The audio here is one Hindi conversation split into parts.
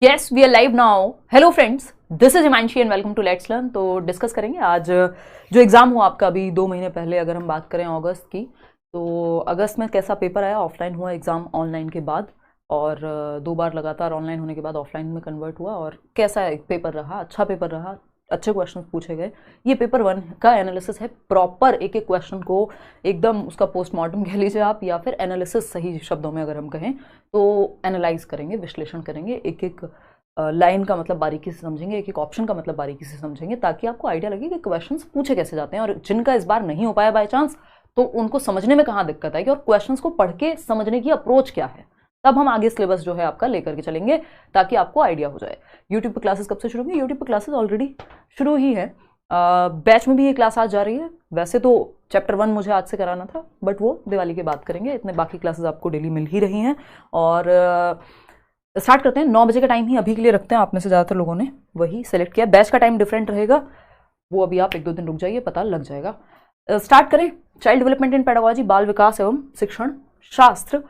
Yes we are live now. Hello friends, this is Himanshi and welcome to let's learn. तो डिस्कस करेंगे आज जो एग्जाम हुआ आपका अभी 2 महीने पहले, अगर हम बात करें अगस्त की, तो अगस्त में कैसा पेपर आया। ऑफलाइन हुआ एग्जाम ऑनलाइन के बाद, और 2 बार लगातार ऑनलाइन होने के बाद ऑफलाइन में कन्वर्ट हुआ, और कैसा पेपर रहा। अच्छा पेपर रहा, अच्छे क्वेश्चन पूछे गए। ये पेपर 1 का एनालिसिस है, प्रॉपर एक एक क्वेश्चन को एकदम उसका पोस्टमार्टम कह लीजिए आप, या फिर एनालिसिस सही शब्दों में अगर हम कहें तो एनालाइज करेंगे, विश्लेषण करेंगे, एक एक लाइन का मतलब बारीकी से समझेंगे, एक एक ऑप्शन का मतलब बारीकी से समझेंगे, ताकि आपको आइडिया लगे कि क्वेश्चंस पूछे कैसे जाते हैं, और जिनका इस बार नहीं हो पाया बाय चांस तो उनको समझने में कहाँ दिक्कत आएगी, और क्वेश्चंस को पढ़ के समझने की अप्रोच क्या है। तब हम आगे सिलेबस जो है आपका लेकर के चलेंगे, ताकि आपको आइडिया हो जाए। यूट्यूब पर क्लासेस कब से शुरू होंगी? यूट्यूब पर क्लासेस ऑलरेडी शुरू ही है। बैच में भी ये क्लास आज जा रही है। वैसे तो चैप्टर 1 मुझे आज से कराना था, बट वो दिवाली के बाद करेंगे। इतने बाकी क्लासेस आपको डेली मिल ही रही हैं। और स्टार्ट करते हैं। 9 बजे का टाइम ही अभी के लिए रखते हैं। आप में से ज़्यादातर लोगों ने वही सेलेक्ट किया। बैच का टाइम डिफरेंट रहेगा, वो अभी आप 1-2 दिन रुक जाइए, पता लग जाएगा। स्टार्ट करें। चाइल्ड डेवलपमेंट इन पेडागोजी, बाल विकास एवं शिक्षण शास्त्र,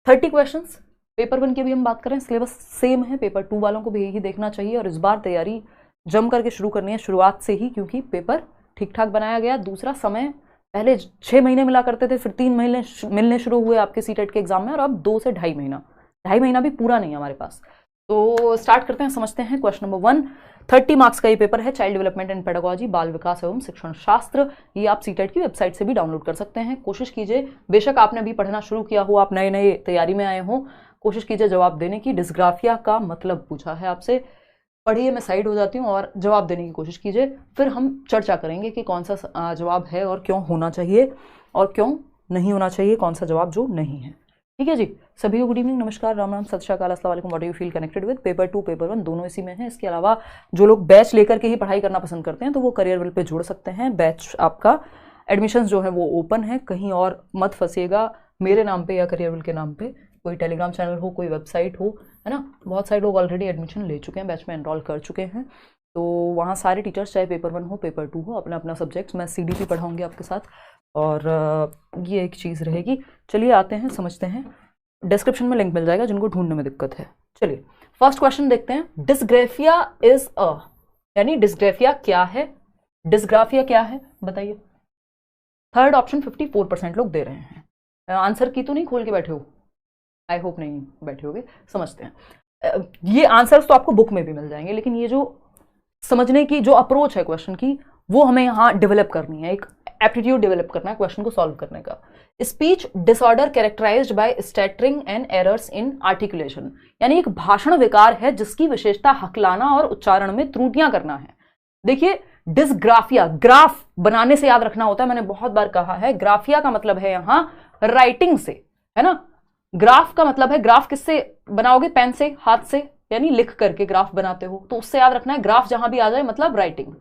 30 क्वेश्चंस। पेपर 1 की भी हम बात करें, सिलेबस सेम है। पेपर 2 वालों को भी यही देखना चाहिए, और इस बार तैयारी जम करके शुरू करनी है शुरुआत से ही, क्योंकि पेपर ठीक ठाक बनाया गया। दूसरा, समय पहले 6 महीने मिला करते थे, फिर 3 महीने मिलने शुरू हुए आपके सीटेट के एग्जाम में, और अब 2 से 2.5 महीना, 2.5 महीना भी पूरा नहीं है हमारे पास। तो स्टार्ट करते हैं, समझते हैं। क्वेश्चन नंबर 1, 30 मार्क्स का ये पेपर है। चाइल्ड डेवलपमेंट एंड पेडागोजी, बाल विकास एवं शिक्षण शास्त्र। ये आप सीटेट की वेबसाइट से भी डाउनलोड कर सकते हैं। कोशिश कीजिए, बेशक आपने अभी पढ़ना शुरू किया हो, आप नए नए तैयारी में आए हो, कोशिश कीजिए जवाब देने की। डिस्ग्राफिया का मतलब पूछा है आपसे, पढ़िए, मैं साइड हो जाती हूँ, और जवाब देने की कोशिश कीजिए। फिर हम चर्चा करेंगे कि कौन सा जवाब है और क्यों होना चाहिए और क्यों नहीं होना चाहिए, कौन सा जवाब जो नहीं है। ठीक है जी। सभी को गुड इवनिंग, नमस्कार, राम राम, सत श्री अकाल, अस्सलाम वालेकुम। What do you feel connected with? Paper 2 paper 1 दोनों इसी में है। इसके अलावा जो लोग बैच लेकर के ही पढ़ाई करना पसंद करते हैं, तो वो करियरविल पे जुड़ सकते हैं। बैच आपका एडमिशन्स जो है वो ओपन है, कहीं और मत फंसिएगा मेरे नाम पे या करियरविल के नाम पे। कोई टेलीग्राम चैनल हो, कोई वेबसाइट हो, है ना। बहुत सारे लोग ऑलरेडी एडमिशन ले चुके हैं, बैच में एनरोल कर चुके हैं। तो वहाँ सारे टीचर्स, चाहे पेपर 1 हो पेपर 2 हो, अपना अपना सब्जेक्ट्स, मैं CDP पढ़ाऊँगी आपके साथ, और ये एक चीज़ रहेगी। चलिए आते हैं, समझते हैं। डिस्क्रिप्शन में लिंक मिल जाएगा जिनको ढूंढने में दिक्कत है। चलिए फर्स्ट क्वेश्चन देखते हैं। डिस्ग्राफिया इज अ, यानी डिस्ग्राफिया क्या है? डिस्ग्राफिया क्या है बताइए। थर्ड ऑप्शन 54% लोग दे रहे हैं। आंसर की तो नहीं खोल के बैठे हो? आई होप नहीं बैठे होगे। समझते हैं। ये आंसर्स तो आपको बुक में भी मिल जाएंगे, लेकिन ये जो समझने की जो अप्रोच है क्वेश्चन की, वो हमें यहाँ डेवलप करनी है। एक एप्टीट्यूड डेवलप करना है क्वेश्चन को सॉल्व करने का। Speech disorder characterised by stuttering and errors in articulation, यानी एक भाषण विकार है जिसकी विशेषता हकलाना और उच्चारण में त्रुटियां करना है। देखिए, डिस्ग्राफिया, ग्राफ बनाने से याद रखना होता है, मैंने बहुत बार कहा है। ग्राफिया का मतलब है यहां राइटिंग से, है ना। ग्राफ का मतलब है, ग्राफ किससे बनाओगे? पेन से, हाथ से, यानी लिख करके ग्राफ बनाते हो, तो उससे याद रखना है ग्राफ जहां भी आ जाए मतलब राइटिंग,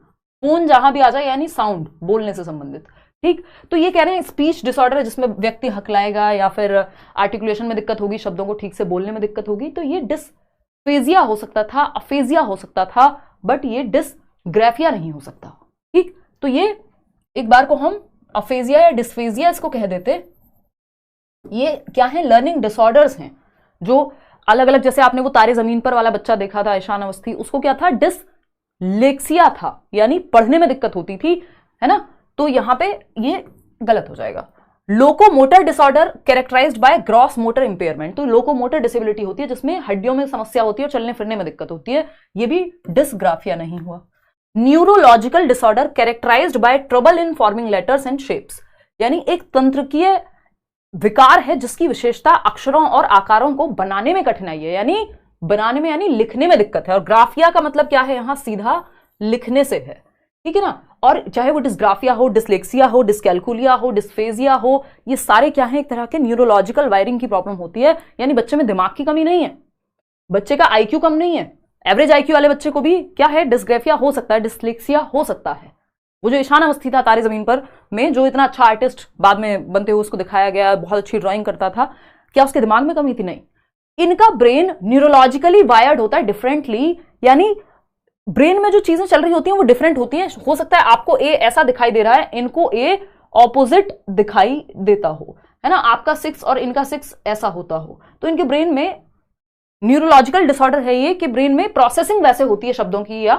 फोन जहां भी आ जाए यानी साउंड, बोलने से संबंधित। ठीक, तो ये कह रहे हैं स्पीच डिसऑर्डर है जिसमें व्यक्ति हकलाएगा या फिर आर्टिकुलेशन में दिक्कत होगी, शब्दों को ठीक से बोलने में दिक्कत होगी, तो ये डिस्फेजिया हो सकता था, अफेजिया हो सकता था, बट ये डिस्ग्राफिया नहीं हो सकता। ठीक, तो ये एक बार को हम अफेजिया या डिस्फेजिया इसको कह देते। ये क्या है? लर्निंग डिसऑर्डर्स हैं जो अलग अलग, जैसे आपने वो तारे जमीन पर वाला बच्चा देखा था, ईशान अवस्थी, उसको क्या था? डिसलेक्सिया था, यानी पढ़ने में दिक्कत होती थी, है ना। तो यहां पे ये गलत हो जाएगा। Locomotor disorder characterised by gross motor impairment, तो लोकोमोटर डिसेबिलिटी होती है जिसमें हड्डियों में समस्या होती है और चलने फिरने में दिक्कत होती है, ये भी डिस्ग्राफिया नहीं हुआ। Neurological disorder characterised by trouble in forming letters and shapes, यानी एक तंत्रिकीय विकार है जिसकी विशेषता अक्षरों और आकारों को बनाने में कठिनाई है, यानी बनाने में यानी लिखने में दिक्कत है। और ग्राफिया का मतलब क्या है? यहां सीधा लिखने से है, ठीक है ना। और चाहे वो डिस्ग्राफिया हो, डिसलेक्सिया हो, डिस्कैल्कुलिया हो, डिस्फेजिया हो, ये सारे क्या है? एक तरह के न्यूरोलॉजिकल वायरिंग की प्रॉब्लम होती है, यानी बच्चे में दिमाग की कमी नहीं है, बच्चे का IQ कम नहीं है। एवरेज IQ वाले बच्चे को भी क्या है? डिस्ग्राफिया हो सकता है, डिसलेक्सिया हो सकता है। वो जो ईशान अवस्थी था तारे जमीन पर में, जो इतना अच्छा आर्टिस्ट बाद में बनते हुए उसको दिखाया गया, बहुत अच्छी ड्राइंग करता था, क्या उसके दिमाग में कमी थी? नहीं। इनका ब्रेन न्यूरोलॉजिकली वायर्ड होता है डिफरेंटली, यानी ब्रेन में जो चीजें चल रही होती हैं वो डिफरेंट होती हैं। हो सकता है आपको A ऐसा दिखाई दे रहा है, इनको A ऑपोजिट दिखाई देता हो, है ना। आपका 6 और इनका 6 ऐसा होता हो, तो इनके ब्रेन में न्यूरोलॉजिकल डिसऑर्डर है ये कि ब्रेन में प्रोसेसिंग वैसे होती है शब्दों की या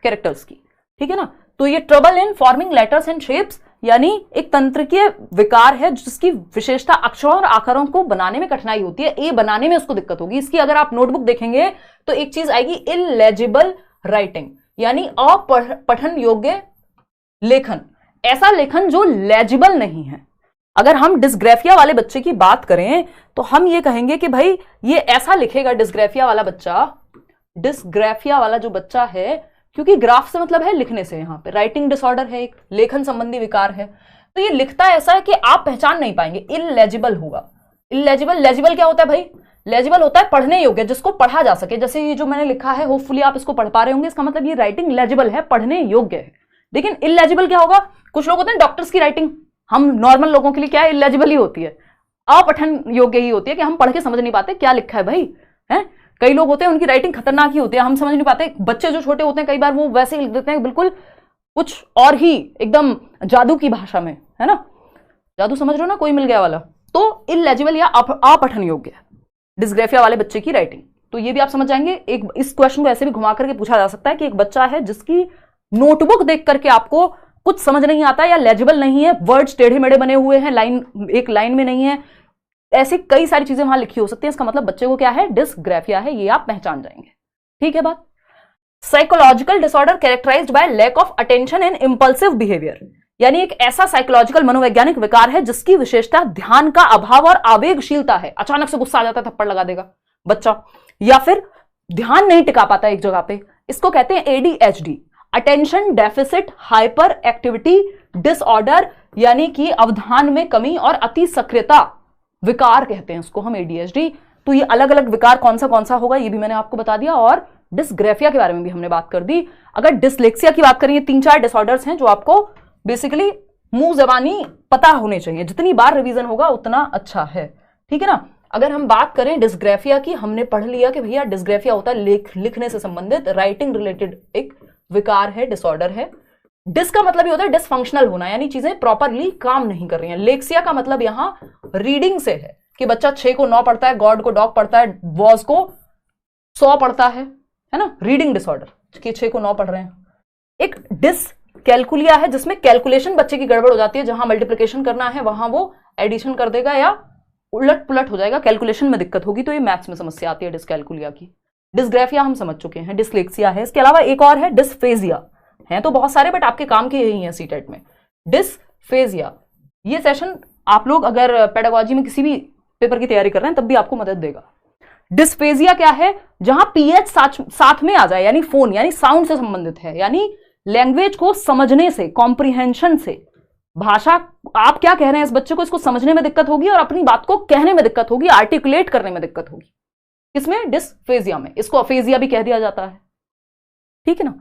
कैरेक्टर्स की, ठीक है ना। तो ये trouble in forming letters and shapes, यानी एक तंत्रिकीय विकार है जिसकी विशेषता अक्षरों और आकारों को बनाने में कठिनाई होती है, ए बनाने में उसको दिक्कत होगी। इसकी अगर आप नोटबुक देखेंगे तो एक चीज आएगी इलेजिबल राइटिंग, यानी अपठन योग्य लेखन, ऐसा लेखन जो लेजिबल नहीं है। अगर हम डिस्ग्राफिया वाले बच्चे की बात करें तो हम ये कहेंगे कि भाई ये ऐसा लिखेगा डिस्ग्राफिया वाला बच्चा, डिस्ग्राफिया वाला जो बच्चा है, क्योंकि ग्राफ से मतलब है लिखने से, यहां पे राइटिंग डिसऑर्डर है, एक लेखन संबंधी विकार है, तो ये लिखता ऐसा है कि आप पहचान नहीं पाएंगे, इलेजिबल होगा। इलेजिबल, लेजिबल क्या होता है भाई? लेजिबल होता है पढ़ने योग्य, जिसको पढ़ा जा सके। जैसे ये जो मैंने लिखा है, होपफुली आप इसको पढ़ पा रहे होंगे, इसका मतलब ये राइटिंग लेजिबल है, पढ़ने योग्य है। लेकिन इलेजिबल क्या होगा? कुछ लोग होते हैं डॉक्टर्स की राइटिंग, हम नॉर्मल लोगों के लिए क्या है, इलेजिबल ही होती है, अपठन योग्य ही होती है, कि हम पढ़ के समझ नहीं पाते क्या लिखा है भाई, है। कई लोग होते हैं उनकी राइटिंग खतरनाक ही होती है, हम समझ नहीं पाते। बच्चे जो छोटे होते हैं कई बार वो वैसे ही लिख देते हैं, बिल्कुल कुछ और ही, एकदम जादू की भाषा में, है ना, जादू समझ रहे हो ना, कोई मिल गया वाला। तो इलेजिबल या अपठन योग्य डिस्ग्राफिया वाले बच्चे की राइटिंग, तो ये भी आप समझ जाएंगे। एक इस क्वेश्चन को ऐसे भी घुमा करके पूछा जा सकता है कि एक बच्चा है जिसकी नोटबुक देख करके आपको कुछ समझ नहीं आता या लेजिबल नहीं है, वर्ड्स टेढ़े मेढ़े बने हुए हैं, लाइन एक लाइन में नहीं है, ऐसी कई सारी चीजें वहां लिखी हो सकती है, इसका मतलब बच्चे को क्या है, डिस्ग्राफिया है, ये आप पहचान जाएंगे, ठीक है बात। Psychological disorder characterised by lack of attention and impulsive behaviour, यानी एक ऐसा साइकोलॉजिकल मनोवैज्ञानिक विकार है जिसकी विशेषता ध्यान का अभाव और आवेगशीलता है। अचानक से गुस्सा आ जाता है, थप्पड़ लगा देगा बच्चा, या फिर ध्यान नहीं टिका पाता एक जगह पे, इसको कहते हैं ADHD, attention deficit hyper activity disorder, यानी कि अवधान में कमी और अति सक्रियता विकार कहते हैं उसको हम, एडीएचडी। तो ये अलग अलग विकार कौन सा होगा ये भी मैंने आपको बता दिया, और डिस्ग्राफिया के बारे में भी हमने बात कर दी। अगर डिसलेक्सिया की बात करें, 3-4 डिसऑर्डर्स हैं जो आपको बेसिकली मुंह जबानी पता होने चाहिए, जितनी बार रिवीजन होगा उतना अच्छा है, ठीक है ना। अगर हम बात करें डिस्ग्राफिया की, हमने पढ़ लिया कि भैया डिस्ग्राफिया होता है लिखने से संबंधित, राइटिंग रिलेटेड एक विकार है, डिसऑर्डर है। डिस का मतलब ये होता है डिसफंक्शनल होना, यानी चीजें प्रॉपरली काम नहीं कर रही हैं। लेक्सिया का मतलब यहां रीडिंग से है कि बच्चा 6 को 9 पढ़ता है, गॉड को डॉग पढ़ता है, वॉज को 100 पढ़ता है ना, रीडिंग डिसऑर्डर कि 6 को 9 पढ़ रहे हैं। एक डिस कैलकुलिया है जिसमें कैलकुलेशन बच्चे की गड़बड़ हो जाती है, जहां मल्टीप्लिकेशन करना है वहां वो एडिशन कर देगा या उलट पुलट हो जाएगा, कैलकुलेशन में दिक्कत होगी, तो ये मैथ्स में समस्या आती है डिसकैलकुलिया की। डिस्ग्राफिया हम समझ चुके हैं, डिसलेक्सिया है, इसके अलावा एक और है डिस्फेजिया, हैं तो बहुत सारे बट आपके काम के यही हैं सीटेट में, डिस्फेजिया। ये सेशन आप लोग अगर पेडागोजी में किसी भी पेपर की तैयारी कर रहे हैं तब भी आपको मदद देगा। डिस्फेजिया क्या है? जहां पीएच साथ में आ जाए, यानी फोन, यानी साउंड से संबंधित है, यानी लैंग्वेज को समझने से, कॉम्प्रिहेंशन से, भाषा आप क्या कह रहे हैं इस बच्चे को, इसको समझने में दिक्कत होगी और अपनी बात को कहने में दिक्कत होगी, आर्टिकुलेट करने में दिक्कत होगी। किसमें? डिस्फेजिया में। इसको अफेजिया भी कह दिया जाता है, ठीक है ना।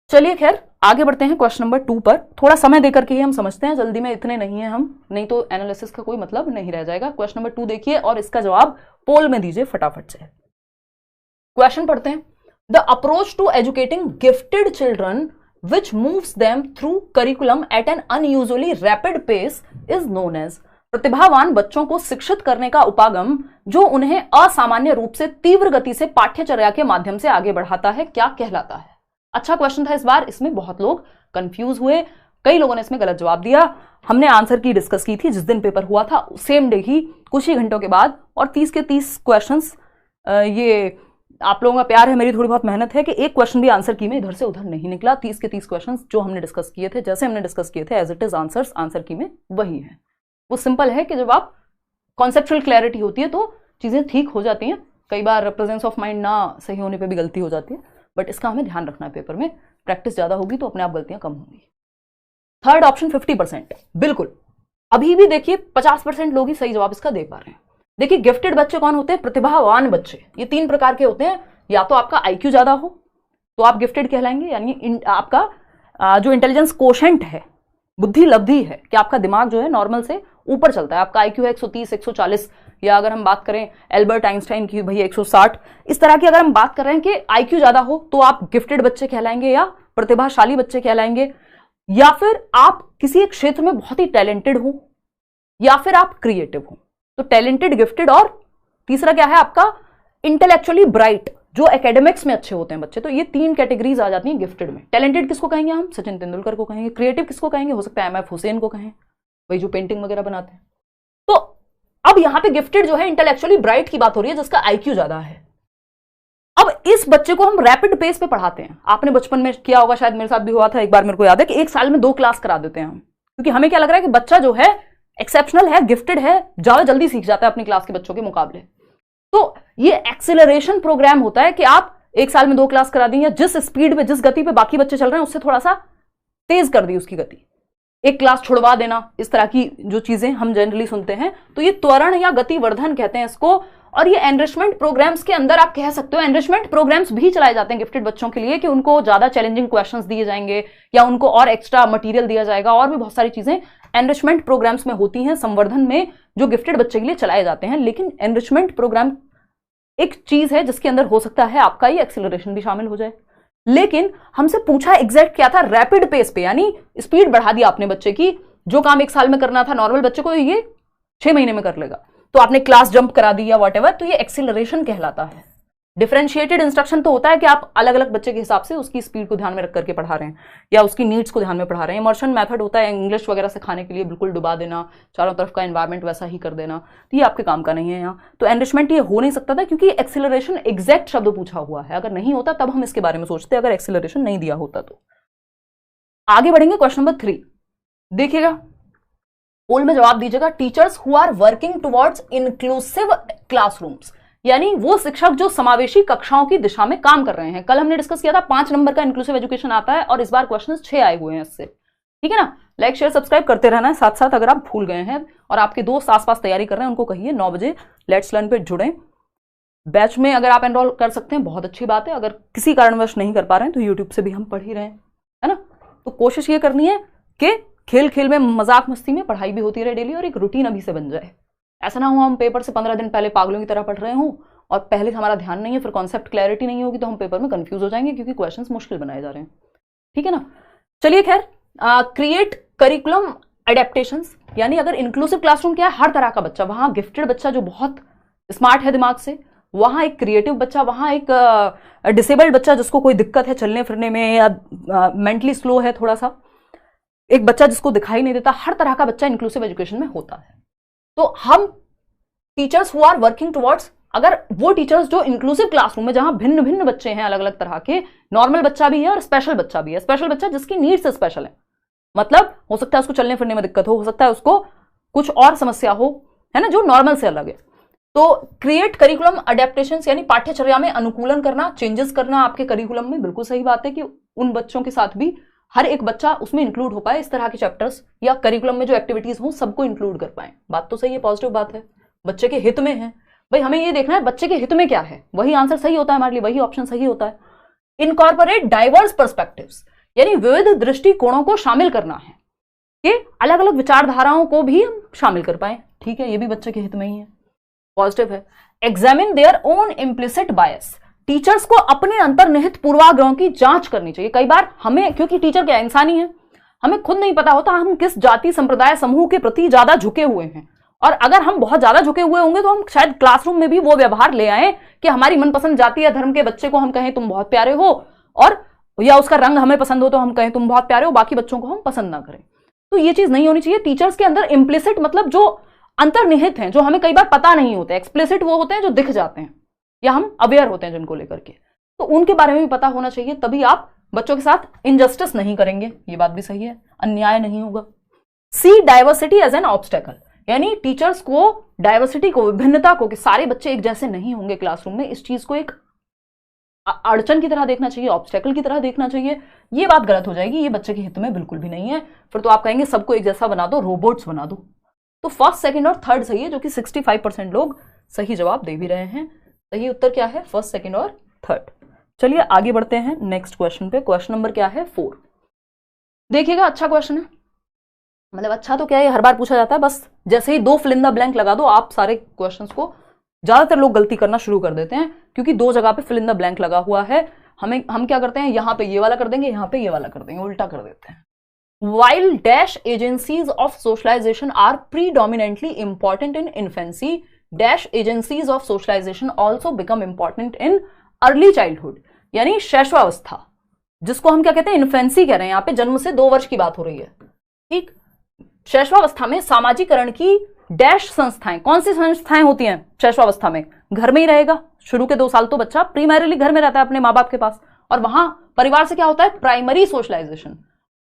चलिए खैर आगे बढ़ते हैं क्वेश्चन नंबर 2 पर। थोड़ा समय देकर के ही हम समझते हैं, जल्दी में इतने नहीं है हम, नहीं तो एनालिसिस का कोई मतलब नहीं रह जाएगा। क्वेश्चन नंबर 2 देखिए और इसका जवाब पोल में दीजिए फटाफट से। क्वेश्चन पढ़ते हैं। The approach to educating gifted children which moves them through curriculum at an unusually rapid pace is known as। प्रतिभावान बच्चों को शिक्षित करने का उपागम जो उन्हें असामान्य रूप से तीव्र गति से पाठ्यचर्या के माध्यम से आगे बढ़ाता है, क्या कहलाता है? अच्छा क्वेश्चन था इस बार, इसमें बहुत लोग कंफ्यूज हुए, कई लोगों ने इसमें गलत जवाब दिया। हमने आंसर की डिस्कस की थी जिस दिन पेपर हुआ था, सेम डे ही कुछ ही घंटों के बाद, और 30 के 30 क्वेश्चंस, ये आप लोगों का प्यार है, मेरी थोड़ी बहुत मेहनत है कि एक क्वेश्चन भी आंसर की में इधर से उधर नहीं निकला। 30 के 30 क्वेश्चंस जो हमने डिस्कस किए थे, जैसे हमने डिस्कस किए थे as it is answers answer की में वही है। वो सिंपल है कि जब आप कॉन्सेप्चुअल क्लैरिटी होती है तो चीजें ठीक हो जाती हैं। कई बार प्रेजेंस ऑफ माइंड ना सही होने पर भी गलती हो जाती है, बट इसका हमें ध्यान रखना है, पेपर में प्रैक्टिस ज्यादा होगी तो अपने आप गलतियां कम होंगी। थर्ड ऑप्शन 50%, बिल्कुल अभी भी देखिए 50% लोग ही सही जवाब इसका दे पा रहे हैं। देखिए गिफ्टेड बच्चे कौन होते हैं? प्रतिभावान बच्चे। ये 3 प्रकार के होते हैं, या तो आपका आईक्यू ज्यादा हो तो आप गिफ्टेड कहलाएंगे, यानी आपका जो इंटेलिजेंस कोशेंट है, बुद्धि लब्धि है कि आपका दिमाग जो है नॉर्मल से ऊपर चलता है, आपका आईक्यू है 130 140, या अगर हम बात करें एल्बर्ट आइंस्टाइन की भैया 160, इस तरह की अगर हम बात कर रहे हैं कि आईक्यू ज्यादा हो तो आप गिफ्टेड बच्चे कहलाएंगे या प्रतिभाशाली बच्चे कहलाएंगे, या फिर आप किसी एक क्षेत्र में बहुत ही टैलेंटेड हो, या फिर आप क्रिएटिव हो। तो टैलेंटेड, गिफ्टेड, और तीसरा क्या है आपका इंटेलेक्चुअली ब्राइट, जो एकेडमिक्स में अच्छे होते हैं बच्चे, तो ये 3 कैटेगरीज आ जाती हैं गिफ्टेड में। टैलेंटेड किसको कहेंगे हम? सचिन तेंदुलकर को कहेंगे। क्रिएटिव किसको कहेंगे? हो सकता है MF हुसैन को कहें, वही जो पेंटिंग वगैरह बनाते हैं। तो अब यहां पे गिफ्टेड जो है इंटेलेक्चुअली ब्राइट की बात हो रही है, जिसका IQ ज्यादा है। अब इस बच्चे को हम रैपिड पेस पे पढ़ाते हैं। आपने बचपन में किया होगा, शायद मेरे साथ भी हुआ था एक बार, मेरे को याद है कि 1 साल में 2 क्लास करा देते हैं हम, क्योंकि हमें क्या लग रहा है कि बच्चा जो है एक्सेप्शनल है, गिफ्टेड है, ज्यादा जल्दी सीख जाता है अपनी क्लास के बच्चों के मुकाबले। तो ये एक्सेलरेशन प्रोग्राम होता है कि आप 1 साल में 2 क्लास करा दी, या जिस स्पीड पे, जिस गति पे बाकी बच्चे चल रहे हैं उससे थोड़ा सा तेज कर दी उसकी गति, 1 क्लास छुड़वा देना, इस तरह की जो चीजें हम जनरली सुनते हैं, तो ये त्वरण या गतिवर्धन कहते हैं इसको। और ये एनरिचमेंट प्रोग्राम्स के अंदर आप कह सकते हो, एनरिचमेंट प्रोग्राम्स भी चलाए जाते हैं गिफ्टेड बच्चों के लिए, कि उनको ज्यादा चैलेंजिंग क्वेश्चंस दिए जाएंगे या उनको और एक्स्ट्रा मटेरियल दिया जाएगा, और भी बहुत सारी चीजें एनरिचमेंट प्रोग्राम्स में होती हैं संवर्धन में, जो गिफ्टेड बच्चे के लिए चलाए जाते हैं। लेकिन एनरिचमेंट प्रोग्राम एक चीज है जिसके अंदर हो सकता है आपका ये एक्सेलरेशन भी शामिल हो जाए। लेकिन हमसे पूछा एग्जैक्ट क्या था? रैपिड पेस पे, यानी स्पीड बढ़ा दी आपने बच्चे की। जो काम 1 साल में करना था नॉर्मल बच्चे को, ये 6 महीने में कर लेगा। तो आपने क्लास जंप करा दी या व्हाटएवर, तो ये एक्सेलरेशन कहलाता है। डिफरेंशिएटेड इंस्ट्रक्शन तो होता है कि आप अलग अलग बच्चे के हिसाब से उसकी स्पीड को ध्यान में रख करके पढ़ा रहे हैं या उसकी नीड्स को ध्यान में पढ़ा रहे हैं। इमर्शन मेथड होता है इंग्लिश वगैरह सिखाने के लिए, बिल्कुल डुबा देना, चारों तरफ का एनवायरमेंट वैसा ही कर देना, तो ये आपके काम का नहीं है यहाँ। तो एनरिचमेंट ये हो नहीं सकता था, क्योंकि एक्सेलरेशन एग्जैक्ट शब्द पूछा हुआ है। अगर नहीं होता तब हम इसके बारे में सोचते, अगर एक्सेलरेशन नहीं दिया होता तो। आगे बढ़ेंगे, क्वेश्चन नंबर 3 देखिएगा, पोल में जवाब दीजिएगा। Teachers who are working towards inclusive classrooms, यानी वो शिक्षक जो समावेशी कक्षाओं की दिशा में काम कर रहे हैं। कल हमने डिस्कस किया था 5 नंबर का इंक्लूसिव एजुकेशन आता है, और इस बार क्वेश्चन 6 आए हुए हैं इससे, ठीक है ना। लाइक शेयर सब्सक्राइब करते रहना है साथ साथ। अगर आप भूल गए हैं और आपके दोस्त आसपास तैयारी कर रहे हैं, उनको कहिए 9 बजे लेट्स लर्न पे जुड़ें। बैच में अगर आप एनरोल कर सकते हैं बहुत अच्छी बात है, अगर किसी कारणवश नहीं कर पा रहे हैं तो यूट्यूब से भी हम पढ़ ही रहे हैं, है ना। तो कोशिश ये करनी है कि खेल खेल में, मजाक मस्ती में पढ़ाई भी होती रहे डेली, और एक रूटीन अभी से बन जाए। ऐसा ना हो हम पेपर से 15 दिन पहले पागलों की तरह पढ़ रहे हों और पहले हमारा ध्यान नहीं है, फिर कॉन्सेप्ट क्लैरिटी नहीं होगी तो हम पेपर में कंफ्यूज हो जाएंगे, क्योंकि क्वेश्चंस मुश्किल बनाए जा रहे हैं, ठीक है ना। चलिए खैर, क्रिएट करिकुलम एडेप्टेशंस, यानी अगर इंक्लूसिव क्लासरूम क्या है, हर तरह का बच्चा, वहां गिफ्टेड बच्चा जो बहुत स्मार्ट है दिमाग से, वहां एक क्रिएटिव बच्चा, वहां एक डिसेबल्ड बच्चा जिसको कोई दिक्कत है चलने फिरने में या मेंटली स्लो है थोड़ा सा, एक बच्चा जिसको दिखाई नहीं देता, हर तरह का बच्चा इंक्लूसिव एजुकेशन में होता है। तो हम teachers who are working towards, अगर वो टीचर्स जो इंक्लूसिव क्लासरूम में जहां भिन्न भिन्न बच्चे हैं, अलग अलग तरह के, नॉर्मल बच्चा भी है और स्पेशल बच्चा भी है। स्पेशल बच्चा जिसकी नीड्स स्पेशल है, मतलब हो सकता है उसको चलने फिरने में दिक्कत हो सकता है उसको कुछ और समस्या हो, है ना, जो नॉर्मल से अलग है। तो क्रिएट करिकुलम अडेप्टेशन, यानी पाठ्यचर्या में अनुकूलन करना, चेंजेस करना आपके करिकुलम में। बिल्कुल सही बात है कि उन बच्चों के साथ भी हर एक बच्चा उसमें इंक्लूड हो पाए, इस तरह के चैप्टर्स या करिकुलम में जो एक्टिविटीज हो सबको इंक्लूड कर पाए। बात तो सही है, पॉजिटिव बात है, बच्चे के हित में है। भाई हमें ये देखना है बच्चे के हित में क्या है, वही आंसर सही होता है हमारे लिए, वही ऑप्शन सही होता है। इनकॉर्पोरेट डाइवर्स पर्सपेक्टिव्स, यानी विविध दृष्टिकोणों को शामिल करना है, कि अलग अलग विचारधाराओं को भी हम शामिल कर पाए, ठीक है, ये भी बच्चे के हित में ही है, पॉजिटिव है। Examine their own implicit bias, teachers को अपने अंतर्निहित पूर्वाग्रहों की जांच करनी चाहिए। कई बार हमें, क्योंकि टीचर क्या इंसानी है, हमें खुद नहीं पता होता हम किस जाति संप्रदाय समूह के प्रति ज्यादा झुके हुए हैं, और अगर हम बहुत ज्यादा झुके हुए होंगे तो हम शायद क्लासरूम में भी वो व्यवहार ले आए कि हमारी मनपसंद जाति या धर्म के बच्चे को हम कहें तुम बहुत प्यारे हो, और या उसका रंग हमें पसंद हो तो हम कहें तुम बहुत प्यारे हो, बाकी बच्चों को हम पसंद ना करें। तो ये चीज नहीं होनी चाहिए। टीचर्स के अंदर इम्प्लिसिट मतलब जो अंतर्निहित हैं, जो हमें कई बार पता नहीं होते, एक्सप्लिसिट वो होते हैं जो दिख जाते हैं या हम अवेयर होते हैं जिनको लेकर के, तो उनके बारे में भी पता होना चाहिए, तभी आप बच्चों के साथ इनजस्टिस नहीं करेंगे। ये बात भी सही है, अन्याय नहीं होगा। सी डाइवर्सिटी एज एन ऑब्स्टेकल, यानी टीचर्स को डाइवर्सिटी को, विभिन्नता को, कि सारे बच्चे एक जैसे नहीं होंगे क्लासरूम में, इस चीज को एक अड़चन की तरह देखना चाहिए, ऑब्स्टेकल की तरह देखना चाहिए। ये बात गलत हो जाएगी, ये बच्चे के हित में बिल्कुल भी नहीं है। फिर तो आप कहेंगे सबको एक जैसा बना दो, रोबोट्स बना दो। तो फर्स्ट, सेकंड और थर्ड सही है, जो कि 65% लोग सही जवाब दे भी रहे हैं। सही उत्तर क्या है? फर्स्ट, सेकंड और थर्ड। चलिए आगे बढ़ते हैं नेक्स्ट क्वेश्चन पे। क्वेश्चन नंबर क्या है? 4। देखिएगा, अच्छा क्वेश्चन है, मतलब अच्छा तो क्या है, हर बार पूछा जाता है, बस जैसे ही 2 फिल इन द ब्लैंक लगा दो आप सारे क्वेश्चंस को, ज्यादातर लोग गलती करना शुरू कर देते हैं क्योंकि 2 जगह पे फिल इन द ब्लैंक लगा हुआ है। हम क्या करते हैं, यहां पे ये वाला कर देंगे, यहां पे ये वाला कर देंगे, उल्टा कर देते हैं। While dash agencies of socialization are predominantly important in infancy, dash agencies of socialization also become important in early childhood, यानी शैशवावस्था, जिसको हम क्या कहते हैं, इन्फेंसी कह रहे हैं, यहाँ पे जन्म से 2 वर्ष की बात हो रही है। ठीक, शैशवावस्था में सामाजिकरण की डैश संस्थाएं, कौन सी संस्थाएं होती हैं शैशवावस्था में? घर में ही रहेगा, शुरू के 2 साल तो बच्चा प्रीमैरिली घर में रहता है अपने माँ बाप के पास, और वहां परिवार से क्या होता है, प्राइमरी सोशलाइजेशन,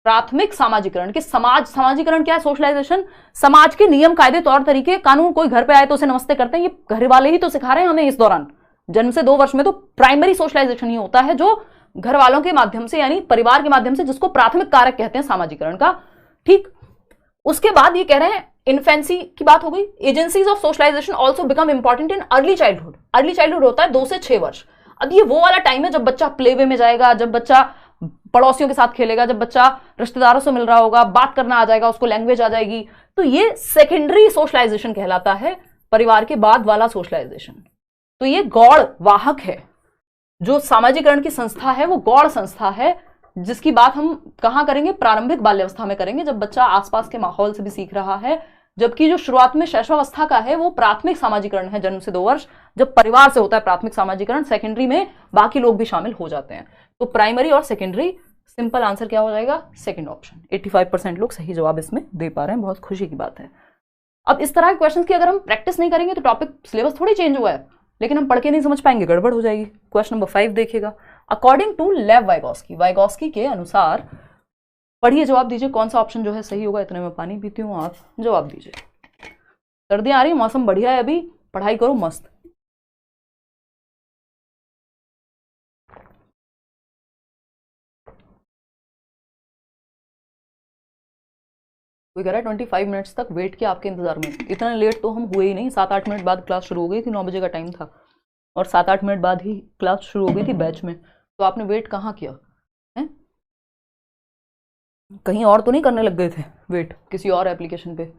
प्राथमिक सामाजिकरण। कि सामाजिकरण क्या है? सोशलाइजेशन, समाज के नियम कायदे तौर तरीके कानून। कोई घर पे आए तो उसे नमस्ते करते हैं, ये घर वाले ही तो सिखा रहे हैं हमें इस दौरान। जन्म से 2 वर्ष में तो प्राइमरी सोशलाइजेशन ही होता है, जो घर वालों के माध्यम से, यानी परिवार के माध्यम से, जिसको प्राथमिक कारक कहते हैं सामाजिकरण का। ठीक, उसके बाद ये कह रहे हैं इन्फेंसी की बात हो गई। Agencies of socialization also become important in early childhood. Early childhood होता है 2 से 6 वर्ष। अब ये वो वाला टाइम है जब बच्चा प्ले वे में जाएगा, जब बच्चा पड़ोसियों के साथ खेलेगा, जब बच्चा रिश्तेदारों से मिल रहा होगा, बात करना आ जाएगा, उसको लैंग्वेज आ जाएगी। तो ये सेकेंडरी सोशलाइजेशन कहलाता है, परिवार के बाद वाला सोशलाइजेशन। तो ये गौड़ वाहक है, जो सामाजिकरण की संस्था है वो गौड़ संस्था है, जिसकी बात हम कहां करेंगे? प्रारंभिक बाल्यावस्था में करेंगे, जब बच्चा आसपास के माहौल से भी सीख रहा है। जबकि जो शुरुआत में शैशवावस्था का है वो प्राथमिक सामाजिकरण है, जन्म से 2 वर्ष, जब परिवार से होता है प्राथमिक सामाजिकरण। सेकेंडरी में बाकी लोग भी शामिल हो जाते हैं। तो प्राइमरी और सेकेंडरी, सिंपल आंसर क्या हो जाएगा? Second option. 85% लोग सही जवाब इसमें दे पा रहे हैं, बहुत खुशी की बात है। अब इस तरह के क्वेश्चन की अगर हम प्रैक्टिस नहीं करेंगे तो टॉपिक सिलेबस थोड़ी चेंज हुआ है, लेकिन हम पढ़ के नहीं समझ पाएंगे, गड़बड़ हो जाएगी। क्वेश्चन नंबर 5 देखिएगा। अकॉर्डिंग टू लेव वाइगोस्की, वाइगोस्की के अनुसार, पढ़िए, जवाब दीजिए कौन सा ऑप्शन जो है सही होगा। इतने में पानी पीती हूँ, आप जवाब दीजिए। सर्दियां आ रही, मौसम बढ़िया है, अभी पढ़ाई करो मस्त। कोई कह रहा है 25 मिनट्स तक वेट किया आपके इंतजार में। इतना लेट तो हम हुए ही नहीं, 7-8 मिनट बाद क्लास शुरू हो गई थी, 9 बजे का टाइम था, और 7-8 मिनट बाद ही क्लास शुरू हो गई थी बैच में। तो आपने वेट कहाँ किया है? कहीं और तो नहीं करने लग गए थे वेट, किसी और एप्लीकेशन पे,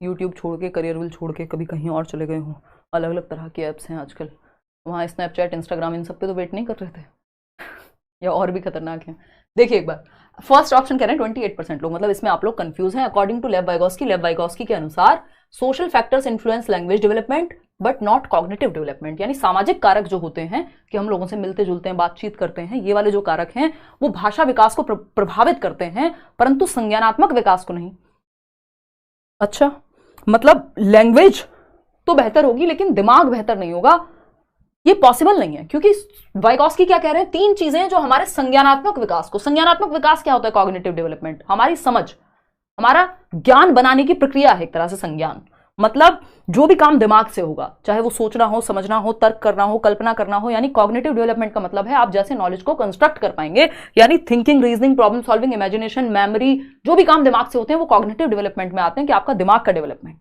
यूट्यूब छोड़ के, करियरविल छोड़ के कभी कहीं और चले गए हों? अलग अलग तरह के ऐप्स हैं आजकल, वहाँ स्नैपचैट, इंस्टाग्राम, इन सब पे तो वेट नहीं कर रहे थे या और भी खतरनाक हैं? देखिए एक बार, फर्स्ट ऑप्शन कह रहे हैं 28% लोग, मतलब इसमें आप लोग कंफ्यूज हैं। अकॉर्डिंग टू लेव वाइगोस्की, लेव वाइगोस्की के अनुसार social factors influence language development but not cognitive development, यानी सामाजिक कारक जो होते हैं कि हम लोगों से मिलते जुलते हैं, बातचीत करते हैं, ये वाले जो कारक हैं वो भाषा विकास को प्रभावित करते हैं, परंतु संज्ञानात्मक विकास को नहीं। अच्छा, मतलब लैंग्वेज तो बेहतर होगी लेकिन दिमाग बेहतर नहीं होगा, ये पॉसिबल नहीं है। क्योंकि वाइगोस्की क्या कह रहे हैं? 3 चीजें जो हमारे संज्ञानात्मक विकास को, संज्ञानात्मक विकास क्या होता है? कॉग्निटिव डेवलपमेंट, हमारी समझ, हमारा ज्ञान बनाने की प्रक्रिया है एक तरह से संज्ञान। मतलब जो भी काम दिमाग से होगा, चाहे वो सोचना हो, समझना हो, तर्क करना हो, कल्पना करना हो, यानी कॉग्निटिव डेवलपमेंट का मतलब है आप जैसे नॉलेज को कंस्ट्रक्ट कर पाएंगे, यानी thinking, reasoning, problem solving, imagination, memory, जो भी काम दिमाग से होते हैं वो कॉग्निटिव डेवलपमेंट में आते हैं, कि आपका दिमाग का डेवलपमेंट,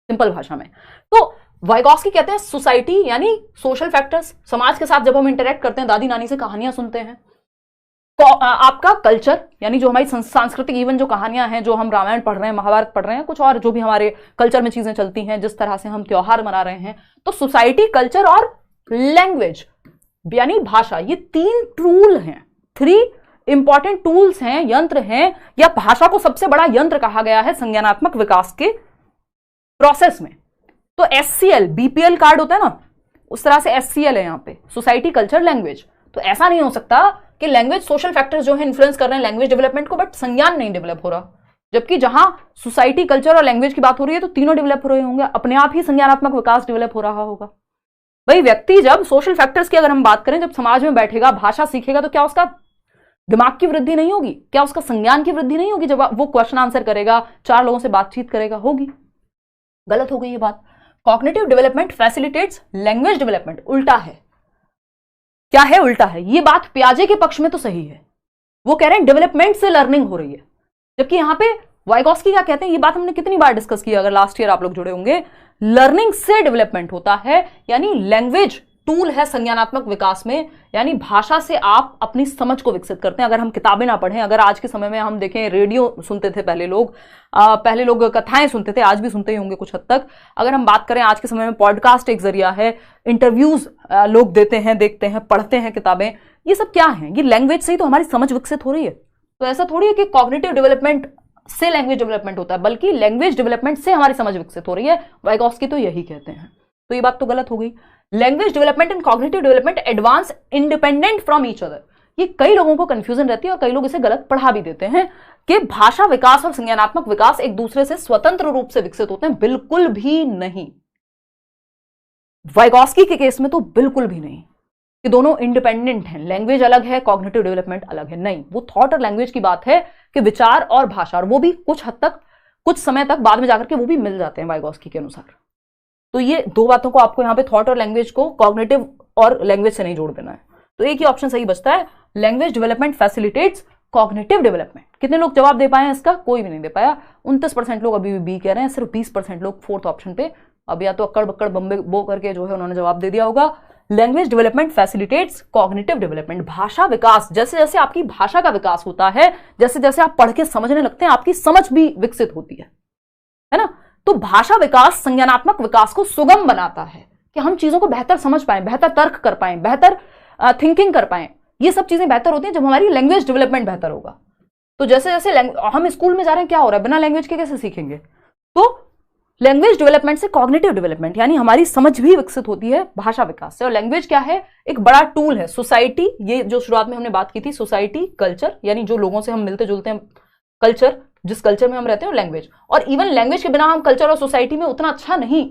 सिंपल भाषा में। तो वाइगोस्की कहते हैं सोसाइटी यानी सोशल फैक्टर्स, समाज के साथ जब हम इंटरेक्ट करते हैं, दादी नानी से कहानियां सुनते हैं, तो आपका कल्चर यानी जो हमारी सांस्कृतिक, इवन जो कहानियां हैं, जो हम रामायण पढ़ रहे हैं, महाभारत पढ़ रहे हैं, कुछ और जो भी हमारे कल्चर में चीजें चलती हैं, जिस तरह से हम त्योहार मना रहे हैं, तो सोसाइटी, कल्चर और लैंग्वेज यानी भाषा, ये 3 टूल हैं, 3 इंपॉर्टेंट टूल्स हैं, यंत्र हैं, या भाषा को सबसे बड़ा यंत्र कहा गया है संज्ञानात्मक विकास के प्रोसेस में। तो SCL, BPL कार्ड होता है ना, उस तरह से SCL है यहाँ पे, सोसाइटी, कल्चर, लैंग्वेज। तो ऐसा नहीं हो सकता कि लैंग्वेज, सोशल फैक्टर्स जो है इन्फ्लुएंस कर रहे हैं लैंग्वेज डेवलपमेंट को, बट संज्ञान नहीं डेवलप हो रहा। जबकि जहां सोसाइटी, कल्चर और लैंग्वेज की बात हो रही है तो तीनों डेवलप हो रहे होंगे, अपने आप ही संज्ञानात्मक विकास डेवलप हो रहा होगा। भाई व्यक्ति जब सोशल फैक्टर्स की अगर हम बात करें, जब समाज में बैठेगा, भाषा सीखेगा, तो क्या उसका दिमाग की वृद्धि नहीं होगी? क्या उसका संज्ञान की वृद्धि नहीं होगी? जब वो क्वेश्चन आंसर करेगा, 4 लोगों से बातचीत करेगा, होगी। गलत हो गई ये बात। Cognitive development facilitates language development, उल्टा है। क्या है? उल्टा है। ये बात पियाजे के पक्ष में तो सही है, वो कह रहे हैं डेवलपमेंट से लर्निंग हो रही है, जबकि यहां पे वाइगोस्की क्या कहते हैं, ये बात हमने कितनी बार डिस्कस की, अगर लास्ट ईयर आप लोग जुड़े होंगे, लर्निंग से डेवलपमेंट होता है, यानी लैंग्वेज टूल है संज्ञानात्मक विकास में, यानी भाषा से आप अपनी समझ को विकसित करते हैं। अगर हम किताबें ना पढ़ें, अगर आज के समय में हम देखें, रेडियो सुनते थे पहले लोग कथाएं सुनते थे, आज भी सुनते ही होंगे कुछ हद तक। अगर हम बात करें आज के समय में, पॉडकास्ट एक जरिया है, इंटरव्यूज लोग देते हैं, देखते हैं, पढ़ते हैं किताबें, ये सब क्या है? ये लैंग्वेज से ही तो हमारी समझ विकसित हो रही है। तो ऐसा थोड़ी है कि कॉग्निटिव डेवलपमेंट से लैंग्वेज डेवलपमेंट होता है, बल्कि लैंग्वेज डेवलपमेंट से हमारी समझ विकसित हो रही है। वाइगोस्की तो यही कहते हैं। तो ये बात तो गलत हो गई। Language development and cognitive development advance independent from each other, ये कई लोगों को कंफ्यूजन रहती है और कई लोग इसे गलत पढ़ा भी देते हैं कि भाषा विकास और संज्ञानात्मक विकास एक दूसरे से स्वतंत्र रूप से विकसित होते हैं। बिल्कुल भी नहीं, वाइगॉस्की के केस में तो बिल्कुल भी नहीं कि दोनों इंडिपेंडेंट हैं, लैंग्वेज अलग है कॉग्निटिव डेवलपमेंट अलग है। नहीं, वो थॉट और लैंग्वेज की बात है कि विचार और भाषा, और वो भी कुछ हद तक, कुछ समय तक बाद में जाकर के वो भी मिल जाते हैं वाइगॉस्की के अनुसार। तो ये दो बातों को आपको यहां पे थॉट और लैंग्वेज को कॉग्निटिव और लैंग्वेज से नहीं जोड़ देना है। तो एक ही ऑप्शन सही बचता है, language development facilitates cognitive development. कितने लोग जवाब दे पाए हैं इसका? कोई भी नहीं दे पाया। 29% लोग अभी भी बी कह रहे हैं, सिर्फ 20% लोग फोर्थ ऑप्शन पे अब या तो अक्कड़ बक्कड़ बम्बे बो करके जो है उन्होंने जवाब दे दिया होगा। Language development facilitates cognitive development, भाषा विकास, जैसे जैसे आपकी भाषा का विकास होता है, जैसे जैसे आप पढ़ के समझने लगते हैं, आपकी समझ भी विकसित होती है ना। तो भाषा विकास संज्ञानात्मक विकास को सुगम बनाता है कि हम चीजों को बेहतर समझ पाएं, बेहतर तर्क कर पाएं, बेहतर थिंकिंग कर पाएं। ये सब चीजें बेहतर होती हैं जब हमारी लैंग्वेज डेवलपमेंट बेहतर होगा। तो जैसे जैसे हम स्कूल में जा रहे हैं, क्या हो रहा है, बिना लैंग्वेज के कैसे सीखेंगे? तो लैंग्वेज डेवलपमेंट से कॉग्निटिव डेवलपमेंट, यानी हमारी समझ भी विकसित होती है भाषा विकास से। और लैंग्वेज क्या है? एक बड़ा टूल है। सोसाइटी, ये जो शुरुआत में हमने बात की थी, सोसाइटी, कल्चर, यानी जो लोगों से हम मिलते जुलते हैं, कल्चर, जिस कल्चर में हम रहते हैं, लैंग्वेज। और इवन लैंग्वेज के बिना हम कल्चर और सोसाइटी में उतना अच्छा नहीं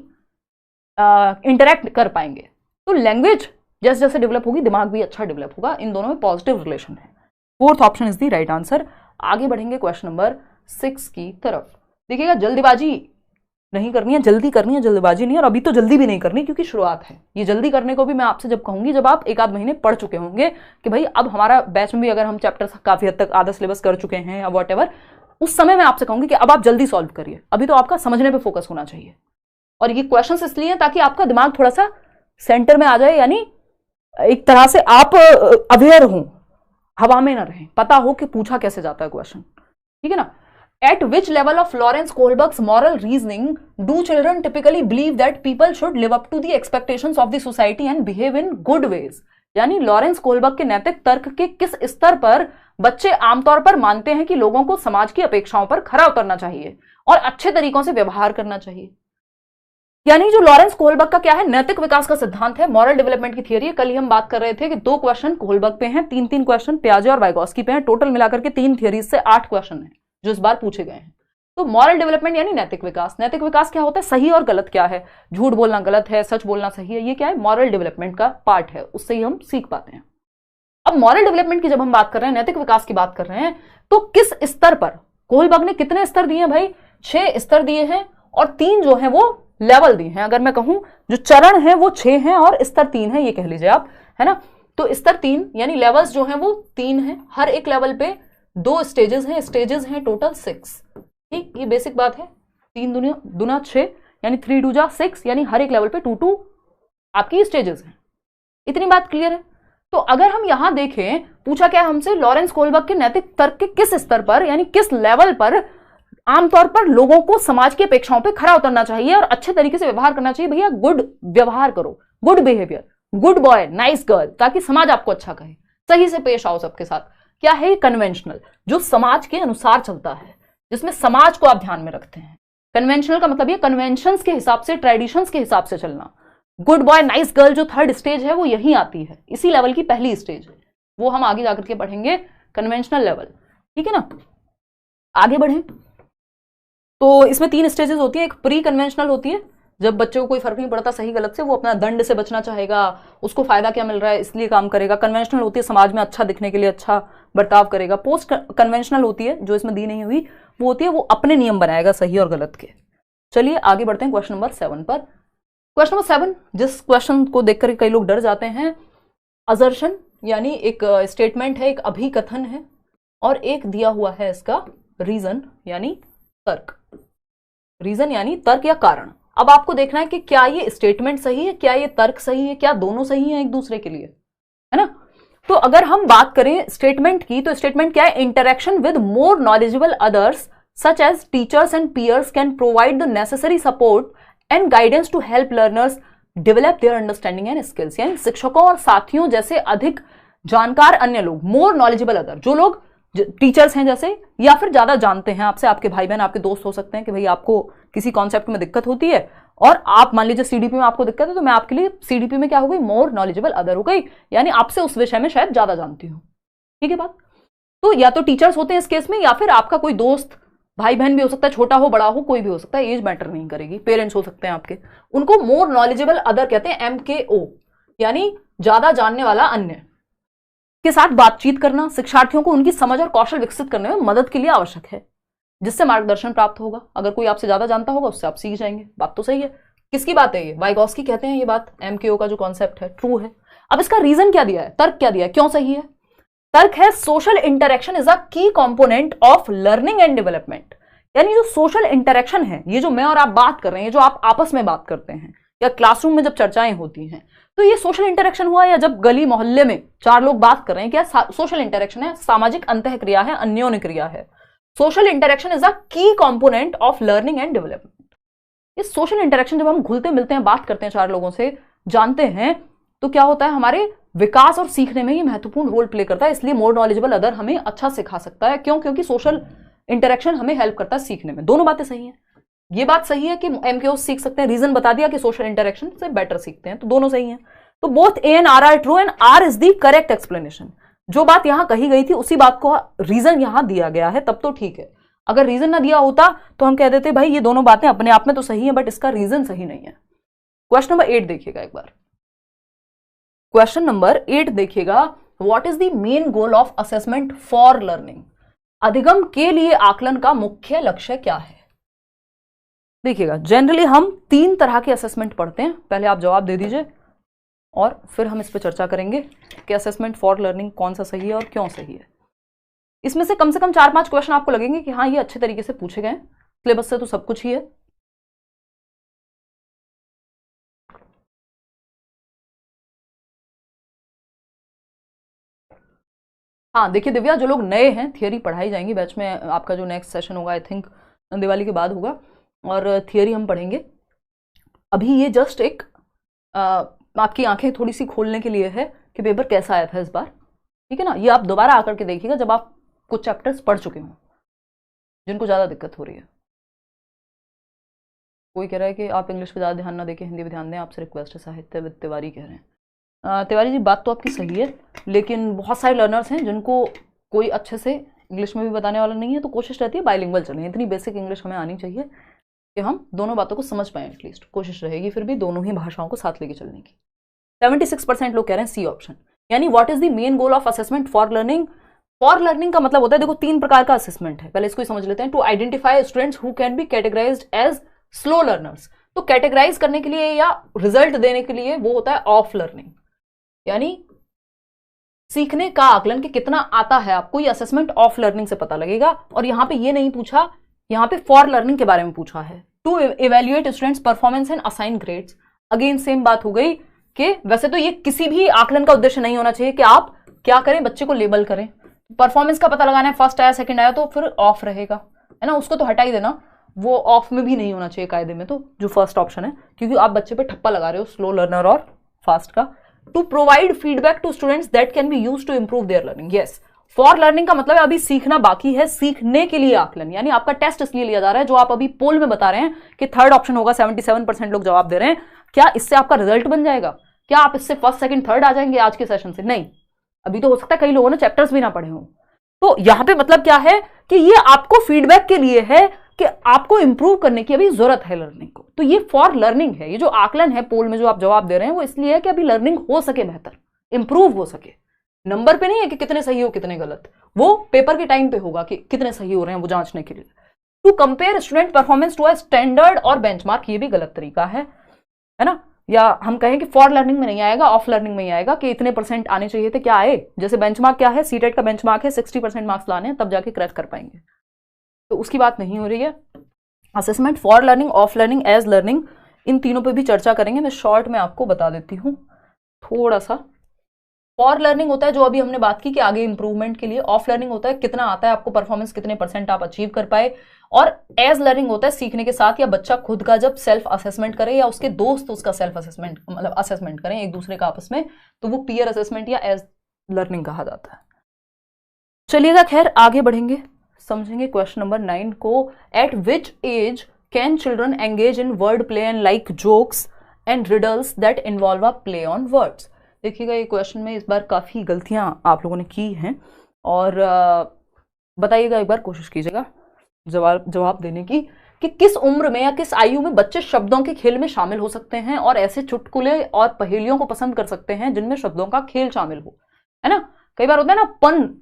इंटरेक्ट कर पाएंगे। तो लैंग्वेज जैसे जैसे डेवलप होगी, दिमाग भी अच्छा डेवलप होगा। इन दोनों में पॉजिटिव रिलेशन है। Fourth option is the right answer. आगे बढ़ेंगे क्वेश्चन नंबर 6 की तरफ। देखिएगा, जल्दीबाजी नहीं करनी है, जल्दी करनी है, जल्दबाजी नहीं। और अभी तो जल्दी भी नहीं करनी क्योंकि शुरुआत है। ये जल्दी करने को भी मैं आपसे जब कहूंगी जब आप एक आध महीने पढ़ चुके होंगे कि भाई अब हमारा बैच में भी अगर हम चैप्टर काफी हद तक आधा सिलेबस कर चुके हैं या वॉट, उस समय मैं आपसे कहूंगी कि अब आप जल्दी सॉल्व करिए। अभी तो आपका समझने पे फोकस होना चाहिए। और ये क्वेश्चंस इसलिए हैं ताकि आपका दिमाग थोड़ा सा सेंटर में आ जाए, यानी एक तरह से आप अवेयर हो, हवा में ना रहें, पता हो कि पूछा कैसे जाता है क्वेश्चन, ठीक है ना। At which level of Lawrence Kohlberg's moral reasoning do children typically believe that people should live up to the expectations of the society and behave in good ways? यानी लॉरेंस कोलबर्ग के नैतिक तर्क के किस स्तर पर बच्चे आमतौर पर मानते हैं कि लोगों को समाज की अपेक्षाओं पर खरा उतरना चाहिए और अच्छे तरीकों से व्यवहार करना चाहिए। यानी जो लॉरेंस कोलबर्ग का क्या है, नैतिक विकास का सिद्धांत है, मॉरल डेवलपमेंट की थियरी है। कल ही हम बात कर रहे थे कि 2 क्वेश्चन कोलबर्ग पे हैं, 3 क्वेश्चन पियाजे और वाइगॉस्की पे हैं। टोटल मिलाकर के 3 थियरीज से 8 क्वेश्चन है जो इस बार पूछे गए हैं। तो मॉरल डेवलपमेंट यानी नैतिक विकास। नैतिक विकास क्या होता है? सही और गलत क्या है, झूठ बोलना गलत है, सच बोलना सही है, ये क्या है? मॉरल डेवलपमेंट का पार्ट है, उससे ही हम सीख पाते हैं। अब मॉरल डेवलपमेंट की जब हम बात कर रहे हैं, नैतिक विकास की बात कर रहे हैं, तो किस स्तर पर? कोहलबर्ग ने कितने स्तर दिए हैं भाई? 6 स्तर दिए हैं और 3 जो है वो लेवल दिए हैं। अगर मैं कहूं जो चरण है वो 6 हैं और स्तर 3 है, ये कह लीजिए आप, है ना। तो स्तर 3 यानी लेवल्स जो हैं वो 3 हैं। हर एक लेवल पे 2 स्टेजेस हैं, स्टेजेस हैं टोटल 6। ठीक, ये बेसिक बात है। 3 दूना 6 यानी 3 2 जा 6, यानी हर एक लेवल पे 2 आपकी स्टेजेस हैं। इतनी बात क्लियर है। तो अगर हम यहां देखें, पूछा क्या हमसे, लॉरेंस कोलबर्ग के नैतिक तर्क के किस स्तर पर यानी किस लेवल पर आमतौर पर लोगों को समाज की अपेक्षाओं पे खरा उतरना चाहिए और अच्छे तरीके से व्यवहार करना चाहिए। भैया गुड व्यवहार करो, good behaviour, good boy, nice girl, ताकि समाज आपको अच्छा कहे, सही से पेश आओ सबके साथ। क्या है? कन्वेंशनल, जो समाज के अनुसार चलता है, जिसमें समाज को आप ध्यान में रखते हैं। कन्वेंशनल का मतलब ये कन्वेंशंस के हिसाब से, ट्रेडिशंस के हिसाब से चलना। गुड बॉय नाइस गर्ल जो 3rd स्टेज है वो यही आती है, इसी लेवल की पहली स्टेज है, वो हम आगे जाकर के पढ़ेंगे, कन्वेंशनल लेवल। ठीक है ना, आगे बढ़ें तो इसमें 3 स्टेजेस होती है। एक प्री कन्वेंशनल होती है, जब बच्चे को कोई फर्क नहीं पड़ता सही गलत से, वो अपना दंड से बचना चाहेगा, उसको फायदा क्या मिल रहा है इसलिए काम करेगा। कन्वेंशनल होती है समाज में अच्छा दिखने के लिए अच्छा बर्ताव करेगा। पोस्ट कन्वेंशनल होती है, जो इसमें दी नहीं हुई, वो होती है वो अपने नियम बनाएगा सही और गलत के। चलिए आगे बढ़ते हैं क्वेश्चन नंबर 7 पर। क्वेश्चन नंबर 7, जिस क्वेश्चन को देखकर कई लोग डर जाते हैं, असर्शन यानी एक स्टेटमेंट है, एक अभिकथन है, और एक दिया हुआ है इसका रीजन यानी तर्क। रीजन यानी तर्क या कारण। अब आपको देखना है कि क्या ये स्टेटमेंट सही है, क्या ये तर्क सही है, क्या दोनों सही हैं एक दूसरे के लिए, है ना। तो अगर हम बात करें स्टेटमेंट की, तो स्टेटमेंट क्या है? Interaction with more knowledgeable others such as teachers and peers can provide the necessary support and guidance to help learners develop their understanding and skills. यानी शिक्षकों और साथियों जैसे अधिक जानकार अन्य लोग, मोर नॉलेजेबल अदर, जो लोग टीचर्स हैं जैसे, या फिर ज्यादा जानते हैं आपसे, आपके भाई बहन, आपके दोस्त हो सकते हैं कि भाई आपको किसी कॉन्सेप्ट में दिक्कत होती है और आप मान लीजिए सीडीपी में आपको दिक्कत है, तो मैं आपके लिए सीडीपी में क्या हो गई, मोर नॉलेजेबल अदर हो गई, यानी आपसे उस विषय में शायद ज्यादा जानती हूँ। ठीक है बात। तो या तो टीचर्स होते हैं इस केस में, या फिर आपका कोई दोस्त, भाई बहन भी हो सकता है, छोटा हो बड़ा हो कोई भी हो सकता है, एज मैटर नहीं करेगी, पेरेंट्स हो सकते हैं आपके, उनको मोर नॉलेजेबल अदर कहते हैं, MKO, यानी ज्यादा जानने वाला अन्य के साथ बातचीत करना शिक्षार्थियों को उनकी समझ और कौशल विकसित करने में मदद के लिए आवश्यक है, जिससे मार्गदर्शन प्राप्त होगा। अगर कोई आपसे ज्यादा जानता होगा उससे आप सीख जाएंगे। बात तो सही है। किसकी बात है ये, वाइगॉस्की कहते हैं ये बात, MKO का जो कॉन्सेप्ट है ट्रू है। अब इसका रीजन क्या दिया है, तर्क क्या दिया है, क्यों सही है? तर्क है सोशल इंटरेक्शन इज अ की component of learning and development, यानी जो सोशल इंटरेक्शन है, ये जो मैं और आप बात कर रहे हैं, जो आप आपस में बात करते हैं या क्लासरूम में जब चर्चाएं होती हैं, तो ये सोशल इंटरेक्शन हुआ, या जब गली मोहल्ले में चार लोग बात कर रहे हैं, क्या सोशल इंटरेक्शन है, सामाजिक अंतःक्रिया है, अन्योन्य क्रिया है। सोशल इंटरेक्शन इज अ की component of learning and development. ये सोशल इंटरेक्शन जब हम घुलते मिलते हैं, बात करते हैं, चार लोगों से जानते हैं, तो क्या होता है, हमारे विकास और सीखने में ये महत्वपूर्ण रोल प्ले करता है। इसलिए मोर नॉलेजेबल अदर हमें अच्छा सिखा सकता है। क्यों? क्योंकि सोशल इंटरेक्शन हमें हेल्प करता है सीखने में। दोनों बातें सही हैं। ये बात सही है कि MKO सीख सकते हैं, रीजन बता दिया कि सोशल इंटरेक्शन से बेटर सीखते हैं, तो दोनों सही हैं। तो both A and R are true and R is the correct explanation. जो बात यहां कही गई थी उसी बात को रीजन यहां दिया गया है, तब तो ठीक है। अगर रीजन ना दिया होता तो हम कह देते भाई ये दोनों बातें अपने आप में तो सही है, बट इसका रीजन सही नहीं है। क्वेश्चन नंबर 8 देखिएगा एक बार। क्वेश्चन नंबर 8 देखिएगा, what is the main goal of assessment for learning? अधिगम के लिए आकलन का मुख्य लक्ष्य क्या है? देखिएगा, जनरली हम 3 तरह के असेसमेंट पढ़ते हैं। पहले आप जवाब दे दीजिए और फिर हम इस पर चर्चा करेंगे कि असेसमेंट फॉर लर्निंग कौन सा सही है और क्यों सही है। इसमें से कम 4-5 क्वेश्चन आपको लगेंगे कि हाँ ये अच्छे तरीके से पूछे गए, सिलेबस से तो सब कुछ ही है। हाँ देखिए दिव्या, जो लोग नए हैं, थियरी पढ़ाई जाएंगी बैच में, आपका जो नेक्स्ट सेशन होगा आई थिंक दिवाली के बाद होगा, और थियरी हम पढ़ेंगे। अभी ये जस्ट एक आपकी आंखें थोड़ी सी खोलने के लिए है कि पेपर कैसा आया था इस बार, ठीक है ना। ये आप दोबारा आकर के देखिएगा जब आप कुछ चैप्टर्स पढ़ चुके हों, जिनको ज़्यादा दिक्कत हो रही है। कोई कह रहा है कि आप इंग्लिश पे ज़्यादा ध्यान ना देके हिंदी पे ध्यान दें, आपसे रिक्वेस्ट है, साहित्य तिवारी कह रहे हैं। तिवारी जी बात तो आपकी सही है, लेकिन बहुत सारे लर्नर्स हैं जिनको कोई अच्छे से इंग्लिश में भी बताने वाला नहीं है, तो कोशिश रहती है बाइलिंगुअल चलें। इतनी बेसिक इंग्लिश हमें आनी चाहिए कि हम दोनों बातों को समझ पाएं, एटलीस्ट कोशिश रहेगी फिर भी दोनों ही भाषाओं को साथ लेके चलने की। 76% लोग कह रहे हैं सी ऑप्शन, यानी what is the main goal of assessment for learning. For learning का मतलब होता है, देखो 3 प्रकार का असेसमेंट है, पहले इसको ही समझ लेते हैं। To identify students who can be categorized as slow learners, तो कैटेगराइज करने के लिए या रिजल्ट देने के लिए वो होता है ऑफ लर्निंग, यानी सीखने का आकलन कि कितना आता है आपको, ये असेसमेंट ऑफ लर्निंग से पता लगेगा। और यहां पे ये नहीं पूछा, यहां पे फॉर लर्निंग के बारे में पूछा है। To evaluate students performance and assign grades, again same बात हो गई कि वैसे तो ये किसी भी आकलन का उद्देश्य नहीं होना चाहिए कि आप क्या करें, बच्चे को लेबल करें। परफॉर्मेंस का पता लगाना है, फर्स्ट आया सेकंड आया तो फिर ऑफ रहेगा, है ना, उसको तो हटा ही देना, वो ऑफ में भी नहीं होना चाहिए कायदे में, तो जो फर्स्ट ऑप्शन है, क्योंकि आप बच्चे पे ठप्पा लगा रहे हो स्लो लर्नर और फास्ट का। To provide feedback to students that can be used to improve their learning, yes. For learning का मतलब अभी सीखना बाकी है, सीखने के लिए आकलन, यानी आपका टेस्ट इसलिए लिया जा रहा है, जो आप अभी पोल में बता रहे हैं कि थर्ड ऑप्शन होगा, 77% लोग जवाब दे रहे हैं, क्या इससे आपका रिजल्ट बन जाएगा? क्या आप इससे फर्स्ट सेकंड थर्ड आ जाएंगे आज के सेशन से? नहीं, अभी तो हो सकता है कई लोगों ने चैप्टर्स भी ना पढ़े हों। तो यहां पे मतलब क्या है कि ये आपको फीडबैक के लिए है कि आपको इंप्रूव करने की अभी जरूरत है लर्निंग को, तो ये फॉर लर्निंग है। ये जो आकलन है पोल में जो आप जवाब दे रहे हैं वो इसलिए है कि अभी लर्निंग हो सके, बेहतर इंप्रूव हो सके। नंबर पे नहीं है कि कितने सही हो कितने गलत, वो पेपर के टाइम पे होगा कि कितने सही हो रहे हैं वो जांचने के लिए। To compare student performance to a standard और बेंचमार्क, ये भी गलत तरीका है ना। या हम कहें कि फॉर लर्निंग में नहीं आएगा, ऑफ लर्निंग में ही आएगा कि इतने % आने चाहिए थे, क्या आए? जैसे बेंचमार्क क्या है, सीटेट का बेंचमार्क है 60% मार्क्स लाने हैं तब जाके क्रैक कर पाएंगे, तो उसकी बात नहीं हो रही है। Assessment for learning, of learning, as learning, इन तीनों पे भी चर्चा करेंगे। मैं शॉर्ट में आपको बता देती हूँ थोड़ा सा। फॉर लर्निंग होता है जो अभी हमने बात की कि आगे इंप्रूवमेंट के लिए, ऑफ लर्निंग होता है कितना आता है आपको परफॉर्मेंस, कितने % आप अचीव कर पाए, और एज लर्निंग होता है सीखने के साथ, या बच्चा खुद का जब सेल्फ असेसमेंट करे या उसके दोस्त उसका सेल्फ असेसमेंट मतलब असेसमेंट करें एक दूसरे का आपस में, तो वो पीयर असेसमेंट या एज लर्निंग कहा जाता है। चलिएगा खैर आगे बढ़ेंगे, समझेंगे क्वेश्चन नंबर 9 को। At which age can children engage in word play and like jokes and riddles that involve a play on words. देखिएगा ये क्वेश्चन में इस बार काफी गलतियां आप लोगों ने की हैं और बताइएगा, एक बार कोशिश कीजिएगा जवाब देने की कि किस उम्र में या किस आयु में बच्चे शब्दों के खेल में शामिल हो सकते हैं और ऐसे चुटकुले और पहेलियों को पसंद कर सकते हैं जिनमें शब्दों का खेल शामिल हो, है ना। कई बार होता है ना पन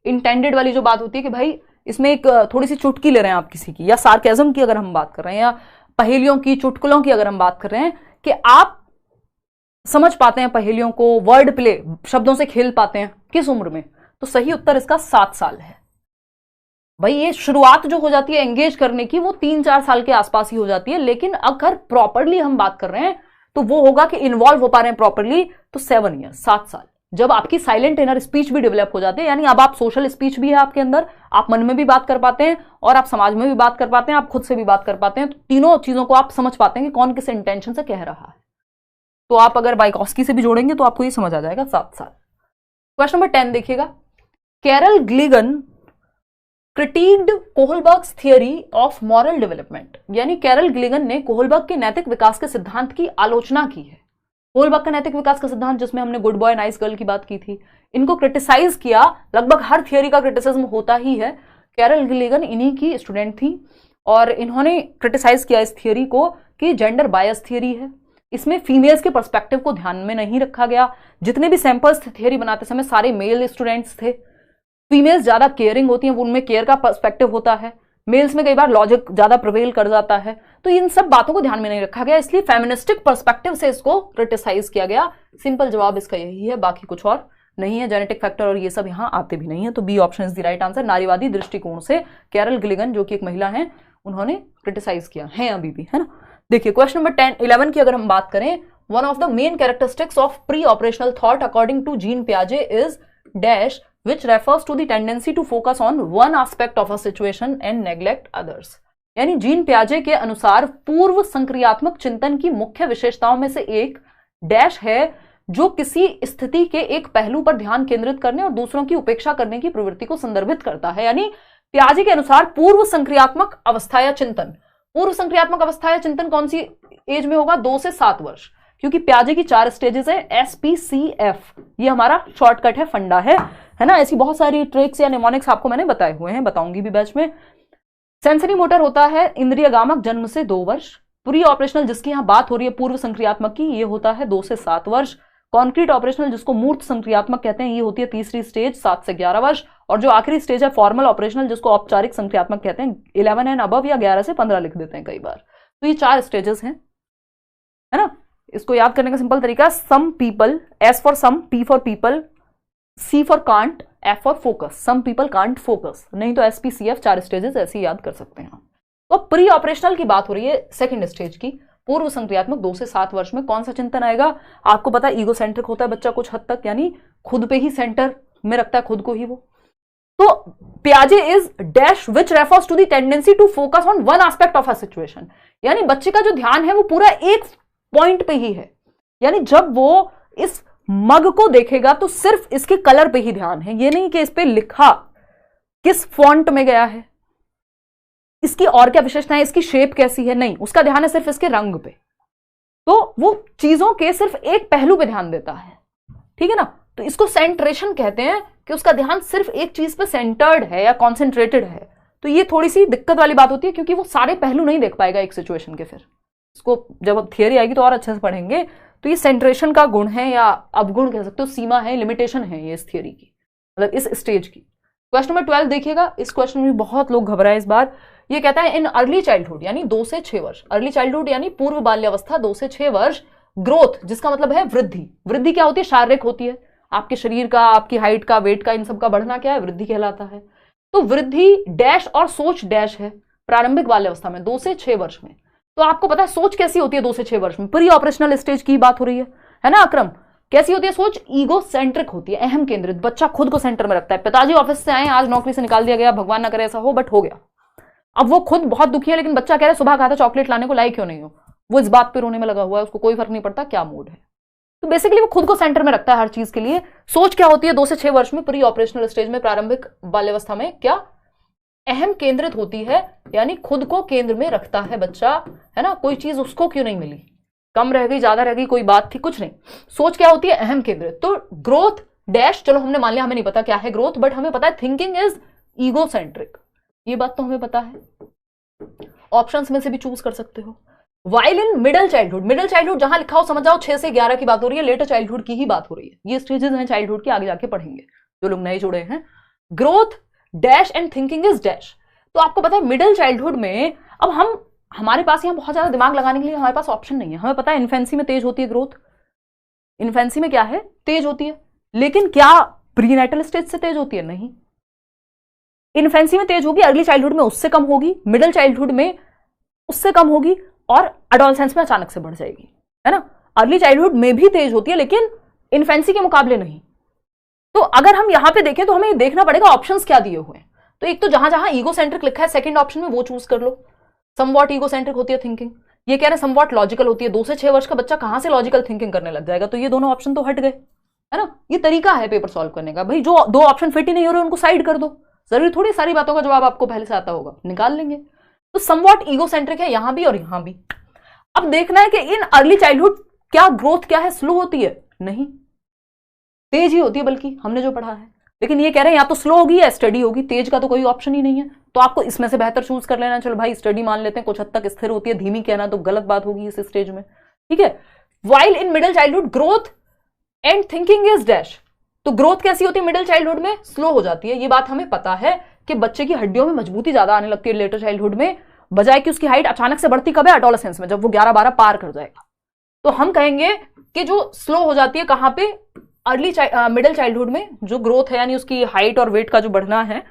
इंटेंडेड वाली जो बात होती है कि भाई इसमें एक थोड़ी सी चुटकी ले रहे हैं आप किसी की, या सार्केज्म की अगर हम बात कर रहे हैं, या पहेलियों की चुटकुलों की अगर हम बात कर रहे हैं कि आप समझ पाते हैं पहेलियों को, वर्ड प्ले शब्दों से खेल पाते हैं, किस उम्र में? तो सही उत्तर इसका 7 साल है। भाई ये शुरुआत जो हो जाती है एंगेज करने की वो 3-4 साल के आसपास ही हो जाती है, लेकिन अगर प्रॉपरली हम बात कर रहे हैं तो वो होगा कि इन्वॉल्व हो पा रहे हैं प्रॉपरली तो 7 ईयर, 7 साल। जब आपकी साइलेंट इनर स्पीच भी डेवलप हो जाती है, यानी अब आप सोशल स्पीच भी है आपके अंदर, आप मन में भी बात कर पाते हैं और आप समाज में भी बात कर पाते हैं, आप खुद से भी बात कर पाते हैं, तो तीनों चीजों को आप समझ पाते हैं कि कौन किस इंटेंशन से कह रहा है। तो आप अगर बाइकॉस्की से भी जोड़ेंगे तो आपको ये समझ आ जाएगा 7 साल। क्वेश्चन नंबर 10 देखिएगा, Carol Gilligan critiqued Kohlberg's theory of moral development, यानी कैरल ग्लिगन ने कोहलबर्ग के नैतिक विकास के सिद्धांत की आलोचना की है। कोहलबर्ग का नैतिक विकास का सिद्धांत जिसमें हमने गुड बॉय नाइस गर्ल की बात की थी, इनको क्रिटिसाइज किया। लगभग हर थियरी का क्रिटिसिज्म होता ही है, कैरल ग्लिगन इन्हीं की स्टूडेंट थी और इन्होंने क्रिटिसाइज किया इस थियरी को कि जेंडर बायस थियरी है, इसमें फीमेल्स के पर्सपेक्टिव को ध्यान में नहीं रखा गया। जितने भी सैंपल्स थे थियरी बनाते समय सारे मेल स्टूडेंट्स थे। फीमेल्स ज्यादा केयरिंग होती हैं, उनमें केयर का पर्सपेक्टिव होता है, मेल्स में कई बार लॉजिक ज्यादा प्रिवेल कर जाता है, तो इन सब बातों को ध्यान में नहीं रखा गया, इसलिए फेमिनिस्टिक पर्सपेक्टिव से इसको क्रिटिसाइज किया गया। सिंपल जवाब इसका यही है, बाकी कुछ और नहीं है। जेनेटिक फैक्टर और ये सब यहां आते भी नहीं है, तो B option is the right answer. नारीवादी दृष्टिकोण से कैरल ग्लिगन जो कि एक महिला है उन्होंने क्रिटिसाइज किया है अभी भी, है ना। देखिए क्वेश्चन नंबर 11 की अगर हम बात करें, one of the main characteristics of pre operational thought according to Jean पियाजे is dash which refers to the tendency to focus on one aspect of a situation and neglect others। यानी जीन पियाजे के अनुसार पूर्व संक्रियात्मक चिंतन की मुख्य विशेषताओं में से एक डैश है जो किसी स्थिति के एक पहलू पर ध्यान केंद्रित करने और दूसरों की उपेक्षा करने की प्रवृत्ति को संदर्भित करता है। यानी पियाजे के अनुसार पूर्व संक्रियात्मक अवस्था या चिंतन, पूर्व संक्रियात्मक अवस्था या चिंतन कौन सी एज में होगा? 2 से 7 वर्ष, क्योंकि पियाजे की 4 स्टेजेस है, SPCF ये हमारा शॉर्टकट है, फंडा है ना। ऐसी बहुत सारी ट्रिक्स या निमोनिक्स आपको मैंने बताए हुए हैं, बताऊंगी भी बैच में। सेंसरी मोटर होता है इंद्रियगामक जन्म से 2 वर्ष। प्री ऑपरेशनल जिसकी यहां बात हो रही है पूर्व संक्रियात्मक की, ये होता है 2 से 7 वर्ष। कॉन्क्रीट ऑपरेशनल जिसको मूर्त संक्रियात्मक कहते हैं, ये होती है तीसरी स्टेज 7 से 11 वर्ष। और जो आखिरी स्टेज है फॉर्मल ऑपरेशनल जिसको औपचारिक संक्रियात्मक कहते हैं, 11 एंड अबव या 11 से 15 लिख देते हैं कई बार। तो ये 4 स्टेजेस हैं, है ना। इसको याद करने का सिंपल तरीका, some people, S for some, P for people, C for can't, F for focus. Some people can't focus, नहीं तो SPCF 4 स्टेजेस ऐसे याद कर सकते हैं। तो प्री ऑपरेशनल की बात हो रही है सेकंड स्टेज की, पूर्व संक्रियात्मक 2 से 7 वर्ष में कौन सा चिंतन आएगा? आपको पता है ईगो सेंट्रिक होता है बच्चा कुछ हद तक, यानी खुद पे ही सेंटर में रखता है खुद को ही वो। तो पियाजे is dash which refers to the tendency to focus on one aspect of a situation, यानी बच्चे का जो ध्यान है वो पूरा एक पॉइंट पे ही है। यानी जब वो इस मग को देखेगा तो सिर्फ इसके कलर पे ही ध्यान है, ये नहीं कि इस पे लिखा किस फॉन्ट में गया है, इसकी और क्या विशेषताएं, इसकी शेप कैसी है, नहीं, उसका ध्यान है सिर्फ इसके रंग पे। तो वो चीजों के सिर्फ एक पहलू पे ध्यान देता है, ठीक है ना। तो इसको सेंट्रेशन कहते हैं कि उसका ध्यान सिर्फ एक चीज पे सेंटर्ड है या कॉन्सेंट्रेटेड है। तो ये थोड़ी सी दिक्कत वाली बात होती है क्योंकि वो सारे पहलू नहीं देख पाएगा एक सिचुएशन के। फिर इसको जब अब थियरी आएगी तो और अच्छे से पढ़ेंगे। तो ये सेंट्रेशन का गुण है या अवगुण कह सकते हो, सीमा है, लिमिटेशन है ये इस थियरी की, मतलब इस स्टेज की। क्वेश्चन नंबर 12 देखिएगा, इस क्वेश्चन में बहुत लोग घबराए इस बार। ये कहता है इन अर्ली चाइल्डहुड यानी 2 से 6 वर्ष, अर्ली चाइल्डहुड यानी पूर्व बाल्यावस्था 2 से 6 वर्ष, ग्रोथ जिसका मतलब है वृद्धि। वृद्धि क्या होती है? शारीरिक होती है, आपके शरीर का, आपकी हाइट का, वेट का, इन सब का बढ़ना क्या है? वृद्धि कहलाता है। तो वृद्धि डैश और सोच डैश है प्रारंभिक बाल्यावस्था में 2 से 6 वर्ष में। तो आपको पता है सोच कैसी होती है 2 से 6 वर्ष में? प्री ऑपरेशनल स्टेज की बात हो रही है ना अक्रम? कैसी होती है सोच? ईगो सेंट्रिक होती है, अहम केंद्रित। बच्चा खुद को सेंटर में रखता है। पिताजी ऑफिस से आए, आज नौकरी से निकाल दिया गया, भगवान ना करे ऐसा हो, बट हो गया। अब वो खुद बहुत दुखी है, लेकिन बच्चा कह रहा है सुबह कहा था चॉकलेट लाने को, लाई क्यों नहीं हो? वो इस बात पे रोने में लगा हुआ है, उसको कोई फर्क नहीं पड़ता क्या मूड है। तो बेसिकली वो खुद को सेंटर में रखता है हर चीज के लिए। सोच क्या होती है 2 से 6 वर्ष में प्री ऑपरेशनल स्टेज में, प्रारंभिक बाल्यावस्था में? क्या? अहम केंद्रित होती है, यानी खुद को केंद्र में रखता है बच्चा, है ना। कोई चीज उसको क्यों नहीं मिली, कम रह गई ज्यादा रह गई, कोई बात थी, कुछ नहीं। सोच क्या होती है, अहम केंद्रित। तो ग्रोथ डैश, चलो हमने मान लिया हमें नहीं पता क्या है ग्रोथ, बट हमें पता है थिंकिंग इज ईगोसेंट्रिक, ये बात तो हमें पता है। ऑप्शंस में से भी चूज कर सकते हो। While in middle childhood, middle childhood जहां लिखा हो समझ जाओ 6 से 11 की बात हो रही है, लेटर चाइल्डहुड की ही बात हो रही है। ये स्टेजेस हैं चाइल्डहुड के, आगे जाके पढ़ेंगे जो लोग नए जुड़े हैं। Growth dash and thinking is dash. तो आपको पता है मिडिल चाइल्डहुड में, अब हमारे पास यहां बहुत ज्यादा दिमाग लगाने के लिए हमारे पास ऑप्शन नहीं है। हमें पता है इन्फेंसी में तेज होती है ग्रोथ, इन्फेंसी में क्या है, तेज होती है, लेकिन क्या प्रीनेटल स्टेज से तेज होती है, नहीं। इन्फेंसी में तेज होगी, अर्ली चाइल्डहुड में उससे कम होगी, मिडिल चाइल्डहुड में उससे कम होगी, और एडोलसेंस में अचानक से बढ़ जाएगी, है ना। अर्ली चाइल्डहुड में भी तेज होती है, लेकिन इन्फेंसी के मुकाबले नहीं। तो अगर हम यहां पे देखें तो हमें देखना पड़ेगा ऑप्शंस क्या दिए हुए हैं। तो एक तो जहां जहां ईगोसेंट्रिक लिखा है सेकंड ऑप्शन में वो चूज कर लो। समवॉट ईगोसेंट्रिक होती है थिंकिंग, ये कह रहे हैं समवॉट लॉजिकल होती है। 2 से 6 वर्ष का बच्चा कहां से लॉजिकल थिंकिंग करने लग जाएगा, तो ये दोनों ऑप्शन तो हट गए, है ना। ये तरीका है पेपर सॉल्व करने का, भाई जो 2 ऑप्शन फिट ही नहीं हो रहे उनको साइड कर दो। जरूरी थोड़ी सारी बातों का जवाब आपको पहले से आता होगा, निकाल लेंगे। तो समवॉट ईगोसेंट्रिक है यहां भी और यहां भी। अब देखना है कि इन अर्ली चाइल्डहुड क्या ग्रोथ क्या है, स्लो होती है, नहीं, तेज ही होती है, बल्कि हमने जो पढ़ा है। लेकिन ये कह रहे हैं या तो स्लो होगी या स्टडी होगी, तेज का तो कोई ऑप्शन ही नहीं है। तो आपको इसमें से बेहतर चूज कर लेना, चलो भाई स्टडी मान लेते हैं, कुछ हद तक स्थिर होती है। धीमी कहना तो गलत बात होगी इस स्टेज में, ठीक है। While in middle childhood growth and thinking is dash. तो ग्रोथ कैसी होती है मिडिल चाइल्डहुड में, स्लो हो जाती है। ये बात हमें पता है कि बच्चे की हड्डियों में मजबूती ज्यादा आने लगती है लेटर चाइल्डहुड में, बजाय कि उसकी हाइट अचानक से बढ़ती कब है, एडोलेसेंस में, जब वो 11-12 पार कर जाएगा। तो हम कहेंगे कि जो स्लो हो जाती है कहां पे, अर्ली मिडिल चाइल्डहुड में, जो ग्रोथ है यानी उसकी हाइट और वेट का जो बढ़ना है,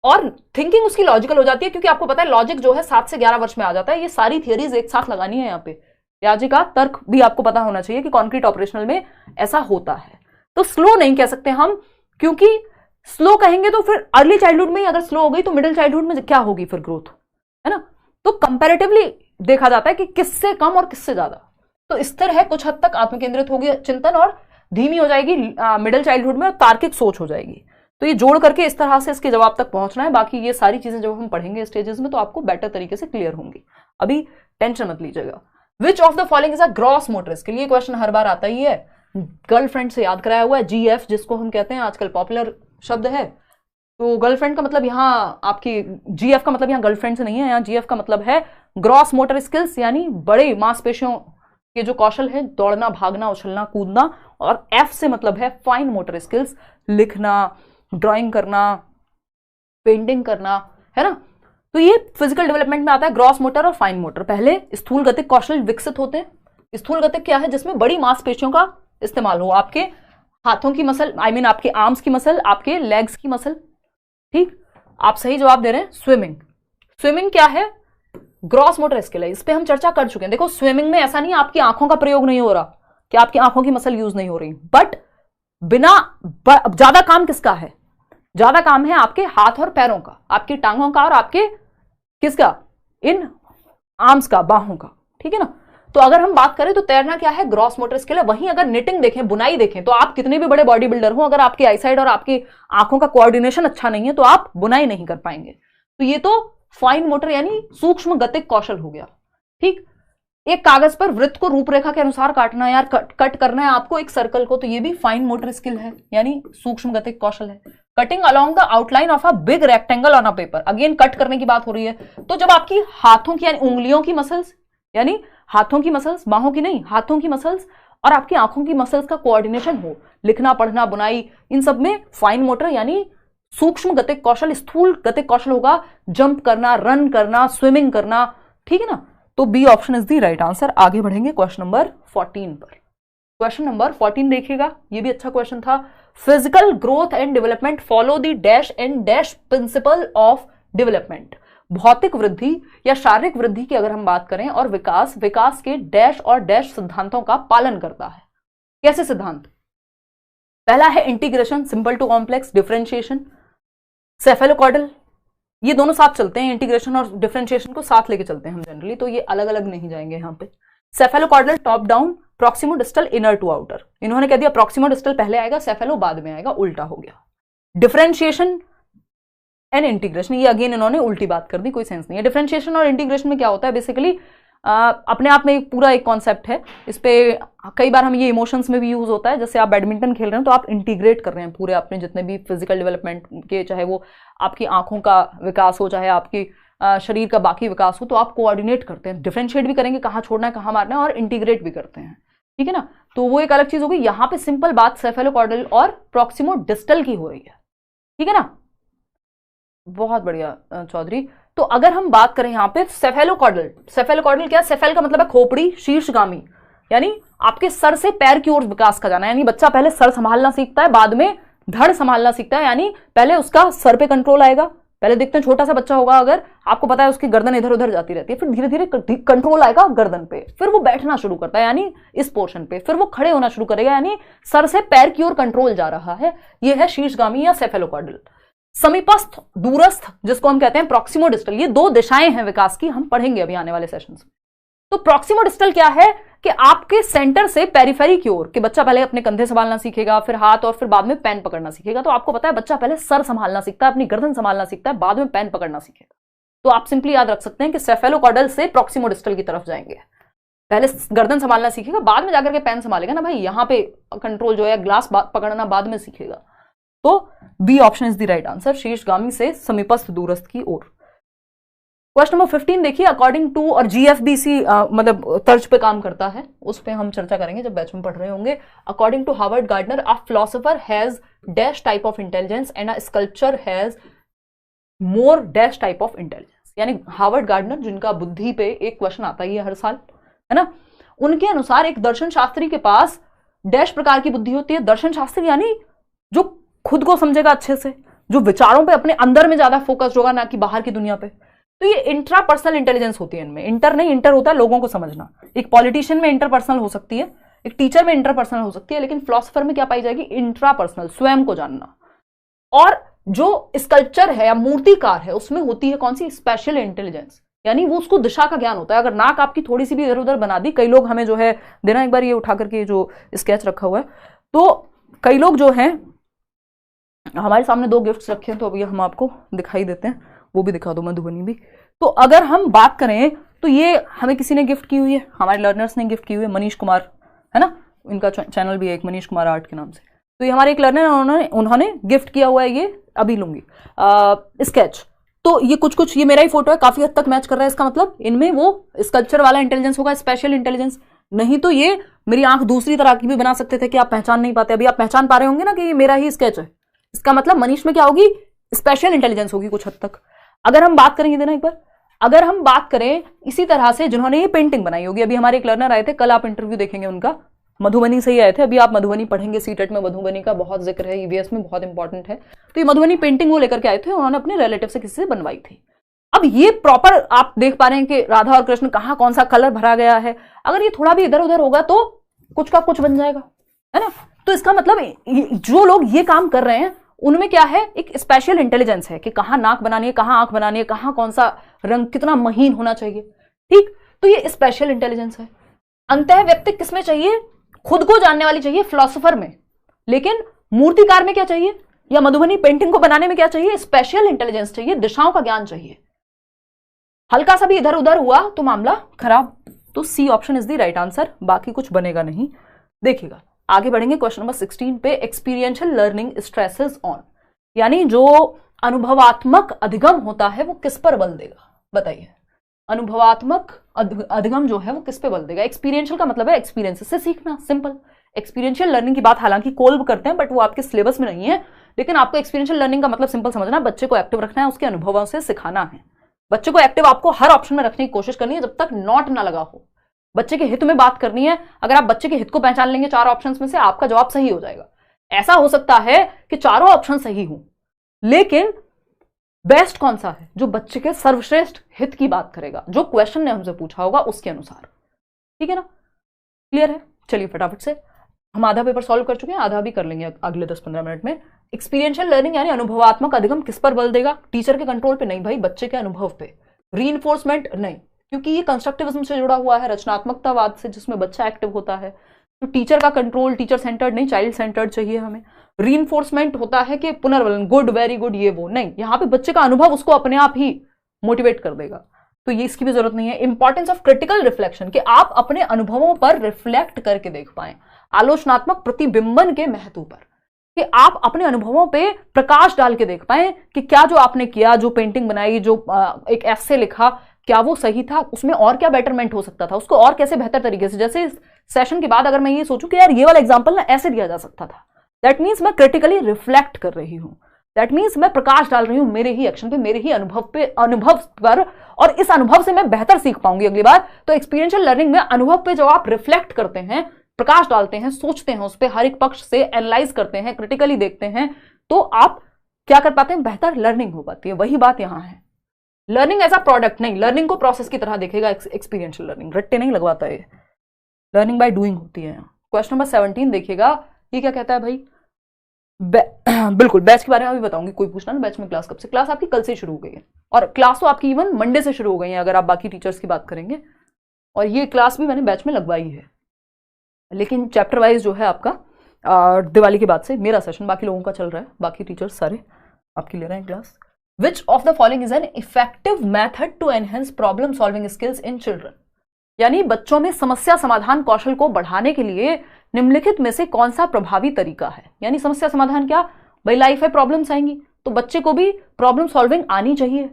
और थिंकिंग उसकी लॉजिकल हो जाती है, क्योंकि आपको पता है लॉजिक जो है 7 से 11 वर्ष में आ जाता है। ये सारी थियरीज एक साथ लगानी है यहाँ पे, ब्याजी का तर्क भी आपको पता होना चाहिए कि कॉन्क्रीट ऑपरेशनल में ऐसा होता है। तो स्लो नहीं कह सकते हम, क्योंकि स्लो कहेंगे तो फिर अर्ली चाइल्डहुड में अगर स्लो हो गई तो मिडिल चाइल्डहुड में क्या होगी फिर ग्रोथ, है ना। तो कंपैरेटिवली देखा जाता है कि किससे कम और किससे ज्यादा। तो स्थिर है, कुछ हद तक आत्मकेंद्रित होगी चिंतन, और धीमी हो जाएगी मिडिल चाइल्डहुड में, और तार्किक सोच हो जाएगी। तो ये जोड़ करके इस तरह से इसके जवाब तक पहुंचना है। बाकी ये सारी चीजें जब हम पढ़ेंगे स्टेजेस में तो आपको बेटर तरीके से क्लियर होंगी, अभी टेंशन मत लीजिएगा। विच of the following is a gross motor skill, ये क्वेश्चन हर बार आता ही है, गर्लफ्रेंड से याद कराया हुआ है। GF जिसको हम कहते हैं आजकल पॉपुलर शब्द है, तो गर्लफ्रेंड का मतलब यहाँ आपकी GF का मतलब यहाँ गर्लफ्रेंड से नहीं है, यहाँ GF का मतलब है ग्रॉस मोटर स्किल्स, यानी बड़े मांसपेशियों के जो कौशल है, दौड़ना, भागना, उछलना, कूदना। और F से मतलब है फाइन मोटर स्किल्स, लिखना, ड्राइंग करना, पेंटिंग करना, है ना। तो ये फिजिकल डेवलपमेंट में आता है, ग्रॉस मोटर और फाइन मोटर। पहले स्थूल गतिक कौशल विकसित होते हैं। स्थूल गतिक क्या है, जिसमें बड़ी मांसपेशियों का इस्तेमाल हो, आपके हाथों की मसल, आपके आर्म्स की मसल, आपके लेग्स की मसल, ठीक। आप सही जवाब दे रहे हैं, स्विमिंग। स्विमिंग क्या है, ग्रॉस मोटर स्किल है, इस पे हम चर्चा कर चुके हैं। देखो स्विमिंग में ऐसा नहीं है आपकी आंखों का प्रयोग नहीं हो रहा, कि आपकी आंखों की मसल यूज नहीं हो रही, बट बिना ज्यादा काम किसका है, ज्यादा काम है आपके हाथ और पैरों का, आपकी टांगों का, और आपके किसका, इन आर्म्स का, बाहों का, ठीक है ना। तो अगर हम बात करें तो तैरना क्या है, ग्रॉस मोटर स्किल है। वहीं अगर निटिंग देखें, बुनाई देखें, तो आप कितने भी बड़े बॉडी बिल्डर हो, अगर आपकी आईसाइट और आपकी आंखों का कोऑर्डिनेशन अच्छा नहीं है तो आप बुनाई नहीं कर पाएंगे। तो ये तो फाइन मोटर यानी सूक्ष्म गतिक कौशल हो गया, ठीक। एक कागज पर वृत्त को रूपरेखा के अनुसार काटना, यार कट करना है आपको एक सर्कल को, तो ये भी फाइन मोटर स्किल है, यानी सूक्ष्म गतिक कौशल है। Cutting along the outline of a big rectangle on a paper, again cut करने की बात हो रही है। तो जब आपकी हाथों की यानी उंगलियों की मसल्स, यानी हाथों की मसल्स, बाहों की नहीं, हाथों की मसल्स और आपकी आंखों की मसल्स का कोऑर्डिनेशन हो, लिखना, पढ़ना, बुनाई, इन सब में फाइन मोटर यानी सूक्ष्म गतिक कौशल। स्थूल गतिक कौशल होगा जंप करना, रन करना, स्विमिंग करना, ठीक है ना। तो B option is the right answer. आगे बढ़ेंगे क्वेश्चन नंबर 14 पर। क्वेश्चन नंबर 14 देखिएगा, ये भी अच्छा क्वेश्चन था। Physical growth and development follow the dash and dash principle of development. भौतिक वृद्धि या शारीरिक वृद्धि की अगर हम बात करें और विकास के डैश और डैश सिद्धांतों का पालन करता है। कैसे सिद्धांत, पहला है integration, simple to complex, differentiation, cephalocaudal, ये दोनों साथ चलते हैं, इंटीग्रेशन और डिफरेंशिएशन को साथ लेके चलते हैं हम जनरली, तो ये अलग अलग नहीं जाएंगे यहाँ पे। Cephalocaudal top down, proximodistal inner to outer. इन्होंने कह दिया प्रॉक्सिमो डिस्टल पहले आएगा, सेफेलो बाद में आएगा, उल्टा हो गया। Differentiation and integration. ये अगेन इन्होंने उल्टी बात कर दी, कोई सेंस नहीं है। डिफरेंशिएशन और इंटीग्रेशन में क्या होता है बेसिकली, अपने आप में एक पूरा एक कॉन्सेप्ट है। इस पे कई बार हम ये इमोशंस में भी यूज होता है। जैसे आप बैडमिंटन खेल रहे हैं तो आप इंटीग्रेट कर रहे हैं पूरे अपने जितने भी फिजिकल डेवलपमेंट के, चाहे वो आपकी आंखों का विकास हो, चाहे आपकी शरीर का बाकी विकास हो, तो आप कोऑर्डिनेट करते हैं। डिफरेंशिएट भी करेंगे, कहाँ छोड़ना है कहाँ मारना है, और इंटीग्रेट भी करते हैं, ठीक है ना। तो वो एक अलग चीज होगी। यहाँ पे सिंपल बात सेफेलोकॉर्डल और प्रॉक्सिमो डिस्टल की हो रही है, ठीक है ना। बहुत बढ़िया चौधरी। तो अगर हम बात करें यहाँ पे सेफेलोकॉर्डल, सेफेलोकॉर्डल क्या, सेफेल का मतलब है खोपड़ी, शीर्षगामी यानी आपके सर से पैर की ओर विकास का जाना। यानी बच्चा पहले सर संभालना सीखता है, बाद में धड़ संभालना सीखता है। यानी पहले उसका सर पे कंट्रोल आएगा। पहले देखते हैं छोटा सा बच्चा होगा, अगर आपको पता है उसकी गर्दन इधर उधर जाती रहती है, फिर धीरे धीरे कंट्रोल आएगा गर्दन पे, फिर वो बैठना शुरू करता है यानी इस पोर्शन पे, फिर वो खड़े होना शुरू करेगा यानी सर से पैर की ओर कंट्रोल जा रहा है। ये है शीर्षगामी या सेफेलोकॉर्डल। समीपस्थ, दूरस्थ, जिसको हम कहते हैं प्रॉक्सिमो डिस्टल, ये दो दिशाएं हैं विकास की, हम पढ़ेंगे अभी आने वाले सेशंस में। तो प्रॉक्सिमो डिस्टल क्या है कि आपके सेंटर से पेरिफेरी की ओर, कि बच्चा पहले अपने कंधे संभालना सीखेगा, फिर हाथ, और फिर बाद में पेन पकड़ना सीखेगा। तो आपको पता है बच्चा पहले सर संभालना सीखता है, अपनी गर्दन संभालना सीखता है, बाद में पेन पकड़ना सीखेगा। तो आप सिंपली याद रख सकते हैं कि सेफेलोकॉर्डल से प्रॉक्सिमो डिस्टल की तरफ जाएंगे। पहले गर्दन संभालना सीखेगा, बाद में जाकर के पेन संभालेगा ना भाई, यहां पे कंट्रोल जो है ग्लास पकड़ना बाद में सीखेगा। तो B option is the right answer, शीर्षगामी से समीपस्थ दूरस्थ की ओर। क्वेश्चन नंबर 15 देखिए, अकॉर्डिंग टू, और जीएफबीसी मतलब तर्ज पे काम करता है, उस पे हम चर्चा करेंगे जब बैच में पढ़ रहे होंगे। According to Harvard Gardner, a philosopher has dash type of intelligence and a sculpture has more dash type of intelligence. यानी हार्वर्ड गार्डनर, जिनका बुद्धि पे एक क्वेश्चन आता ही है हर साल, है ना, उनके अनुसार एक दर्शन शास्त्री के पास डैश प्रकार की बुद्धि होती है। दर्शन शास्त्री यानी जो खुद को समझेगा अच्छे से, जो विचारों पे अपने अंदर में ज्यादा फोकस्ड होगा, ना कि बाहर की दुनिया पे। तो ये इंट्रापर्सनल इंटेलिजेंस होती है इनमें। इंटर नहीं, इंटर होता है लोगों को समझना। एक पॉलिटिशियन में इंटरपर्सनल हो सकती है, एक टीचर में इंटरपर्सनल हो सकती है, लेकिन फिलोसोफर में क्या पाई जाएगी, इंट्रापर्सनल, स्वयं को जानना। और जो स्कल्पचर है या मूर्तिकार है, उसमें होती है कौन सी, स्पेशल इंटेलिजेंस, यानी वो उसको दिशा का ज्ञान होता है। अगर नाक आपकी थोड़ी सी भी इधर उधर बना दी, कई लोग हमें जो है देना एक बार ये उठा करके जो स्केच रखा हुआ है, तो कई लोग जो है हमारे सामने दो गिफ्ट्स रखे हैं, तो अभी हम आपको दिखाई देते हैं, वो भी दिखा दो, मधुबनी भी। तो अगर हम बात करें तो ये हमें किसी ने गिफ्ट की हुई है, हमारे लर्नर्स ने गिफ्ट की हुई है, मनीष कुमार, है ना, इनका चैनल भी है एक, मनीष कुमार आर्ट के नाम से। तो ये हमारे एक लर्नर उन्होंने गिफ्ट किया हुआ है, ये अभी लूंगी स्केच। तो ये कुछ ये मेरा ही फोटो है, काफी हद तक मैच कर रहा है। इसका मतलब इनमें वो स्कल्पचर वाला इंटेलिजेंस होगा, स्पेशल इंटेलिजेंस। नहीं तो ये मेरी आंख दूसरी तरह की भी बना सकते थे कि आप पहचान नहीं पाते। अभी आप पहचान पा रहे होंगे ना कि ये मेरा ही स्केच है, इसका मतलब मनीष में क्या होगी, स्पेशल इंटेलिजेंस होगी कुछ हद तक। अगर हम बात करेंगे देना एक बार, अगर हम बात करें इसी तरह से जिन्होंने ये पेंटिंग बनाई होगी, अभी हमारे एक लर्नर आए थे, कल आप इंटरव्यू देखेंगे उनका, मधुबनी से ही आए थे। अभी आप मधुबनी पढ़ेंगे, सीटेट में मधुबनी का बहुत जिक्र है, ईवीएस में बहुत इंपॉर्टेंट है। तो ये मधुबनी पेंटिंग वो लेकर के आए थे, उन्होंने अपने रिलेटिव से किसी से बनवाई थी। अब ये प्रॉपर आप देख पा रहे हैं कि राधा और कृष्ण कहाँ कौन सा कलर भरा गया है। अगर ये थोड़ा भी इधर उधर होगा तो कुछ का कुछ बन जाएगा, है ना। तो इसका मतलब जो लोग ये काम कर रहे हैं उनमें क्या है, एक स्पेशल इंटेलिजेंस है कि कहाँ नाक बनानी है, कहाँ आंख बनानी है, कहाँ कौन सा रंग कितना महीन होना चाहिए, ठीक। तो ये स्पेशल इंटेलिजेंस है। अंतः व्यक्ति किसमें चाहिए, खुद को जानने वाली चाहिए फिलोसोफर में, लेकिन मूर्तिकार में क्या चाहिए, या मधुबनी पेंटिंग को बनाने में क्या चाहिए, स्पेशल इंटेलिजेंस चाहिए, दिशाओं का ज्ञान चाहिए। हल्का सा भी इधर उधर हुआ तो मामला खराब। तो C option is the right answer, बाकी कुछ बनेगा नहीं। देखिएगा आगे बढ़ेंगे क्वेश्चन नंबर 16 पे, एक्सपीरियंशियल लर्निंग स्ट्रेसेस ऑन, यानी जो अनुभवात्मक अधिगम होता है वो किस पर बल देगा, बताइए। अनुभवात्मक अधिगम जो है वो किस पे बल देगा। एक्सपीरियंशियल का मतलब है एक्सपीरियंस से सीखना, सिंपल। एक्सपीरियंशियल लर्निंग की बात हालांकि कोल्ब करते हैं, बट वो आपके सिलेबस में नहीं है, लेकिन आपको एक्सपीरियंशियल लर्निंग का मतलब सिंपल समझना, बच्चे को एक्टिव रखना है, उसके अनुभवों से सिखाना है। बच्चे को एक्टिव आपको हर ऑप्शन में रखने की कोशिश करनी है जब तक नॉट ना लगा हो। बच्चे के हित में बात करनी है। अगर आप बच्चे के हित को पहचान लेंगे चार ऑप्शंस में से, आपका जवाब सही हो जाएगा। ऐसा हो सकता है कि चारों ऑप्शन सही हो, लेकिन बेस्ट कौन सा है, जो बच्चे के सर्वश्रेष्ठ हित की बात करेगा, जो क्वेश्चन ने हमसे पूछा होगा उसके अनुसार, ठीक है ना। क्लियर है, चलिए फटाफट से हम आधा पेपर सॉल्व कर चुके हैं, आधा भी कर लेंगे अगले 10-15 मिनट में। एक्सपीरियंशियल लर्निंग यानी अनुभवात्मक अधिगम किस पर बल देगा, टीचर के कंट्रोल पे नहीं भाई, बच्चे के अनुभव पे। रीइंफोर्समेंट नहीं, क्योंकि ये कंस्ट्रक्टिविज्म से जुड़ा हुआ है, रचनात्मकतावाद से, जिसमें बच्चा एक्टिव होता है। तो टीचर का कंट्रोल, टीचर सेंटर्ड नहीं, चाइल्ड सेंटर्ड चाहिए हमें। रीइंफोर्समेंट होता है कि पुनर्वलन, गुड, वेरी गुड, ये वो नहीं, यहाँ पे बच्चे का अनुभव उसको अपने आप ही मोटिवेट कर देगा, तो ये इसकी भी जरूरत नहीं है। इंपॉर्टेंस ऑफ क्रिटिकल रिफ्लेक्शन, कि आप अपने अनुभवों पर रिफ्लेक्ट करके देख पाए, आलोचनात्मक प्रतिबिंबन के महत्व पर, कि आप अपने अनुभवों पे प्रकाश डाल के देख पाए कि क्या जो आपने किया, जो पेंटिंग बनाई, जो एक एस्से लिखा, क्या वो सही था, उसमें और क्या बेटरमेंट हो सकता था, उसको और कैसे बेहतर तरीके से, जैसे इस सेशन के बाद अगर मैं ये सोचूं कि यार ये वाला एग्जाम्पल ना ऐसे दिया जा सकता था, दैट मीन्स मैं क्रिटिकली रिफ्लेक्ट कर रही हूं, दैट मीन्स मैं प्रकाश डाल रही हूं मेरे ही एक्शन पे, मेरे ही अनुभव पर, और इस अनुभव से मैं बेहतर सीख पाऊंगी अगली बार। तो एक्सपीरियंशियल लर्निंग में अनुभव पे जब आप रिफ्लेक्ट करते हैं, प्रकाश डालते हैं, सोचते हैं उस पर, हर एक पक्ष से एनालाइज करते हैं, क्रिटिकली देखते हैं, तो आप क्या कर पाते हैं, बेहतर लर्निंग हो पाती है। वही बात यहां है, लर्निंग एज अ प्रोडक्ट नहीं, लर्निंग को प्रोसेस की तरह देखेगा एक्सपीरियंशियल लर्निंग, रट्टे नहीं लगवाता है, लर्निंग बाय डूइंग होती है। क्वेश्चन नंबर 17 देखिएगा, ये क्या कहता है भाई, बिल्कुल बैच के बारे में अभी बताऊंगी, कोई पूछना ना बैच में क्लास कब से, क्लास आपकी कल से शुरू हो गई है, और क्लास तो आपकी इवन मंडे से शुरू हो गई है अगर आप बाकी टीचर्स की बात करेंगे, और ये क्लास भी मैंने बैच में लगवाई है, लेकिन चैप्टर वाइज जो है आपका दिवाली के बाद से मेरा सेशन बाकी लोगों का चल रहा है, बाकी टीचर्स सारे आपकी ले रहे हैं class. Which of the following is an effective method to enhance problem solving skills in children, यानी बच्चों में समस्या समाधान कौशल को बढ़ाने के लिए निम्नलिखित में से कौन सा प्रभावी तरीका है। यानी समस्या समाधान क्या भाई, लाइफ है, प्रॉब्लम्स आएंगी, तो बच्चे को भी प्रॉब्लम सॉल्विंग आनी चाहिए,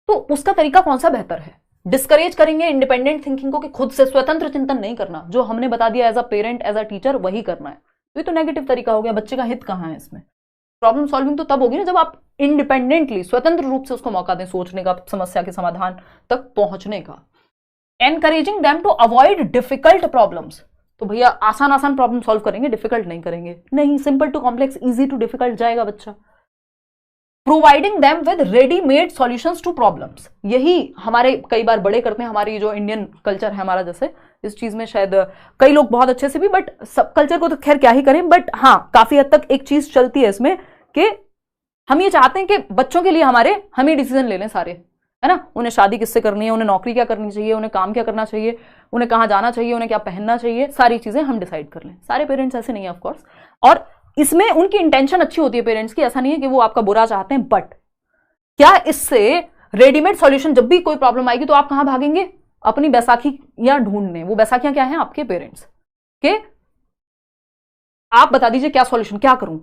तो उसका तरीका कौन सा बेहतर है। डिस्करेज करेंगे इंडिपेंडेंट थिंकिंग को, कि खुद से स्वतंत्र चिंतन नहीं करना, जो हमने बता दिया as a parent as a teacher वही करना है, तो ये तो नेगेटिव तरीका हो गया, बच्चे का हित कहां है इसमें। प्रॉब्लम सॉल्विंग तो तब होगी ना जब आप इंडिपेंडेंटली, स्वतंत्र रूप से उसको मौका दें सोचने का, समस्या के समाधान तक पहुंचने का। Encouraging them to avoid difficult problems, तो भैया आसान आसान प्रॉब्लम सॉल्व करेंगे, डिफिकल्ट नहीं करेंगे, नहीं, simple to complex, easy to difficult जाएगा बच्चा। Providing them with readymade solutions to problems, यही हमारे कई बार बड़े करते हैं, हमारी जो इंडियन कल्चर है हमारा, जैसे इस चीज में शायद कई लोग बहुत अच्छे से भी, बट सब कल्चर को तो खैर क्या ही करें, बट हाँ काफी हद तक एक चीज चलती है इसमें कि हम ये चाहते हैं कि बच्चों के लिए हमारे हम ही डिसीजन ले लें सारे, है ना, उन्हें शादी किससे करनी है, उन्हें नौकरी क्या करनी चाहिए, उन्हें काम क्या करना चाहिए, उन्हें कहाँ जाना चाहिए, उन्हें क्या पहनना चाहिए, सारी चीजें हम डिसाइड कर लें। सारे पेरेंट्स ऐसे नहीं है ऑफकोर्स, और इसमें उनकी इंटेंशन अच्छी होती है पेरेंट्स की, ऐसा नहीं है कि वो आपका बुरा चाहते हैं, बट क्या इससे रेडीमेड सॉल्यूशन, जब भी कोई प्रॉब्लम आएगी तो आप कहां भागेंगे, अपनी बैसाखियां ढूंढने। वो बैसाखियां क्या है, आपके पेरेंट्स के, आप बता दीजिए क्या सॉल्यूशन, क्या करूं,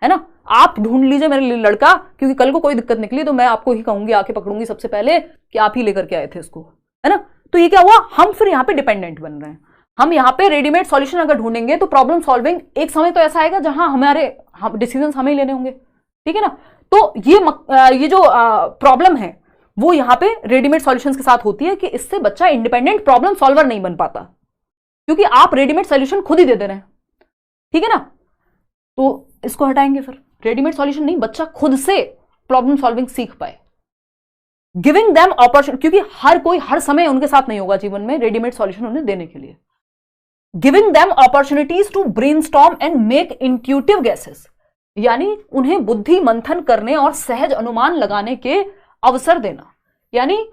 है ना, आप ढूंढ लीजिए मेरे लिए लड़का, क्योंकि कल को कोई दिक्कत निकली तो मैं आपको ही कहूंगी, आके पकड़ूंगी सबसे पहले कि आप ही लेकर के आए थे इसको, है ना। तो ये क्या हुआ, हम फिर यहाँ पे डिपेंडेंट बन रहे हैं, हम यहाँ पे रेडीमेड सॉल्यूशन अगर ढूंढेंगे तो प्रॉब्लम सॉल्विंग एक समय तो ऐसा आएगा जहां हमारे डिसीजन हमें ही लेने होंगे, ठीक है ना। तो ये जो प्रॉब्लम है वो यहाँ पे रेडीमेड सॉल्यूशंस के साथ होती है कि इससे बच्चा इंडिपेंडेंट प्रॉब्लम सॉल्वर नहीं बन पाता, क्योंकि आप रेडीमेड सॉल्यूशन खुद ही दे रहे हैं, ठीक है ना। तो इसको हटाएंगे, फिर रेडीमेड सॉल्यूशन नहीं, बच्चा खुद से प्रॉब्लम सॉल्विंग सीख पाए। गिविंग देम अपॉर्चुनिटी, क्योंकि हर कोई हर समय उनके साथ नहीं होगा जीवन में रेडीमेड सॉल्यूशन उन्हें देने के लिए। Giving them opportunities to brainstorm and make intuitive guesses, यानी उन्हें बुद्धि मंथन करने और सहज अनुमान लगाने के अवसर देना, यानी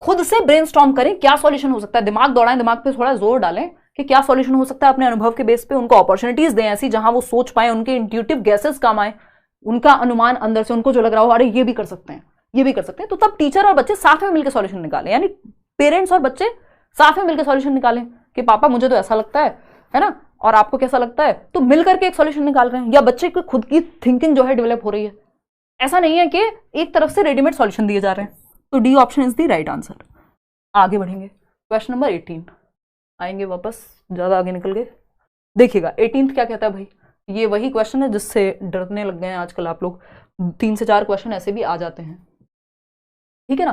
खुद से ब्रेनस्टॉर्म करें क्या सॉल्यूशन हो सकता है, दिमाग दौड़ाएं, दिमाग पे थोड़ा जोर डालें कि क्या सॉल्यूशन हो सकता है, अपने अनुभव के बेस पे उनको अपॉर्चुनिटीज दें ऐसी जहां वो सोच पाए, उनके इंट्यूटिव गेसेस काम आए, उनका अनुमान अंदर से उनको जो लग रहा हो अरे ये भी कर सकते हैं, ये भी कर सकते हैं, तो तब टीचर और बच्चे साथ में मिलकर सॉल्यूशन निकालें, यानी पेरेंट्स और बच्चे साथ में मिलकर सॉल्यूशन निकालें कि पापा मुझे तो ऐसा लगता है ना, और आपको कैसा लगता है, तो मिलकर के एक सॉल्यूशन निकाल रहे हैं, या बच्चे की खुद की थिंकिंग जो है डेवलप हो रही है। ऐसा नहीं है कि एक तरफ से रेडीमेड सॉल्यूशन दिए जा रहे हैं। तो D option is the right answer. आगे बढ़ेंगे, क्वेश्चन नंबर 18 आएंगे वापस, ज्यादा आगे निकल गए। देखिएगा 18 क्या कहता है भाई, ये वही क्वेश्चन है जिससे डरने लग गए हैं आजकल आप लोग, 3 से 4 क्वेश्चन ऐसे भी आ जाते हैं, ठीक है ना।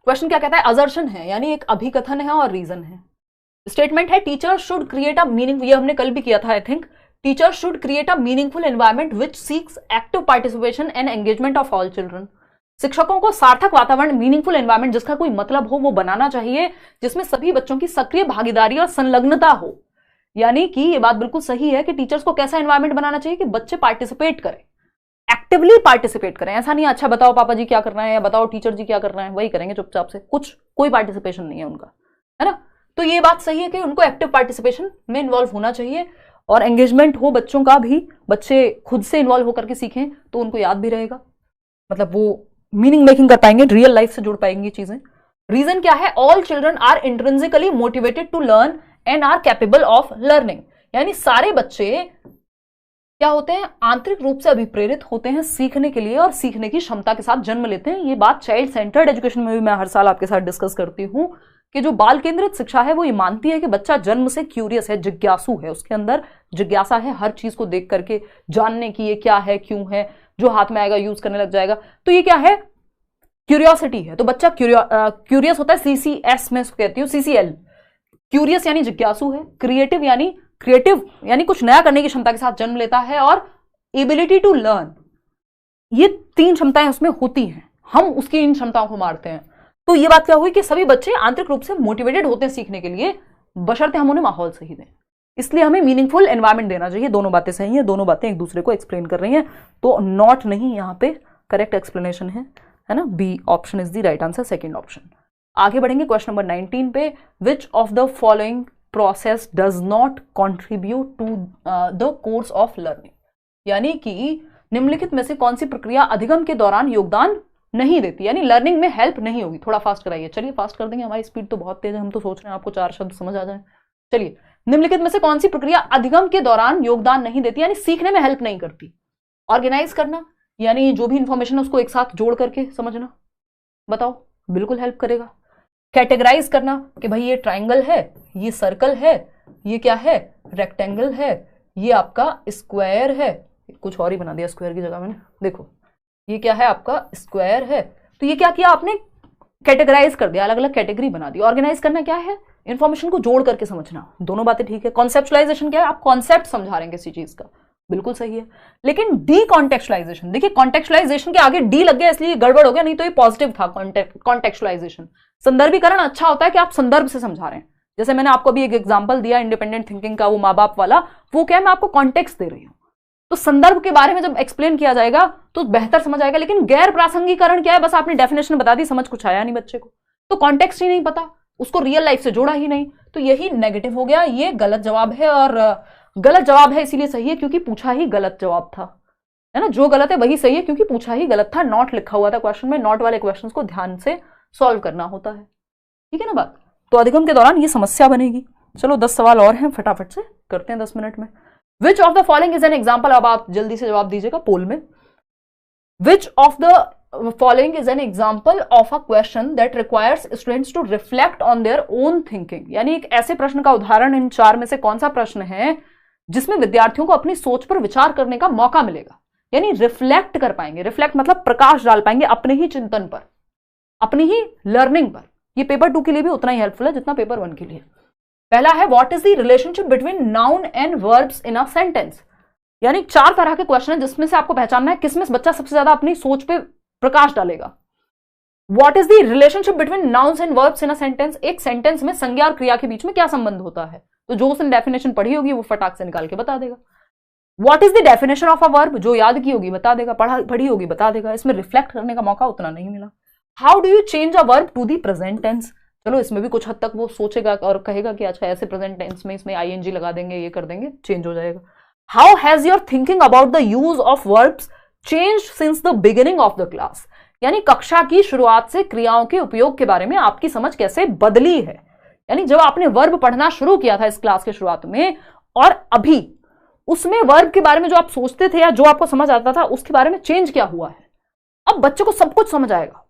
क्वेश्चन क्या कहता है, अजर्शन है, यानी एक अभिकथन है और रीजन है। स्टेटमेंट है teacher should create a meaning, ये हमने कल भी किया था I think, teacher should create a meaningful environment which seeks active participation and engagement of all children. शिक्षकों को सार्थक वातावरण, मीनिंगफुल एनवायरमेंट जिसका कोई मतलब हो वो बनाना चाहिए, जिसमें सभी बच्चों की सक्रिय भागीदारी और संलग्नता हो। यानी कि ये बात बिल्कुल सही है कि टीचर्स को कैसा एनवायरमेंट बनाना चाहिए कि बच्चे पार्टिसिपेट करें, एक्टिवली पार्टिसिपेट करें। ऐसा नहीं अच्छा बताओ पापा जी क्या करना है या बताओ टीचर जी क्या करना है, वही करेंगे चुपचाप से, कोई पार्टिसिपेशन नहीं है उनका, है ना। तो ये बात सही है कि उनको एक्टिव पार्टिसिपेशन में इन्वॉल्व होना चाहिए और एंगेजमेंट हो बच्चों का भी, बच्चे खुद से इन्वॉल्व होकर के सीखें तो उनको याद भी रहेगा, मतलब वो मीनिंग मेकिंग कर पाएंगे, रियल लाइफ से जुड़ पाएंगी चीजें। रीजन क्या है? All children are intrinsically motivated to learn and are capable of learning. यानी सारे बच्चे क्या होते हैं? आंतरिक रूप से अभिप्रेरित होते हैं सीखने के लिए और सीखने की क्षमता के साथ जन्म लेते हैं। ये बात चाइल्ड सेंटर्ड एजुकेशन में भी मैं हर साल आपके साथ डिस्कस करती हूं कि जो बाल केंद्रित शिक्षा है वो ये मानती है कि बच्चा जन्म से क्यूरियस है, जिज्ञासु है, उसके अंदर जिज्ञासा है हर चीज को देख करके जानने की, ये क्या है, क्यों है, जो हाथ में आएगा यूज करने लग जाएगा। तो ये क्या है? क्यूरियोसिटी है। तो बच्चा क्यूरियस होता है, सीसीएस में कहती हूँ, सीसीएल। क्यूरियस यानी जिज्ञासु है, क्रिएटिव यानी कुछ नया करने की क्षमता के साथ जन्म लेता है, और एबिलिटी टू लर्न, ये 3 क्षमताएं उसमें होती हैं, हम उसकी इन क्षमताओं को मारते हैं। तो ये बात क्या हुई कि सभी बच्चे आंतरिक रूप से मोटिवेटेड होते हैं सीखने के लिए, बशर्ते हम उन्हें माहौल सही दें। इसलिए हमें मीनिंगफुल एनवायरमेंट देना चाहिए। दोनों बातें सही हैं, दोनों बातें एक दूसरे को एक्सप्लेन कर रही हैं, तो नॉट नहीं, यहां पे करेक्ट एक्सप्लेनेशन है ना, B option is the right answer, second option. आगे बढ़ेंगे क्वेश्चन नंबर 19 पे। Which of the following process does not contribute to the course of learning? यानी कि निम्नलिखित में से कौन सी प्रक्रिया अधिगम के दौरान योगदान नहीं देती, यानी लर्निंग में हेल्प नहीं होगी। थोड़ा फास्ट कराइए, चलिए फास्ट कर देंगे, हमारी स्पीड तो बहुत तेज है, हम तो सोच रहे हैं आपको 4 शब्द समझ आ जाए। चलिए, निम्नलिखित में से कौन सी प्रक्रिया अधिगम के दौरान योगदान नहीं देती, यानी सीखने में हेल्प नहीं करती? ऑर्गेनाइज करना, यानी जो भी इंफॉर्मेशन है उसको एक साथ जोड़ करके समझना, बताओ, बिल्कुल हेल्प करेगा। कैटेगराइज करना कि भाई ये ट्राइंगल है, ये सर्कल है, ये क्या है, रेक्टेंगल है, ये आपका स्क्वायर है, कुछ और ही बना दिया स्क्वायर की जगह मैंने, देखो ये क्या है, आपका स्क्वायर है। तो ये क्या किया आपने? कैटेगराइज कर दिया, अलग अलग कैटेगरी बना दी। ऑर्गेनाइज करना क्या है? इंफॉर्मेशन को जोड़ करके समझना। दोनों बातें ठीक है। कॉन्सेप्चुलाइजेशन क्या है? आप कॉन्सेप्ट समझा रहे हैं किसी चीज का, बिल्कुल सही है। लेकिन डी कॉन्टेक्चुलाइजेशन, देखिए कॉन्टेक्चुलाइजेशन के आगे डी लग गया इसलिए गड़बड़ हो गया, नहीं तो ये पॉजिटिव था। कॉन्टेक्चुलाइजेशन, संदर्भीकरण अच्छा होता है कि आप संदर्भ से समझा रहे हैं। जैसे मैंने आपको अभी एक एग्जांपल दिया इंडिपेंडेंट थिंकिंग का, वो माँ बाप वाला, वो क्या है, मैं आपको कॉन्टेक्स्ट दे रही हूँ। तो संदर्भ के बारे में जब एक्सप्लेन किया जाएगा तो बेहतर समझ आएगा। लेकिन गैर प्रासंगिकरण क्या है? बस आपने डेफिनेशन बता दी, समझ कुछ आया नहीं बच्चे को, तो कॉन्टेक्स्ट ही नहीं पता, उसको रियल लाइफ से जोड़ा ही नहीं, तो यही नेगेटिव हो गया, ये गलत जवाब है। और गलत जवाब है इसीलिए सही है क्योंकि पूछा ही गलत जवाब था, है ना। जो गलत है वही सही है क्योंकि पूछा ही गलत था, नॉट लिखा हुआ था क्वेश्चन में। नॉट वाले क्वेश्चन को ध्यान से सॉल्व करना होता है, ठीक है ना बात। तो अधिगम के दौरान ये समस्या बनेगी। चलो 10 सवाल और हैं, फटाफट से करते हैं 10 मिनट में। Which of the following is an example, अब आप जल्दी से जवाब दीजिएगा पोल में। Which of the following is an example of a question that requires students to reflect on their own thinking? यानी एक ऐसे प्रश्न का उदाहरण इन 4 में से कौन सा प्रश्न है जिसमें विद्यार्थियों को अपनी सोच पर विचार करने का मौका मिलेगा, यानी रिफ्लेक्ट कर पाएंगे। रिफ्लेक्ट मतलब प्रकाश डाल पाएंगे अपने ही चिंतन पर, अपनी ही लर्निंग पर। ये पेपर 2 के लिए भी उतना ही हेल्पफुल है जितना पेपर 1 के लिए। पहला है what is the relationship between noun and verbs in a sentence? यानी 4 तरह के क्वेश्चन है जिसमें से आपको पहचानना है किसमें बच्चा सबसे ज्यादा अपनी सोच पे प्रकाश डालेगा। What is the relationship between nouns and verbs in a sentence? एक सेंटेंस में संज्ञा और क्रिया के बीच में क्या संबंध होता है? तो जो उसने डेफिनेशन पढ़ी होगी वो फटाक से निकाल के बता देगा। What is the definition of a verb? जो याद की होगी बता देगा, पढ़ी होगी बता देगा। इसमें रिफ्लेक्ट करने का मौका उतना नहीं मिला। How do you change a verb to the present tense? चलो इसमें भी कुछ हद तक वो सोचेगा और कहेगा कि अच्छा ऐसे प्रेजेंट टेंस में इसमें आईएनजी लगा देंगे, ये कर देंगे, चेंज हो जाएगा। How has your thinking about the use of verbs change since the beginning of the class? यानी कक्षा की शुरुआत से क्रियाओं के उपयोग के बारे में आपकी समझ कैसे बदली है? यानी जब आपने वर्ब पढ़ना शुरू किया था इस क्लास के शुरुआत में और अभी, उसमें वर्ब के बारे में जो आप सोचते थे या जो आपको समझ आता था उसके बारे में चेंज क्या हुआ है? अब बच्चे को सब कुछ समझ आएगा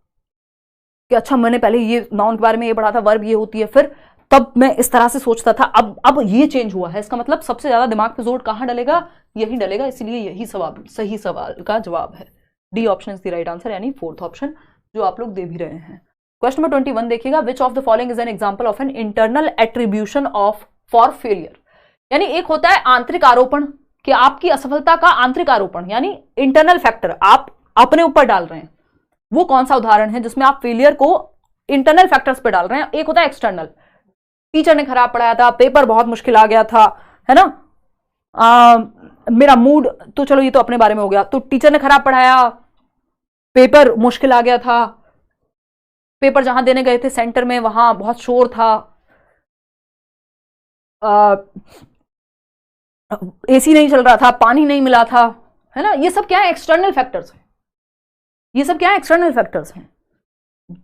कि अच्छा मैंने पहले ये नाउन के बारे में ये पढ़ा था, वर्ब ये होती है, फिर तब मैं इस तरह से सोचता था, अब ये चेंज हुआ है। इसका मतलब सबसे ज्यादा दिमाग पे जोर कहां डलेगा? यही डलेगा। इसलिए यही सही सवाल का जवाब है। D option is the right answer, यानी 4th ऑप्शन जो आप लोग दे भी रहे हैं। क्वेश्चन नंबर 21 देखिएगा। विच of the following is an example of an internal attribution of for failure? यानी एक होता है आंतरिक आरोपण कि आपकी असफलता का आंतरिक आरोपण, यानी इंटरनल फैक्टर आप अपने ऊपर डाल रहे हैं। वो कौन सा उदाहरण है जिसमें आप फेलियर को इंटरनल फैक्टर्स पे डाल रहे हैं? एक होता है एक्सटर्नल, टीचर ने खराब पढ़ाया था, पेपर बहुत मुश्किल आ गया था, है ना, मेरा मूड, तो चलो ये तो अपने बारे में हो गया। तो टीचर ने खराब पढ़ाया, पेपर मुश्किल आ गया था, पेपर जहां देने गए थे सेंटर में वहां बहुत शोर था, एसी नहीं चल रहा था, पानी नहीं मिला था, है ना, ये सब क्या है, एक्सटर्नल फैक्टर्स हैं। ये सब क्या है, एक्सटर्नल फैक्टर्स हैं।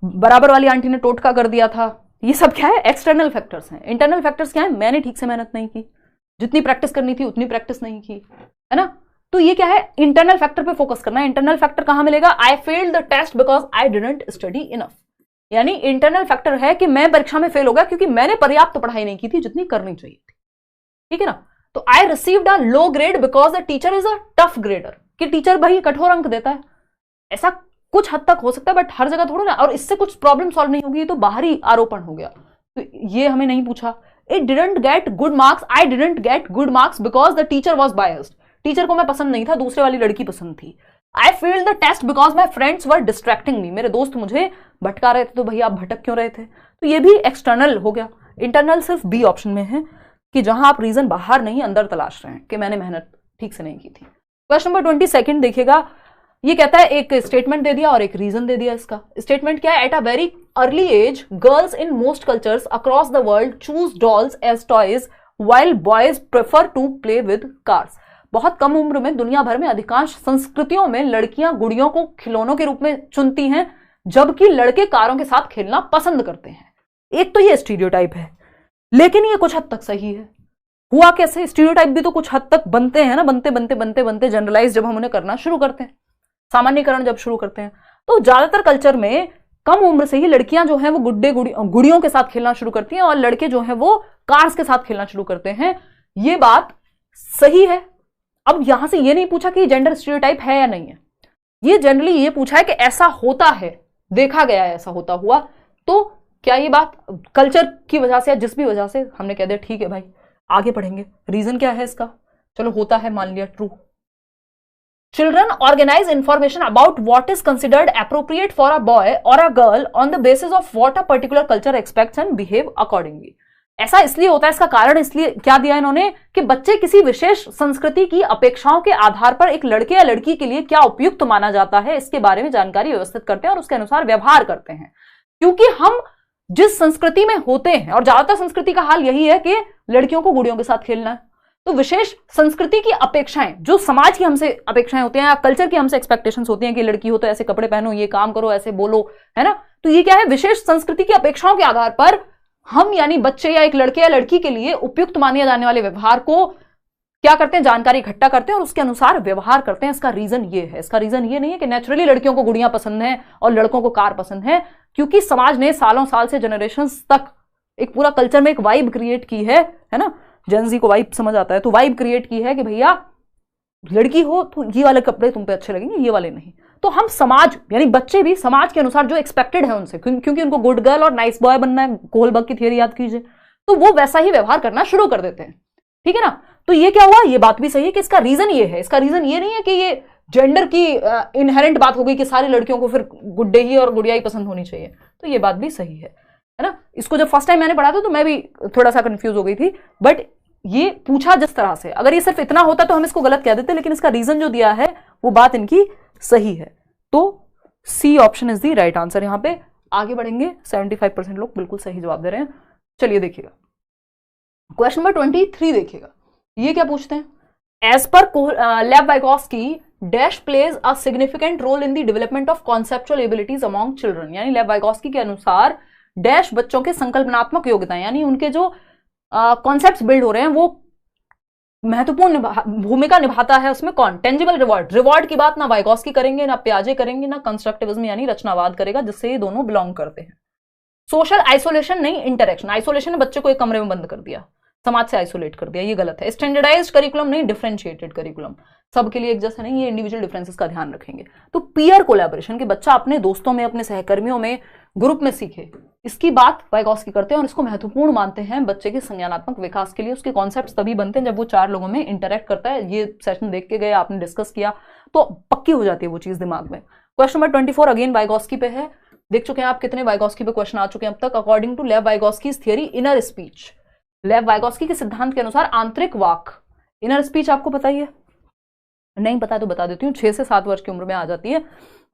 बराबर वाली आंटी ने टोटका कर दिया था, ये सब क्या है, एक्सटर्नल फैक्टर्स हैं। इंटरनल फैक्टर्स क्या है, मैंने ठीक से मेहनत नहीं की, जितनी प्रैक्टिस करनी थी उतनी प्रैक्टिस नहीं की, है ना। तो ये क्या है, इंटरनल फैक्टर पे फोकस करना है। इंटरनल फैक्टर कहां मिलेगा, I failed the test because I didn't study enough. यानी इंटरनल फैक्टर है कि मैं परीक्षा में फेल हो गया क्योंकि मैंने पर्याप्त पढ़ाई नहीं की थी जितनी करनी चाहिए थी, ठीक है ना। तो I received a low grade because the teacher is a tough grader, कि टीचर भाई कठोर अंक देता है, ऐसा कुछ हद तक हो सकता है, बट हर जगह थोड़ा ना, और इससे कुछ प्रॉब्लम सॉल्व नहीं होगी, तो बाहरी आरोपण हो गया। तो ये हमें नहीं पूछा। It didn't get good marks, I didn't get good marks because the teacher was biased. Teacher को मैं पसंद नहीं था, दूसरे वाली लड़की पसंद थी। I failed the test because my friends were distracting me, मेरे दोस्त मुझे भटका रहे थे, तो भैया आप भटक क्यों रहे थे। तो ये भी एक्सटर्नल हो गया। इंटरनल सिर्फ बी ऑप्शन में है, कि जहां आप रीजन बाहर नहीं अंदर तलाश रहे हैं कि मैंने मेहनत ठीक से नहीं की थी। क्वेश्चन नंबर 22 देखिएगा। ये कहता है, एक स्टेटमेंट दे दिया और एक रीजन दे दिया। इसका स्टेटमेंट क्या है, at a very early age girls in most cultures across the world choose dolls as toys while boys prefer to play with cars. बहुत कम उम्र में दुनिया भर में अधिकांश संस्कृतियों में लड़कियां गुड़ियों को खिलौनों के रूप में चुनती हैं, जबकि लड़के कारों के साथ खेलना पसंद करते हैं। एक तो ये स्टीरियोटाइप है, लेकिन ये कुछ हद तक सही है। हुआ कैसे, स्टीरियोटाइप भी तो कुछ हद तक बनते हैं ना, बनते बनते बनते बनते जनरलाइज जब हम उन्हें करना शुरू करते हैं, सामान्यकरण जब शुरू करते हैं, तो ज्यादातर कल्चर में कम उम्र से ही लड़कियां जो हैं वो गुड़ियों के साथ खेलना शुरू करती हैं और लड़के जो हैं वो कार्स के साथ खेलना शुरू करते हैं। ये बात सही है। अब यहां से ये नहीं पूछा कि जेंडर स्टीरियोटाइप है या नहीं है, ये जनरली ये पूछा है कि ऐसा होता है, देखा गया है ऐसा होता हुआ। तो क्या ये बात कल्चर की वजह से या जिस भी वजह से, हमने कह दिया ठीक है भाई, आगे पढ़ेंगे। रीजन क्या है इसका, चलो होता है, मान लिया true. Children organize information about what is considered appropriate for a boy or a girl on the basis of what a particular culture expects and behave accordingly. ऐसा इसलिए होता है, इसका कारण इसलिए क्या दिया इन्होंने कि बच्चे किसी विशेष संस्कृति की अपेक्षाओं के आधार पर एक लड़के या लड़की के लिए क्या उपयुक्त माना जाता है इसके बारे में जानकारी व्यवस्थित करते हैं और उसके अनुसार व्यवहार करते हैं। क्योंकि हम जिस संस्कृति में होते हैं, और ज्यादातर संस्कृति का हाल यही है कि लड़कियों को गुड़ियों के साथ खेलना है, तो विशेष संस्कृति की अपेक्षाएं, जो समाज की हमसे अपेक्षाएं होती हैं या कल्चर की हमसे एक्सपेक्टेशंस होती हैं कि लड़की हो तो ऐसे कपड़े पहनो, ये काम करो, ऐसे बोलो, है ना। तो ये क्या है, विशेष संस्कृति की अपेक्षाओं के आधार पर हम यानी बच्चे या एक लड़के या लड़की के लिए उपयुक्त माने जाने वाले व्यवहार को क्या करते हैं, जानकारी इकट्ठा करते हैं और उसके अनुसार व्यवहार करते हैं। इसका रीजन ये है। इसका रीजन ये नहीं है कि नेचुरली लड़कियों को गुड़ियां पसंद है और लड़कों को कार पसंद है, क्योंकि समाज ने सालों साल से जनरेशंस तक एक पूरा कल्चर में एक वाइब क्रिएट की है ना। जेनजी को वाइब समझ आता है, तो वाइब क्रिएट की है कि भैया लड़की हो तो ये वाले कपड़े तुम पे अच्छे लगेंगे, ये वाले नहीं। तो हम समाज यानी बच्चे भी समाज के अनुसार जो एक्सपेक्टेड है उनसे, क्योंकि उनको गुड गर्ल और नाइस बॉय बनना है, कोहलबर्ग की थियरी याद कीजिए, तो वो वैसा ही व्यवहार करना शुरू कर देते हैं, ठीक है ना। तो ये क्या हुआ, ये बात भी सही है कि इसका रीजन ये है। इसका रीजन ये नहीं है कि ये जेंडर की इनहेरेंट बात हो गई कि सारी लड़कियों को फिर गुड्डे ही और गुड़िया ही पसंद होनी चाहिए, तो ये बात भी सही है ना। इसको जब फर्स्ट टाइम मैंने पढ़ा था तो मैं भी थोड़ा सा कंफ्यूज हो गई थी, बट ये पूछा जिस तरह से, अगर ये सिर्फ इतना होता तो हम इसको गलत कह देते, लेकिन इसका रीजन जो दिया है वो बात इनकी सही है। तो C option is the right answer. यहां पे आगे बढ़ेंगे, 75% लोग बिल्कुल सही जवाब दे रहे हैं। चलिए देखिएगा क्वेश्चन नंबर 23 देखिएगा। ये क्या पूछते हैं, as per Lev Vygotsky dash plays a significant role in the development of conceptual abilities among children. यानी लेव वाइगोस्की के अनुसार डैश बच्चों के संकल्पनात्मक योग्यताएं, यानी उनके जो कॉन्सेप्ट्स बिल्ड हो रहे हैं वो महत्वपूर्ण भूमिका निभाता है उसमें कौन, टेंजिबल रिवॉर्ड। रिवॉर्ड की बात ना वाइगोस्की करेंगे, ना पियाजे करेंगे, ना कंस्ट्रक्टिविज्म यानी रचनावाद करेगा, जिससे ये दोनों बिलोंग करते हैं। सोशल आइसोलेशन नहीं, इंटरेक्शन। आइसोलेशन है बच्चे को एक कमरे में बंद कर दिया, समाज से आइसोलेट कर दिया, ये गलत है। स्टैंडर्डाइज्ड करिकुलम नहीं, डिफरेंशिएटेड करिकुलम। सबके लिए एक जैसा नहीं, ये इंडिविजुअल डिफरेंसेस का ध्यान रखेंगे। तो पीयर कोलैबोरेशन, कि बच्चा अपने दोस्तों में, अपने सहकर्मियों में, ग्रुप में सीखे, इसकी बात वाइगोस्की करते हैं और इसको महत्वपूर्ण मानते हैं बच्चे के संज्ञानात्मक विकास के लिए। उसके कॉन्सेप्ट्स तभी बनते हैं जब वो 4 लोगों में इंटरेक्ट करता है। ये सेशन देख के गए, आपने डिस्कस किया तो पक्की हो जाती है वो चीज दिमाग में। क्वेश्चन नंबर 24 अगेन वाइगोस्की पे है। देख चुके हैं आप कितने वाइगोस्की पे क्वेश्चन आ चुके हैं अब तक। अकॉर्डिंग टू लेव वाइगोस्की थियरी इनर स्पीच, लेव वाइगोस्की के सिद्धांत के अनुसार आंतरिक वाक, इनर स्पीच आपको पता ही है, नहीं पता तो बता देती हूँ, 6 से 7 वर्ष की उम्र में आ जाती है।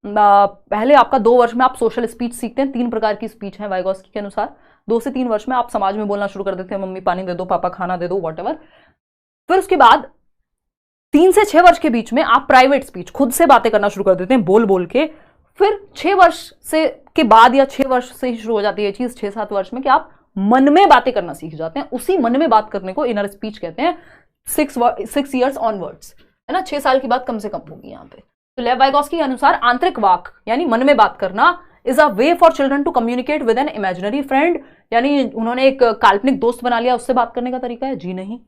पहले आपका 2 वर्ष में आप सोशल स्पीच सीखते हैं। 3 प्रकार की स्पीच है वाइगोस्की के अनुसार। 2 से 3 वर्ष में आप समाज में बोलना शुरू कर देते हैं, मम्मी पानी दे दो, पापा खाना दे दो, वॉट एवर। फिर उसके बाद 3 से 6 वर्ष के बीच में आप प्राइवेट स्पीच खुद से बातें करना शुरू कर देते हैं, बोल बोल के। फिर 6 वर्ष से के बाद या 6 वर्ष से ही शुरू हो जाती है चीज, 6-7 वर्ष में, कि आप मन में बातें करना सीख जाते हैं। उसी मन में बात करने को इनर स्पीच कहते हैं। 6 ईयर्स ऑनवर्ड्स, है ना, 6 साल की बात कम से कम होगी यहाँ पे। तो लेव वाइगोस्की के अनुसार आंतरिक वाक यानी मन में बात करना is a way for children to communicate with an imaginary friend, यानी उन्होंने एक काल्पनिक दोस्त बना लिया, उससे बात करने का तरीका है। जी नहीं।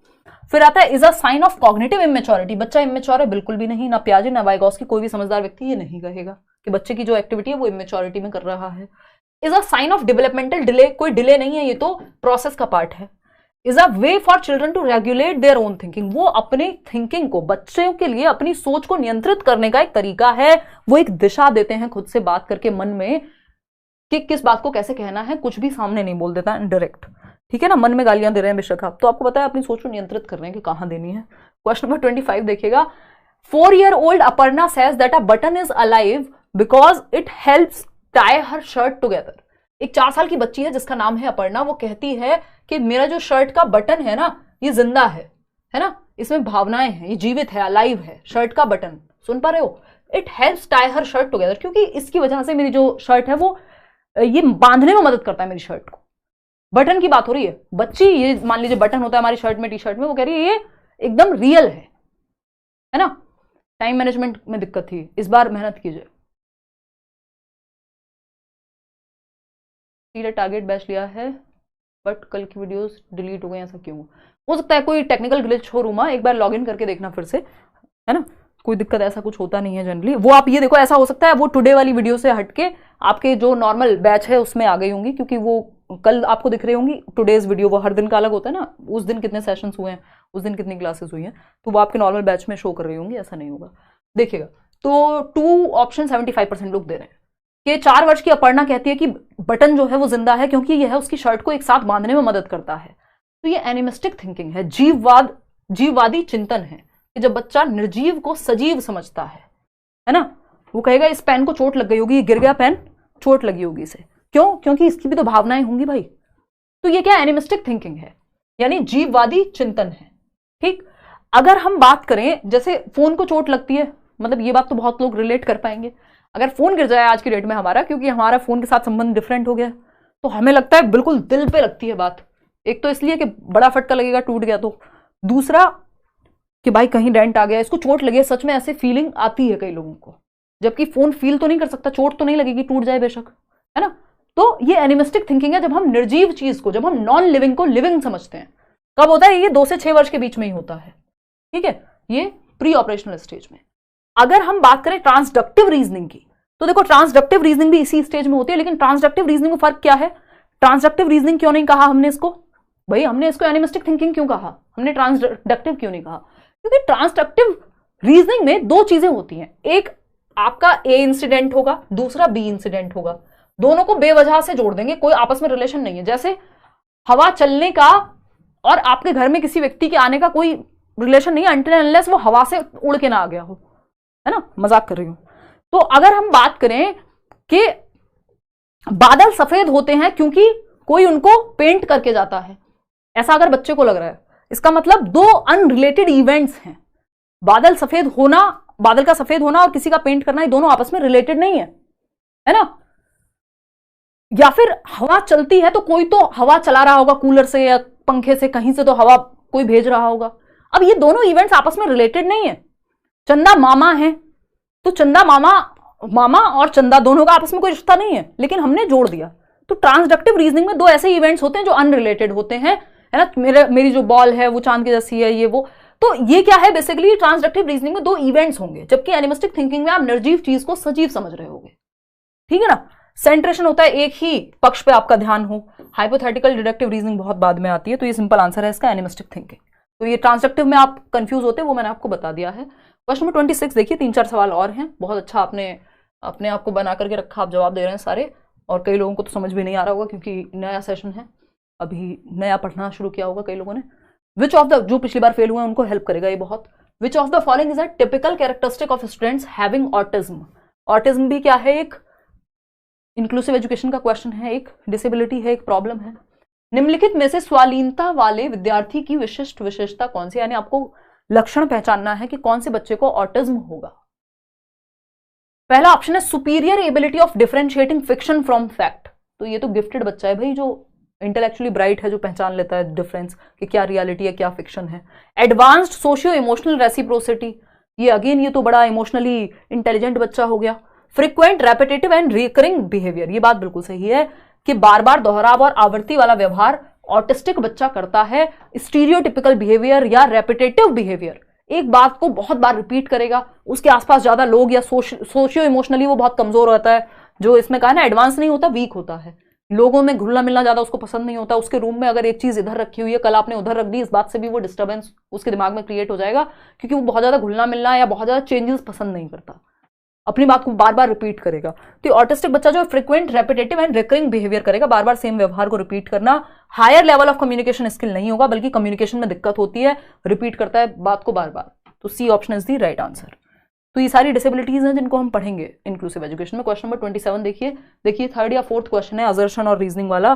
फिर आता है is a sign of cognitive immaturity, बच्चा इमेच्योर है, बिल्कुल भी नहीं। ना पियाजे ना वाइगोस्की, कोई भी समझदार व्यक्ति ये नहीं कहेगा कि बच्चे की जो एक्टिविटी है वो इमेच्योरिटी में कर रहा है। Is a sign of developmental delay, कोई डिले नहीं है, ये तो प्रोसेस का पार्ट है। Is a way for children to regulate their own thinking, वो अपने थिंकिंग को, बच्चों के लिए अपनी सोच को नियंत्रित करने का एक तरीका है। वो एक दिशा देते हैं खुद से बात करके मन में कि किस बात को कैसे कहना है, कुछ भी सामने नहीं बोल देता डायरेक्ट, ठीक है ना। मन में गालियां दे रहे हैं बेशक आप, तो आपको पता है अपनी सोच को नियंत्रित कर रहे हैं कि कहां देनी है। क्वेश्चन नंबर 25 देखिएगा। 4-year-old Aparna says that a button is alive because it helps tie her shirt together. एक 4 साल की बच्ची है जिसका नाम है अपर्णा, वो कहती है कि मेरा जो शर्ट का बटन है ना, ये जिंदा है ना, इसमें भावनाएं हैं, ये जीवित है, अलाइव है। शर्ट का बटन, सुन पा रहे हो? It helps tie her shirt together, क्योंकि इसकी वजह से मेरी जो शर्ट है वो ये बांधने में मदद करता है मेरी शर्ट को। बटन की बात हो रही है। बच्ची, ये मान लीजिए बटन होता है हमारी शर्ट में, टी शर्ट में, वो कह रही है ये एकदम रियल है ना। टाइम मैनेजमेंट में दिक्कत थी, इस बार मेहनत कीजिए। टारगेट बैच लिया है बट कल की वीडियोस डिलीट हो गई, ऐसा क्यों? हो सकता है कोई टेक्निकल ग्लिच हो रूमा, एक बार लॉग इन करके देखना फिर से, है ना। कोई दिक्कत ऐसा कुछ होता नहीं है जनरली। वो आप ये देखो, ऐसा हो सकता है वो टुडे वाली वीडियो से हटके आपके जो नॉर्मल बैच है उसमें आ गई होंगी, क्योंकि वो कल आपको दिख रही होंगी टुडेज वीडियो। वो हर दिन का अलग होता है ना, उस दिन कितने सेशंस हुए हैं, उस दिन कितनी क्लासेस हुई हैं, तो वो आपके नॉर्मल बैच में शो कर रही होंगी, ऐसा नहीं होगा। देखिएगा, तो 2 ऑप्शन 75% लोग दे रहे हैं कि 4 वर्ष की अपर्णा कहती है कि बटन जो है वो जिंदा है क्योंकि यह उसकी शर्ट को एक साथ बांधने में मदद करता है। तो ये एनिमिस्टिक थिंकिंग है, जीववादी चिंतन है कि जब बच्चा निर्जीव को सजीव समझता है ना। वो कहेगा इस पेन को चोट लग गई होगी, गिर गया पेन, चोट लगी होगी इसे, क्यों? क्योंकि इसकी भी तो भावनाएं होंगी भाई। तो ये क्या एनिमिस्टिक थिंकिंग है, यानी जीववादी चिंतन है। ठीक। अगर हम बात करें जैसे फोन को चोट लगती है, मतलब ये बात तो बहुत लोग रिलेट कर पाएंगे। अगर फोन गिर जाए आज की डेट में हमारा, क्योंकि हमारा फोन के साथ संबंध डिफरेंट हो गया, तो हमें लगता है बिल्कुल दिल पे लगती है बात। एक तो इसलिए कि बड़ा फटका लगेगा टूट गया तो, दूसरा कि भाई कहीं डेंट आ गया, इसको चोट लगी है, सच में ऐसे फीलिंग आती है कई लोगों को। जबकि फोन फील तो नहीं कर सकता, चोट तो नहीं लगेगी, टूट जाए बेशक, है ना। तो ये एनिमिस्टिक थिंकिंग है, जब हम निर्जीव चीज को, जब हम नॉन लिविंग को लिविंग समझते हैं। कब होता है ये? 2 से 6 वर्ष के बीच में ही होता है, ठीक है, ये प्री ऑपरेशनल स्टेज में। अगर हम बात करें ट्रांसडक्टिव रीजनिंग की, तो देखो ट्रांसडक्टिव रीजनिंग भी इसी स्टेज में होती है, लेकिन ट्रांसडक्टिव रीजनिंग में फर्क क्या है? ट्रांसडक्टिव रीजनिंग क्यों नहीं कहा हमने इसको? भाई हमने इसको एनिमिस्टिक थिंकिंग क्यों कहा, हमने ट्रांसडक्टिव क्यों नहीं कहा? क्योंकि ट्रांसडक्टिव रीजनिंग में 2 चीजें होती हैं, एक आपका ए इंसिडेंट होगा, दूसरा बी इंसिडेंट होगा। दोनों को बेवजह से जोड़ देंगे, कोई आपस में रिलेशन नहीं है। जैसे हवा चलने का और आपके घर में किसी व्यक्ति के आने का कोई रिलेशन नहीं है, अनटिल अनलेस वो हवा से उड़ के ना आ गया हो, है ना, मजाक कर रही हूं। तो अगर हम बात करें कि बादल सफेद होते हैं क्योंकि कोई उनको पेंट करके जाता है, ऐसा अगर बच्चे को लग रहा है, इसका मतलब 2 अनरिलेटेड इवेंट्स हैं। बादल सफेद होना, बादल का सफेद होना और किसी का पेंट करना, ये दोनों आपस में रिलेटेड नहीं है ना। या फिर हवा चलती है तो कोई तो हवा चला रहा होगा, कूलर से या पंखे से, कहीं से तो हवा कोई भेज रहा होगा। अब ये दोनों इवेंट्स आपस में रिलेटेड नहीं है। चंदा मामा है तो चंदा मामा और चंदा दोनों का आपस में कोई रिश्ता नहीं है, लेकिन हमने जोड़ दिया। तो ट्रांसडक्टिव रीजनिंग में 2 ऐसे इवेंट्स होते हैं जो अनरिलेटेड होते हैं, है ना। मेरी जो बॉल है वो चांद की जैसी है, ये वो। तो ये क्या है? बेसिकली ट्रांसडक्टिव रीजनिंग में 2 इवेंट्स होंगे, जबकि एनिमिस्टिक थिंकिंग में आप निर्जीव चीज को सजीव समझ रहे होगे, ठीक है ना। सेंट्रेशन होता है, एक ही पक्ष पे आपका ध्यान हो। हाइपोथेटिकल डिडक्टिव रीजनिंग बहुत बाद में आती है, तो ये सिंपल आंसर है इसका, एनिमिस्टिक थिंकिंग। तो ये ट्रांसडक्टिव में आप कंफ्यूज होते हैं, वो मैंने आपको बता दिया है। क्वेश्चन नंबर 26 देखिए, 3-4 सवाल और हैं। बहुत अच्छा आपने अपने आप को बना करके रखा, आप जवाब दे रहे हैं सारे, और कई लोगों को तो समझ भी नहीं आ रहा होगा क्योंकि नया सेशन है, अभी नया पढ़ना शुरू किया होगा कई लोगों ने। विच ऑफ द, जो पिछली बार फेल हुए हैं उनको हेल्प करेगा ये बहुत। विच of the following is a typical characteristic of students having autism. Autism भी क्या है? एक इंक्लूसिव एजुकेशन का क्वेश्चन है, एक डिसेबिलिटी है, एक प्रॉब्लम है। निम्नलिखित में से स्वालीनता वाले विद्यार्थी की विशिष्ट विशेषता कौन सी, यानी आपको लक्षण पहचानना है कि कौन से बच्चे को ऑटिज्म होगा। पहला ऑप्शन है superior ability of differentiating fiction from fact. तो ये तो गिफ्टेड बच्चा है भाई, जो इंटेलेक्चुअली ब्राइट है, जो पहचान लेता है डिफरेंस कि क्या रियलिटी है क्या फिक्शन है। एडवांस्ड सोशियो इमोशनल रेसिप्रोसिटी, ये अगेन ये तो बड़ा इमोशनली इंटेलिजेंट बच्चा हो गया। Frequent repetitive and recurring behaviour, ये बात बिल्कुल सही है कि बार बार दोहराव और आवृत्ति वाला व्यवहार ऑटिस्टिक बच्चा करता है। स्टीरियोटिपिकल बिहेवियर या रेपिटेटिव बिहेवियर, एक बात को बहुत बार रिपीट करेगा, उसके आसपास ज्यादा लोग या सोशियो इमोशनली वो बहुत कमजोर होता है, जो इसमें कहा ना एडवांस नहीं होता, वीक होता है। लोगों में घुलना मिलना ज्यादा उसको पसंद नहीं होता। उसके रूम में अगर एक चीज इधर रखी हुई है, कल आपने उधर रख दी, इस बात से भी वो डिस्टर्बेंस उसके दिमाग में क्रिएट हो जाएगा, क्योंकि वो बहुत ज्यादा घुलना मिलना या बहुत ज्यादा चेंजेस पसंद नहीं करता, अपनी बात को बार बार रिपीट करेगा। तो ऑटिस्टिक बच्चा जो frequent repetitive and recurring behaviour करेगा, बार बार सेम व्यवहार को रिपीट करना। Higher level of communication skill नहीं होगा, बल्कि कम्युनिकेशन में दिक्कत होती है, रिपीट करता है बात को बार बार। तो C option is the right answer. तो ये सारी डिसेबिलिटीज हैं जिनको हम पढ़ेंगे इंक्लूसिव एजुकेशन में। क्वेश्चन नंबर 27 देखिए थर्ड या फोर्थ क्वेश्चन है, असर्शन और रीजनिंग वाला।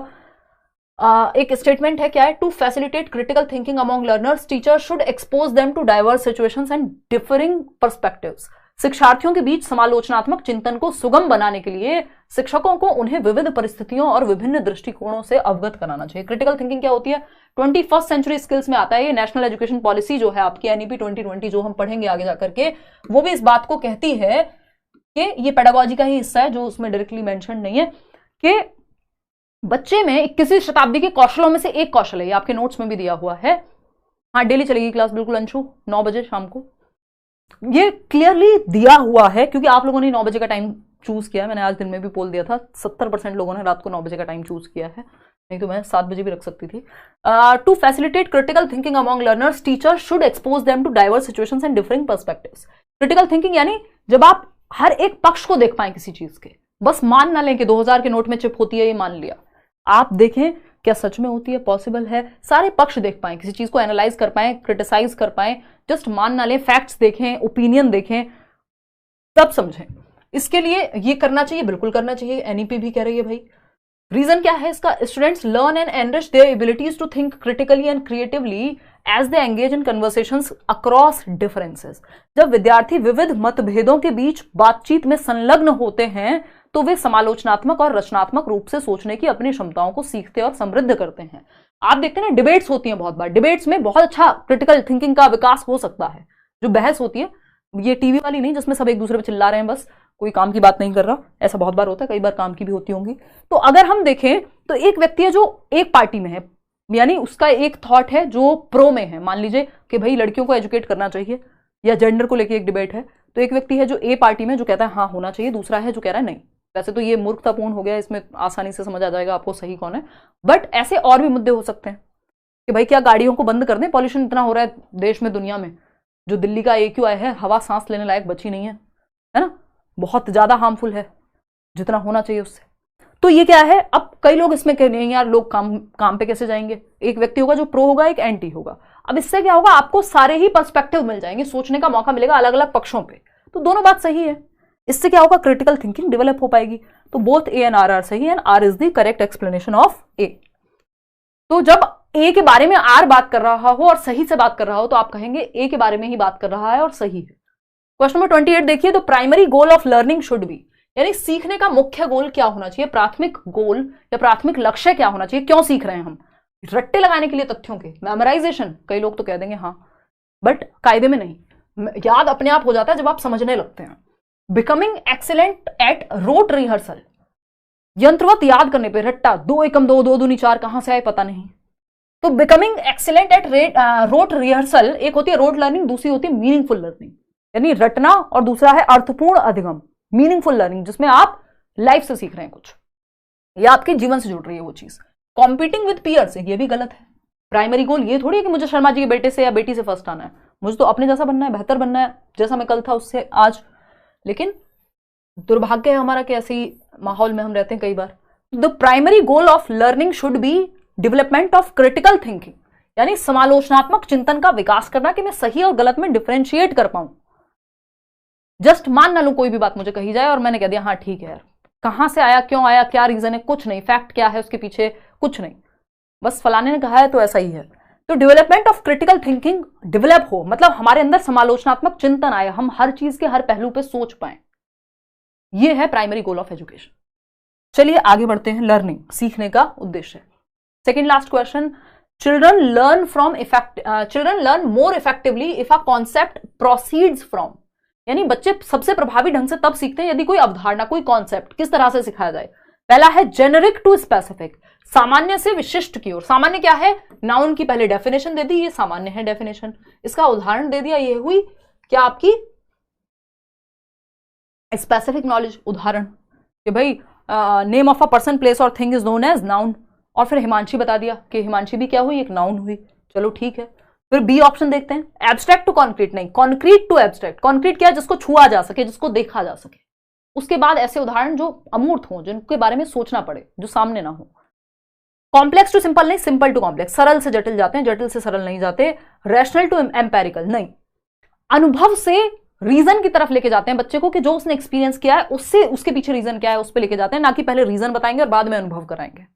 एक स्टेटमेंट है, क्या है, to facilitate critical thinking among learners teacher should expose them to diverse situations and differing perspectives. शिक्षार्थियों के बीच समालोचनात्मक चिंतन को सुगम बनाने के लिए शिक्षकों को उन्हें विविध परिस्थितियों और विभिन्न दृष्टिकोणों से अवगत कराना चाहिए। क्रिटिकल थिंकिंग क्या होती है, 21st सेंचुरी स्किल्स में आता है ये। नेशनल एजुकेशन पॉलिसी जो है आपकी एनईपी 2020 जो हम पढ़ेंगे आगे जाकर के, वो भी इस बात को कहती है कि ये पेडागोजी का ही हिस्सा है, जो उसमें डायरेक्टली मेंशन नहीं है, कि बच्चे में 21वीं शताब्दी के कौशलों में से एक कौशल है, ये आपके नोट्स में भी दिया हुआ है। हाँ, डेली चलेगी क्लास बिल्कुल अंशु, 9 बजे शाम को, ये क्लियरली दिया हुआ है, क्योंकि आप लोगों ने 9 बजे का टाइम चूज किया है। मैंने आज दिन में भी पोल दिया था, 70% लोगों ने रात को 9 बजे का टाइम चूज किया है, नहीं तो मैं 7 बजे भी रख सकती थी। To facilitate critical thinking among learners teacher should expose them to diverse situations and differing perspectives. Critical thinking यानी जब आप हर एक पक्ष को देख पाए किसी चीज के, बस मान ना लें कि 2000 के नोट में चिप होती है, ये मान लिया, आप देखें क्या सच में होती है, पॉसिबल है, सारे पक्ष देख पाएं, किसी चीज को एनालाइज कर पाएं, क्रिटिसाइज कर पाएं, जस्ट मान ना लें, फैक्ट्स देखें, ओपिनियन देखें, तब समझें। इसके लिए ये करना चाहिए, बिल्कुल करना चाहिए, एनईपी भी कह रही है भाई। रीजन क्या है इसका, students learn and enrich their abilities to think critically and creatively as they engage in conversations across differences. जब विद्यार्थी विविध मतभेदों के बीच बातचीत में संलग्न होते हैं तो वे समालोचनात्मक और रचनात्मक रूप से सोचने की अपनी क्षमताओं को सीखते और समृद्ध करते हैं। आप देखते हैं ना, डिबेट्स होती हैं बहुत बार, डिबेट्स में बहुत अच्छा क्रिटिकल थिंकिंग का विकास हो सकता है। जो बहस होती है, ये टीवी वाली नहीं जिसमें सब एक दूसरे पे चिल्ला रहे हैं, बस कोई काम की बात नहीं कर रहा, ऐसा बहुत बार होता है, कई बार काम की भी होती होंगी। तो अगर हम देखें तो एक व्यक्ति है जो एक पार्टी में है, यानी उसका एक थॉट है जो प्रो में है, मान लीजिए कि भाई लड़कियों को एजुकेट करना चाहिए या जेंडर को लेकर एक डिबेट है, तो एक व्यक्ति है जो ए पार्टी में जो कहता है हाँ होना चाहिए, दूसरा है जो कह रहा है नहीं। वैसे तो ये मूर्खतापूर्ण हो गया, इसमें आसानी से समझ आ जाएगा आपको सही कौन है, बट ऐसे और भी मुद्दे हो सकते हैं कि भाई क्या गाड़ियों को बंद कर दें, पॉल्यूशन इतना हो रहा है देश में, दुनिया में, जो दिल्ली का AQI है, हवा सांस लेने लायक बची नहीं है ना, बहुत ज्यादा हार्मफुल है जितना होना चाहिए उससे। तो ये क्या है, अब कई लोग इसमें कह रहे हैं यार लोग काम पे कैसे जाएंगे, एक व्यक्ति होगा जो प्रो होगा, एक एंटी होगा। अब इससे क्या होगा, आपको सारे ही पर्सपेक्टिव मिल जाएंगे, सोचने का मौका मिलेगा अलग अलग पक्षों पे, तो दोनों बात सही है। इससे क्या होगा, क्रिटिकल थिंकिंग डेवलप हो पाएगी। तो both A and R R सही है, R is the correct explanation of A. तो जब ए के बारे में आर बात कर रहा हो और सही से बात कर रहा हो, तो आप कहेंगे ए के बारे में ही बात कर रहा है और सही है। क्वेश्चन नंबर 28 देखिए, तो primary goal of learning should B, यानी सीखने का मुख्य गोल क्या होना चाहिए, प्राथमिक गोल या प्राथमिक लक्ष्य क्या होना चाहिए, क्यों सीख रहे हैं हम, रट्टे लगाने के लिए तथ्यों के, मेमोराइजेशन, कई लोग तो कह देंगे हाँ, बट कायदे में नहीं, याद अपने आप हो जाता है जब आप समझने लगते हैं। Becoming excellent at rote rehearsal, यंत्रवत याद करने पे, रट्टा 2 एकम 2 2 दूनी 4 कहां से आए पता नहीं। तो becoming excellent at rote rehearsal, एक होती है रोट लर्निंग, दूसरी होती है मीनिंगफुल लर्निंग, यानी रटना, और दूसरा है अर्थपूर्ण अधिगम, मीनिंगफुल लर्निंग, जिसमें आप लाइफ से सीख रहे हैं कुछ, या आपके जीवन से जुड़ रही है वो चीज। कॉम्पीटिंग विद पीयर्स, ये भी गलत है। प्राइमरी गोल ये थोड़ी है कि मुझे शर्मा जी के बेटे से या बेटी से फर्स्ट आना है, मुझे तो अपने जैसा बनना है, बेहतर बनना है, जैसा मैं कल था उससे आज। लेकिन दुर्भाग्य है हमारा कि ऐसे ही माहौल में हम रहते हैं कई बार। The primary goal of learning should be development of critical thinking, यानी समालोचनात्मक चिंतन का विकास करना, कि मैं सही और गलत में डिफरेंशिएट कर पाऊं। जस्ट मान ना लूं कोई भी बात मुझे कही जाए और मैंने कह दिया हाँ ठीक है यार, कहां से आया, क्यों आया, क्या रीजन है, कुछ नहीं, फैक्ट क्या है उसके पीछे, कुछ नहीं, बस फलाने ने कहा है तो ऐसा ही है। तो development of critical thinking develop हो, मतलब हमारे अंदर समालोचनात्मक चिंतन आए, हम हर चीज के हर पहलू पे सोच पाए, ये है प्राइमरी गोल ऑफ एजुकेशन। चलिए आगे बढ़ते हैं। लर्निंग, सीखने का उद्देश्य। Second last question, children learn more effectively if a concept proceeds from, यानी बच्चे सबसे प्रभावी ढंग से तब सीखते हैं यदि कोई अवधारणा, कोई कॉन्सेप्ट किस तरह से सिखाया जाए। पहला है जेनेरिक टू स्पेसिफिक, सामान्य से विशिष्ट की ओर। सामान्य क्या है, नाउन की पहले डेफिनेशन दे दी, ये सामान्य है डेफिनेशन, इसका उदाहरण दे दिया, ये हुई क्या आपकी स्पेसिफिक नॉलेज। उदाहरण कि भाई name of a person place और thing is known as noun, और फिर हिमांशी बता दिया कि हिमांशी भी क्या हुई, एक नाउन हुई, चलो ठीक है। फिर बी ऑप्शन देखते हैं, एब्स्ट्रैक्ट टू कॉन्क्रीट नहीं, कॉन्क्रीट टू एब्स्ट्रैक्ट। कॉन्क्रीट क्या है, जिसको छुआ जा सके, जिसको देखा जा सके। उसके बाद ऐसे उदाहरण जो अमूर्त हो, जिनके बारे में सोचना पड़े, जो सामने ना हो। कॉम्प्लेक्स टू सिंपल नहीं, सिंपल टू कॉम्प्लेक्स, सरल से जटिल जाते हैं, जटिल से सरल नहीं जाते। रैशनल टू एम्पेरिकल नहीं, अनुभव से रीजन की तरफ लेके जाते हैं बच्चे को, कि जो उसने एक्सपीरियंस किया है उससे उसके पीछे रीजन क्या है उस पर लेके जाते हैं, ना कि पहले रीजन बताएंगे और बाद में अनुभव कराएंगे।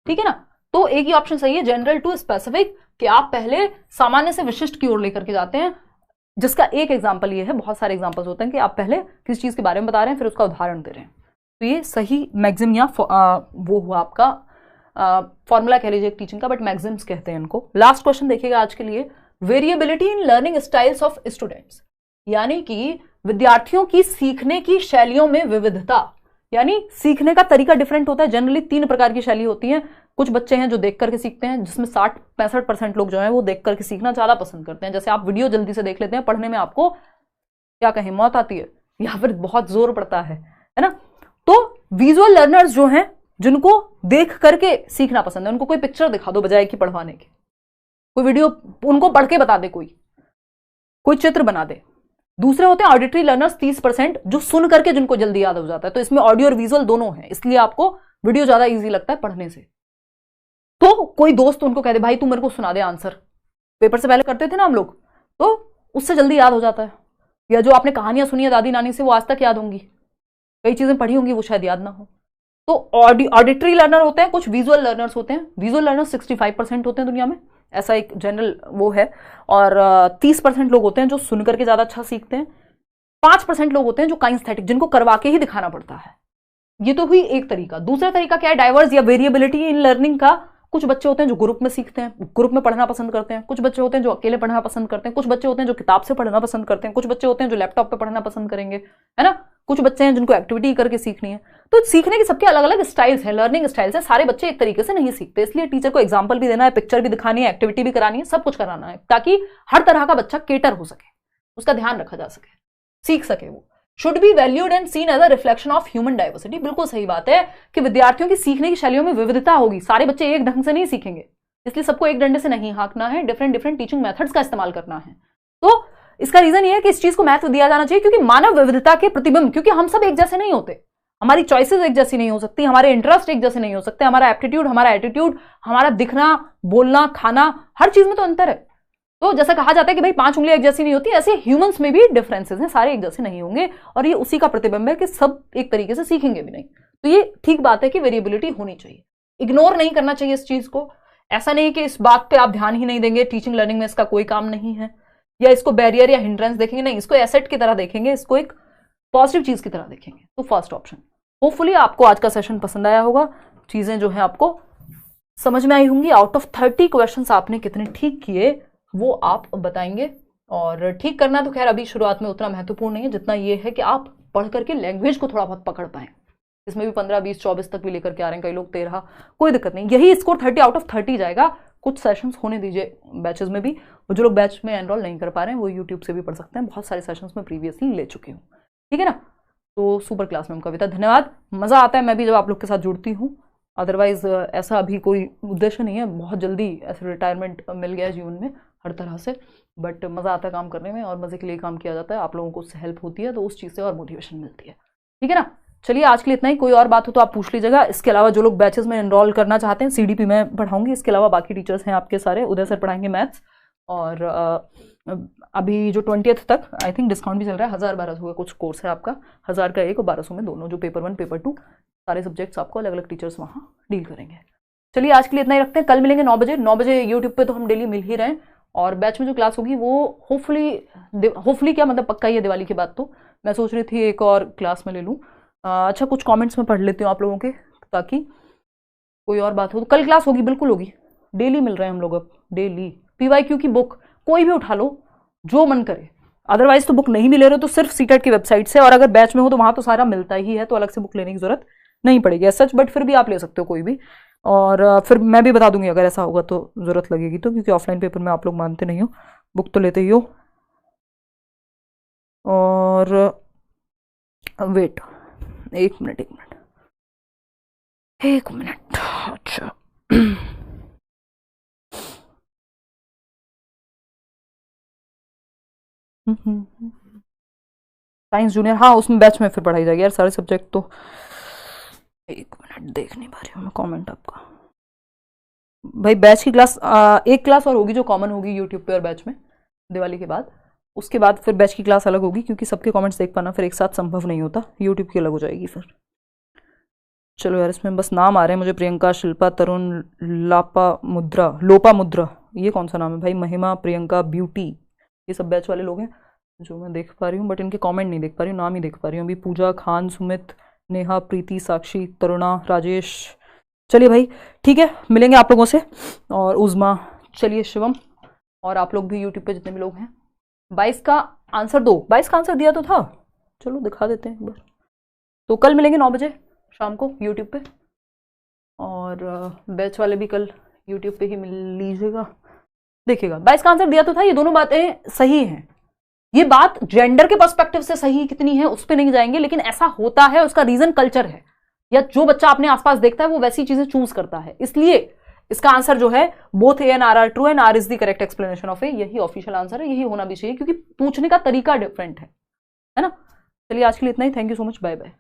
ठीक है ना। तो एक ही ऑप्शन सही है, जनरल टू स्पेसिफिक, कि आप पहले सामान्य से विशिष्ट की ओर लेकर के जाते हैं, जिसका एक एग्जाम्पल ये है, बहुत सारे एग्जाम्पल्स होते हैं कि आप पहले किसी चीज के बारे में बता रहे हैं फिर उसका उदाहरण दे रहे हैं। तो ये सही मैक्सिम या वो हुआ आपका फॉर्मूला कह लीजिए टीचिंग का, बट मैक्सिम्स कहते हैं इनको। लास्ट क्वेश्चन देखिएगा आज के लिए, variability in learning styles of students, यानी कि विद्यार्थियों की सीखने की शैलियों में विविधता, यानी सीखने का तरीका डिफरेंट होता है। जनरली 3 प्रकार की शैली होती है। कुछ बच्चे हैं जो देख करके सीखते हैं, जिसमें 60-65% लोग जो हैं वो देख करके सीखना ज्यादा पसंद करते हैं। जैसे आप वीडियो जल्दी से देख लेते हैं, पढ़ने में आपको क्या कहें मौत आती है या फिर बहुत जोर पड़ता है ना। तो विजुअल लर्नर्स जो हैं, जिनको देख करके सीखना पसंद है, उनको कोई पिक्चर दिखा दो बजाय कि पढ़वाने के, कोई वीडियो उनको पढ़ के बता दे, कोई चित्र बना दे। दूसरे होते हैं ऑडिटरी लर्नर्स 30%, जो सुन करके जिनको जल्दी याद हो जाता है। तो इसमें ऑडियो और विजुअल दोनों हैं, इसलिए आपको वीडियो ज्यादा इजी लगता है पढ़ने से। तो कोई दोस्त उनको कह दे भाई तू मेरे को सुना दे आंसर, पेपर से पहले करते थे ना हम लोग, तो उससे जल्दी याद हो जाता है। या जो आपने कहानियां सुनी है दादी नानी से, वो आज तक याद होंगी, कई चीजें पढ़ी होंगी वो शायद याद ना हो। तो ऑडिटरी लर्नर होते हैं, कुछ विजुअल लर्नर्स होते हैं। विजुअल लर्नर 65% होते हैं दुनिया में, ऐसा एक जनरल वो है। और 30% लोग होते हैं जो सुन करके ज्यादा अच्छा सीखते हैं। 5% लोग होते हैं जो काइंस्थेटिक, जिनको करवा के ही दिखाना पड़ता है। ये तो हुई एक तरीका। दूसरा तरीका क्या है, डाइवर्स या वेरिएबिलिटी इन लर्निंग का। कुछ बच्चे होते हैं जो ग्रुप में सीखते हैं, ग्रुप में पढ़ना पसंद करते हैं। कुछ बच्चे होते हैं जो अकेले पढ़ना पसंद करते हैं। कुछ बच्चे होते हैं जो किताब से पढ़ना पसंद करते हैं। कुछ बच्चे होते हैं जो लैपटॉप पे पढ़ना पसंद करेंगे, है ना। कुछ बच्चे हैं जिनको एक्टिविटी करके सीखनी है। तो सीखने की सबके अलग अलग स्टाइल्स हैं, लर्निंग स्टाइल्स हैं। सारे बच्चे एक तरीके से नहीं सीखते, इसलिए टीचर को एग्जाम्पल भी देना है, पिक्चर भी दिखानी है, एक्टिविटी भी करानी है, सब कुछ कराना है, ताकि हर तरह का बच्चा केटर हो सके, उसका ध्यान रखा जा सके, सीख सके। वो should be valued and seen as a reflection of human diversity. बिल्कुल सही बात है कि विद्यार्थियों की सीखने की शैलियों में विविधता होगी। सारे बच्चे एक ढंग से नहीं सीखेंगे, इसलिए सबको एक डंडे से नहीं हाँकना है, डिफरेंट डिफरेंट टीचिंग मेथड्स का इस्तेमाल करना है। तो इसका रीजन ये है कि इस चीज को महत्व दिया जाना चाहिए, क्योंकि मानव विविधता के प्रतिबिंब, क्योंकि हम सब एक जैसे नहीं होते, हमारी चॉइसेस एक जैसी नहीं हो सकती, हमारे इंटरेस्ट एक जैसे नहीं हो सकते, हमारा एप्टीट्यूड, हमारा एटीट्यूड, हमारा दिखना, बोलना, खाना, हर चीज में तो अंतर है। तो जैसा कहा जाता है कि भाई 5 उंगलियां एक जैसी नहीं होती, ऐसे ह्यूमंस में भी डिफरेंसेस हैं, सारे एक जैसे नहीं होंगे। और ये उसी का प्रतिबिंब है कि सब एक तरीके से सीखेंगे भी नहीं। तो ये ठीक बात है कि वेरिएबिलिटी होनी चाहिए, इग्नोर नहीं करना चाहिए इस चीज को। ऐसा नहीं कि इस बात पे आप ध्यान ही नहीं देंगे, टीचिंग लर्निंग में इसका कोई काम नहीं है, या इसको बैरियर या हिंड्रेंस देखेंगे, नहीं, इसको एसेट की तरह देखेंगे, इसको एक पॉजिटिव चीज की तरह देखेंगे। तो फर्स्ट ऑप्शन। होपफुली आपको आज का सेशन पसंद आया होगा, चीजें जो है आपको समझ में आई होंगी। आउट ऑफ 30 क्वेश्चंस आपने कितने ठीक किए वो आप बताएंगे। और ठीक करना तो खैर अभी शुरुआत में उतना महत्वपूर्ण नहीं है, जितना ये है कि आप पढ़ करके लैंग्वेज को थोड़ा बहुत पकड़ पाए। इसमें भी 15, 20, 24 तक भी लेकर के आ रहे हैं कई लोग, 13, कोई दिक्कत नहीं। यही स्कोर 30 आउट ऑफ 30 जाएगा। कुछ सेशंस होने दीजिए बैचेस में भी, और जो लोग बैच में एनरोल नहीं कर पा रहे हैं वो यूट्यूब से भी पढ़ सकते हैं। बहुत सारे सेशंस में प्रीवियसली ले चुकी हूँ, ठीक है ना। तो सुपर क्लास मैम कविता, धन्यवाद। मजा आता है मैं भी जब आप लोग के साथ जुड़ती हूँ, अदरवाइज ऐसा अभी कोई उद्देश्य नहीं है। बहुत जल्दी ऐसे रिटायरमेंट मिल गया जीवन में हर तरह से, बट मजा आता है काम करने में, और मजे के लिए काम किया जाता है। आप लोगों को उससे हेल्प होती है, तो उस चीज़ से और मोटिवेशन मिलती है, ठीक है ना। चलिए आज के लिए इतना ही। कोई और बात हो तो आप पूछ लीजिएगा। इसके अलावा जो लोग बैचेस में एनरोल करना चाहते हैं, सीडीपी में पढ़ाऊंगी। इसके अलावा बाकी टीचर्स हैं आपके सारे, उदय सर पढ़ाएंगे मैथ्स, और अभी जो 20th तक आई थिंक डिस्काउंट भी चल रहा है। 1000-1200 का कुछ कोर्स है आपका, 1000 का एक और 1200 में दोनों, जो पेपर 1 पेपर 2 सारे सब्जेक्ट्स आपको अलग अलग टीचर्स वहाँ डील करेंगे। चलिए आज के लिए इतना ही रखते हैं, कल मिलेंगे 9 बजे। 9 बजे यूट्यूब पे तो हम डेली मिल ही रहे हैं, और बैच में जो क्लास होगी वो होपफुली क्या मतलब पक्का ही है दिवाली के बाद। तो मैं सोच रही थी एक और क्लास में ले लूँ। अच्छा कुछ कमेंट्स में पढ़ लेती हूँ आप लोगों के, ताकि कोई और बात हो तो कल क्लास होगी, बिल्कुल होगी। डेली मिल रहे हैं हम लोग अब, डेली। PYQ की बुक कोई भी उठा लो, जो मन करे, अदरवाइज तो बुक नहीं भी ले रहे हो तो सिर्फ सीटेट की वेबसाइट से, और अगर बैच में हो तो वहां तो सारा मिलता ही है, तो अलग से बुक लेने की जरूरत नहीं पड़ेगी सच, बट फिर भी आप ले सकते हो कोई भी। और फिर मैं भी बता दूंगी अगर ऐसा होगा तो जरूरत लगेगी तो, क्योंकि ऑफलाइन पेपर में आप लोग मानते नहीं हो, बुक तो लेते ही हो। और वेट, एक मिनट अच्छा साइंस जूनियर, हाँ उसमें बैच में फिर पढ़ाई जाएगी यार सारे सब्जेक्ट तो। एक मिनट देख नहीं पा रही हूँ मैं कमेंट आपका। भाई बैच की क्लास एक क्लास और होगी जो कॉमन होगी यूट्यूब पे और बैच में दिवाली के बाद, उसके बाद फिर बैच की क्लास अलग होगी, क्योंकि सबके कमेंट्स देख पाना फिर एक साथ संभव नहीं होता, यूट्यूब की अलग हो जाएगी फिर। चलो यार इसमें बस नाम आ रहे हैं मुझे, प्रियंका, शिल्पा, तरुण, लोपा मुद्रा, ये कौन सा नाम है भाई, महिमा, प्रियंका, ब्यूटी, ये सब बैच वाले लोग हैं जो मैं देख पा रही हूँ, बट इनके कमेंट नहीं देख पा रही हूँ, नाम ही देख पा रही हूँ अभी। पूजा, खान, सुमित, नेहा, प्रीति, साक्षी, तरुणा, राजेश। चलिए भाई ठीक है, मिलेंगे आप लोगों से, और उज़मा, चलिए शिवम, और आप लोग भी यूट्यूब पे जितने भी लोग हैं। 22 का आंसर दो, 22 का आंसर दिया तो था, चलो दिखा देते हैं एक बार। तो कल मिलेंगे 9 बजे शाम को यूट्यूब पे, और बैच वाले भी कल यूट्यूब पे ही मिल लीजिएगा, देखिएगा। 22 का आंसर दिया तो था, ये दोनों बातें सही हैं। ये बात जेंडर के पर्सपेक्टिव से सही कितनी है उस पर नहीं जाएंगे, लेकिन ऐसा होता है, उसका रीजन कल्चर है, या जो बच्चा अपने आसपास देखता है वो वैसी चीजें चूज करता है, इसलिए इसका आंसर जो है both A and R R true and R is the correct explanation of A, यही ऑफिशियल आंसर है, यही होना भी चाहिए, क्योंकि पूछने का तरीका डिफरेंट है ना। चलिए आज के लिए इतना ही, thank you so much, bye bye.